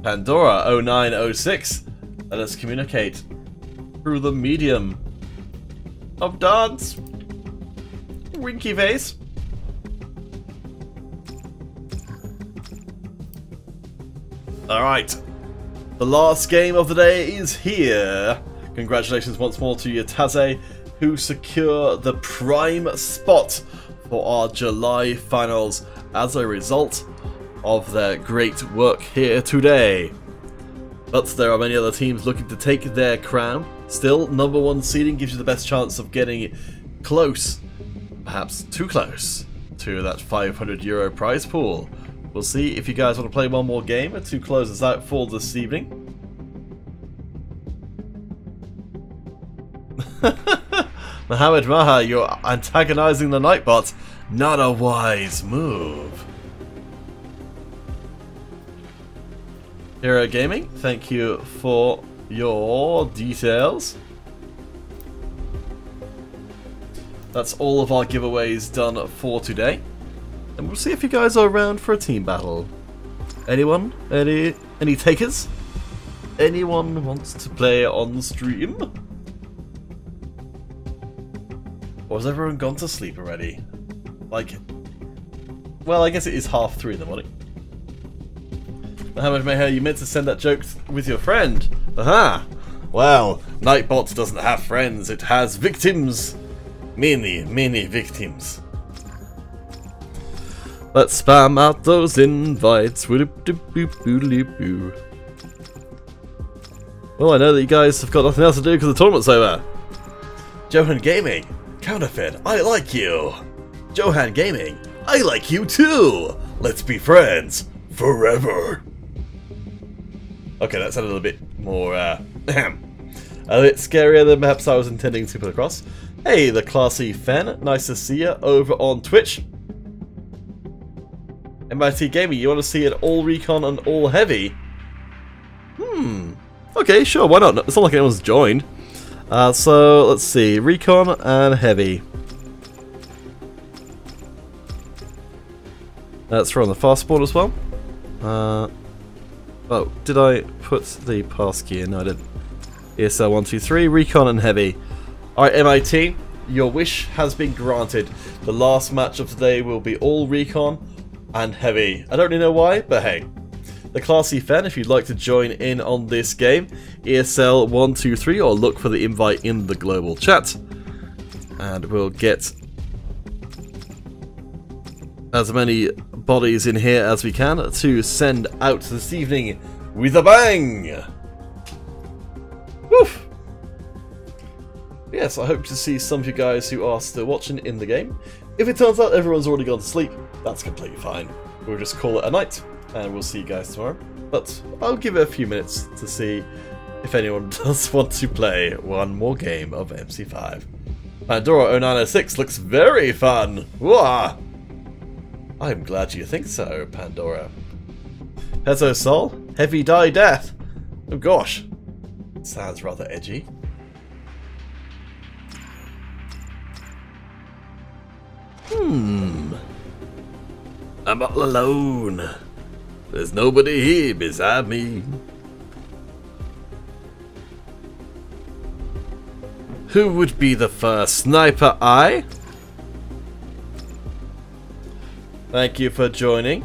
Pandora 0906. Let us communicate through the medium of dance. Winky face. Alright. The last game of the day is here. Congratulations once more to Yataze, who secure the prime spot for our July finals as a result of their great work here today. But there are many other teams looking to take their crown. Still, #1 seeding gives you the best chance of getting close, perhaps too close, to that €500 prize pool. We'll see if you guys want to play one more game to close us out for this evening. Mohammed Maha, you're antagonizing the Nightbot. Not a wise move. Hero Gaming, thank you for your details. That's all of our giveaways done for today. And we'll see if you guys are around for a team battle. Anyone? Any takers? Anyone wants to play on stream? Or has everyone gone to sleep already? Like, well, I guess it is 3:30 in the morning. Mohammed Meher, you meant to send that joke with your friend. Aha! Well, Nightbot doesn't have friends, it has victims. Many victims. Let's spam out those invites. Well, I know that you guys have got nothing else to do because the tournament's over. Johan Gaming, counterfeit, I like you. Johan Gaming, I like you too. Let's be friends forever. Okay, that sounded a little bit more, a bit scarier than perhaps I was intending to put across. Hey, the classy fan, nice to see you over on Twitch. MIT Gaming, you want to see it all recon and all heavy? Okay, sure, why not? It's not like anyone's joined. So, let's see, recon and heavy. That's on the fast spawn as well. Oh, did I put the passkey in? No, I didn't. ESL 123, recon and heavy. Alright, MIT, your wish has been granted. The last match of today will be all recon and heavy. I don't really know why, but hey. The classy fan, if you'd like to join in on this game, ESL 123, or look for the invite in the global chat. And we'll get as many bodies in here as we can to send out this evening with a bang! Woof! Yes, I hope to see some of you guys who are still watching in the game. If it turns out everyone's already gone to sleep, that's completely fine. We'll just call it a night. And we'll see you guys tomorrow. But I'll give it a few minutes to see if anyone does want to play one more game of MC5. Pandora 0906 looks very fun! Whoa! I'm glad you think so, Pandora. Pezzo Sol? Heavy Die Death? Oh gosh. Sounds rather edgy. I'm all alone. There's nobody here beside me. Who would be the first? Sniper I? Thank you for joining.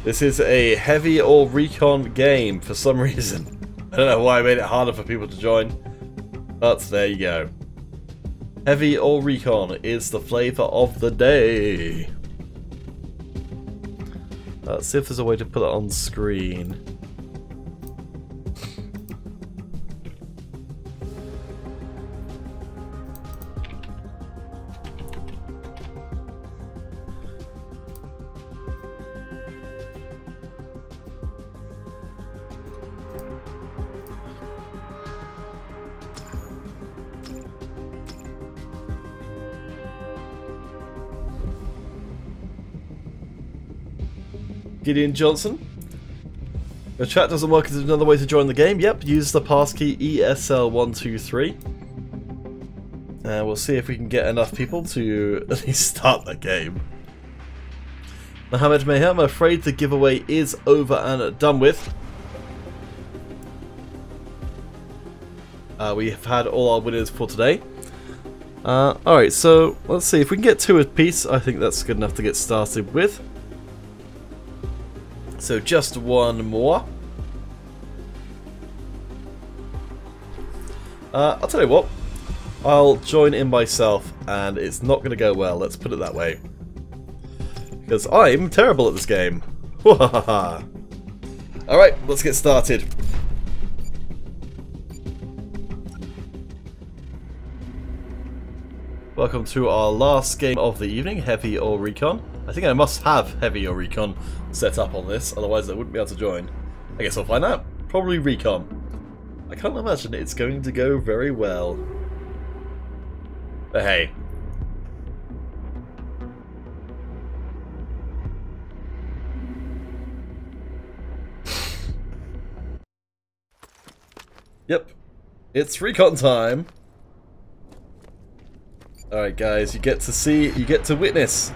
This is a heavy or recon game for some reason. I don't know why I made it harder for people to join, but there you go. Heavy or recon is the flavor of the day. Let's see if there's a way to put it on screen. Gideon Johnson. The chat doesn't work as another way to join the game. Yep, use the passkey ESL123. And we'll see if we can get enough people to at least start the game. Mohammed Mayhem, I'm afraid the giveaway is over and done with. We have had all our winners for today. Alright, so let's see. If we can get 2 apiece, I think that's good enough to get started with. So just one more. I'll tell you what. I'll join in myself, and it's not going to go well, let's put it that way. Because I'm terrible at this game. Alright, let's get started. Welcome to our last game of the evening, Heavy or Recon. I think I must have Heavy or Recon set up on this, otherwise I wouldn't be able to join. I guess I'll find out. Probably Recon. I can't imagine it's going to go very well. But hey. Yep. It's Recon time. Alright guys, you get to see, you get to witness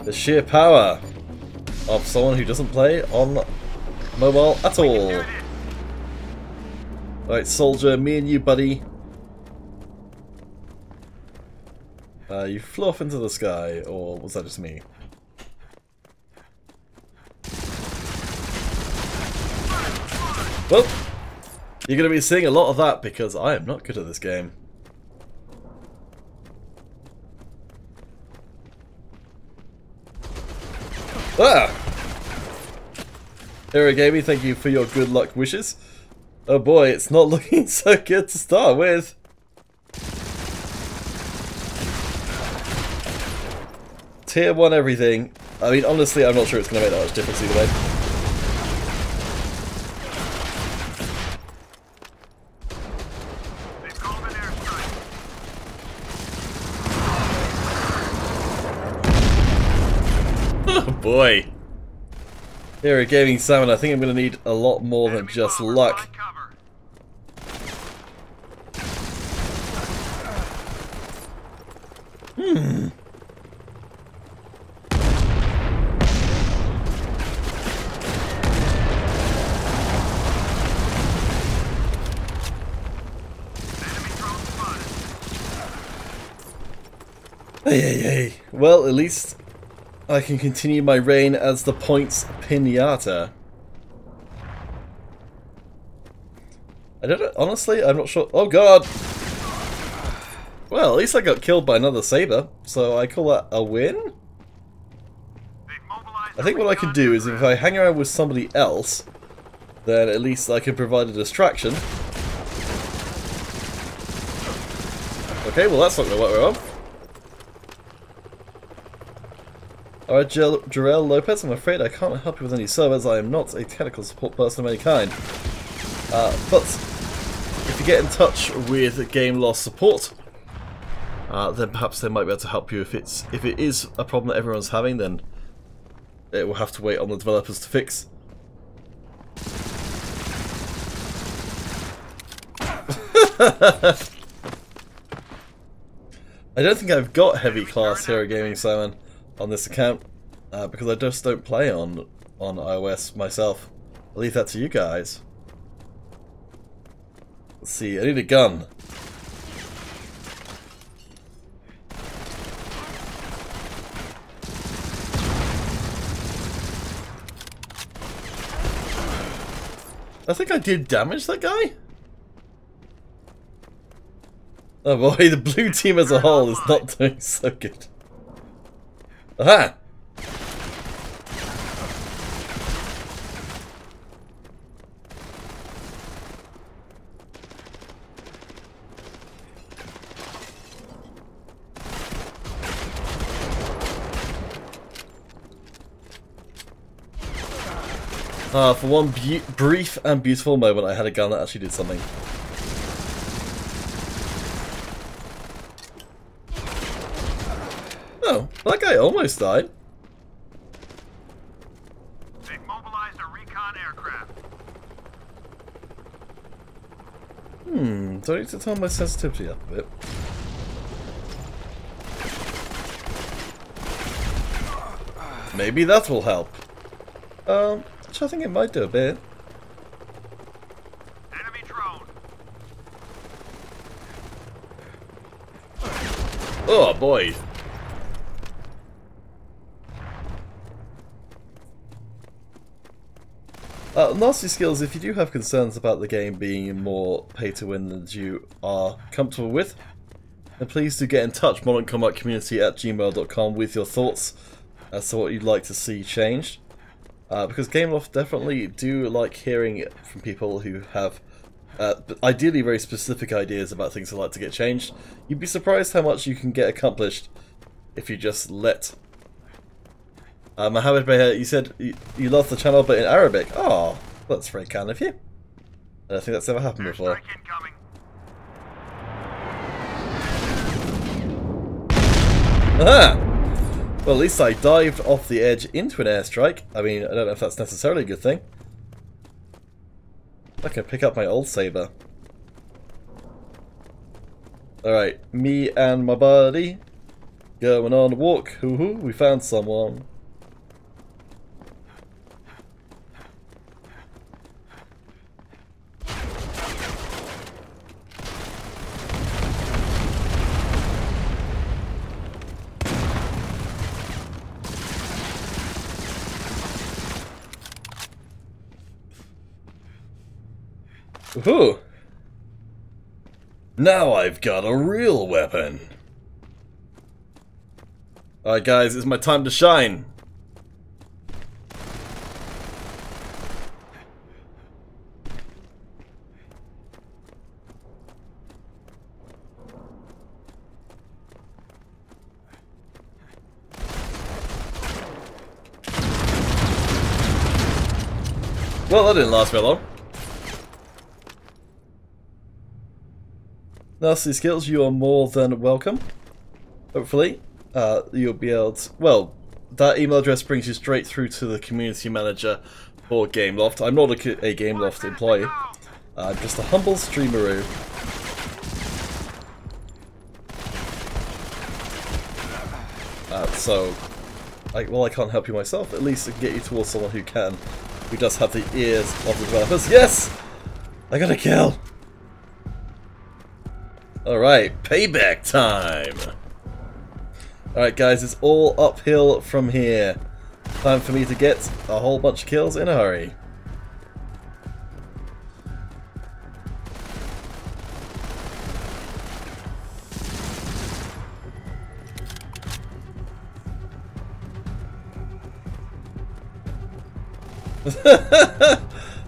the sheer power of someone who doesn't play on mobile at all. Alright, soldier, me and you, buddy. You flew off into the sky, or was that just me? Well, you're going to be seeing a lot of that because I am not good at this game. Ah! Hero Gaming, thank you for your good luck wishes. Oh boy, it's not looking so good to start with. Tier 1 everything. I mean, honestly, I'm not sure it's going to make that much difference either way. Oh boy. Hero Gaming Salmon, I think I'm going to need a lot more than just luck. Hey. Well, at least I can continue my reign as the points pinata. I don't know, honestly, I'm not sure. Oh god! Well, at least I got killed by another saber, so I call that a win? I think what I could do is if I hang around with somebody else, then at least I can provide a distraction. Okay, well that's not going to work well. Alright, Jarell Lopez, I'm afraid I can't help you with any servers. I am not a technical support person of any kind. But if you get in touch with Game Lost support, then perhaps they might be able to help you. If it is a problem that everyone's having, then it will have to wait on the developers to fix. I don't think I've got heavy class Hero Gaming, Simon, on this account, because I just don't play on iOS myself. I'll leave that to you guys. Let's see, I need a gun. I think I did damage that guy? Oh boy, the blue team as a whole is not doing so good. Aha! For one brief and beautiful moment, I had a gun that actually did something. Oh, that guy almost died. They've mobilized a recon aircraft. Do I need to turn my sensitivity up a bit? Maybe that will help. Which I think it might do a bit. Enemy drone. Oh boy. Nasty Skills, if you do have concerns about the game being more pay-to-win than you are comfortable with, then please do get in touch, moderncombatcommunity@gmail.com, with your thoughts as to what you'd like to see changed. Because Gameloft definitely do like hearing from people who have ideally very specific ideas about things they'd like to get changed. You'd be surprised how much you can get accomplished if you just let. Mohammed Beher, you said you lost the channel but in Arabic. Oh, that's very kind of you. I don't think that's ever happened before. Aha! Well, at least I dived off the edge into an airstrike. I mean, I don't know if that's necessarily a good thing. I can pick up my old saber. Alright, me and my buddy going on a walk. Hoo hoo, we found someone. Woohoo! Now I've got a real weapon. Alright guys, it's my time to shine. Well, that didn't last very long. Nasty Skills, you are more than welcome. Hopefully, you'll be able to... Well, that email address brings you straight through to the community manager for Gameloft. I'm not a Gameloft employee. I'm just a humble streameroo. So, well, I can't help you myself. At least I can get you towards someone who can, who does have the ears of the developers. Yes! I got a kill! Alright, payback time! Alright guys, it's all uphill from here. Time for me to get a whole bunch of kills in a hurry.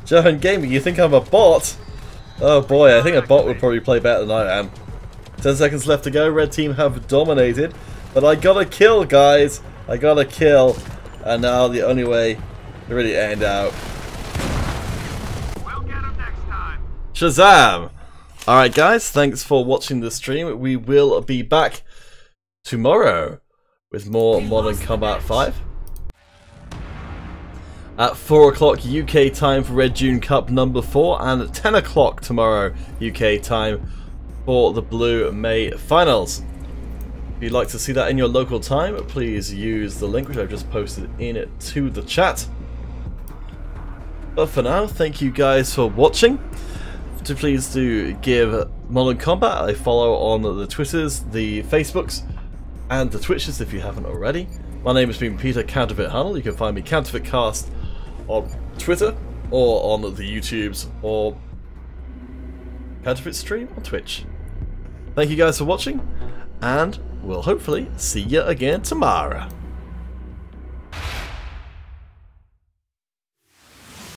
Johan Gaming, you think I'm a bot? Oh boy, I think a bot would probably play better than I am. 10 seconds left to go, red team have dominated. But I got a kill, guys! I got a kill, and now the only way to really end out. We'll get him next time. Shazam! Alright guys, thanks for watching the stream. We will be back tomorrow with more Modern Combat 5. At 4 o'clock UK time for Red June Cup number 4, and at 10 o'clock tomorrow UK time for the Blue May Finals. If you'd like to see that in your local time, please use the link which I've just posted to the chat. But for now, thank you guys for watching. Please do give Modern Combat a follow on the Twitters, the Facebooks, and the Twitches if you haven't already. My name has been Peter Counterfeit Hunnell. You can find me CounterfeitCast on Twitter, or on the YouTubes, or Counterfeit Stream on Twitch. Thank you guys for watching, and we'll hopefully see you again tomorrow.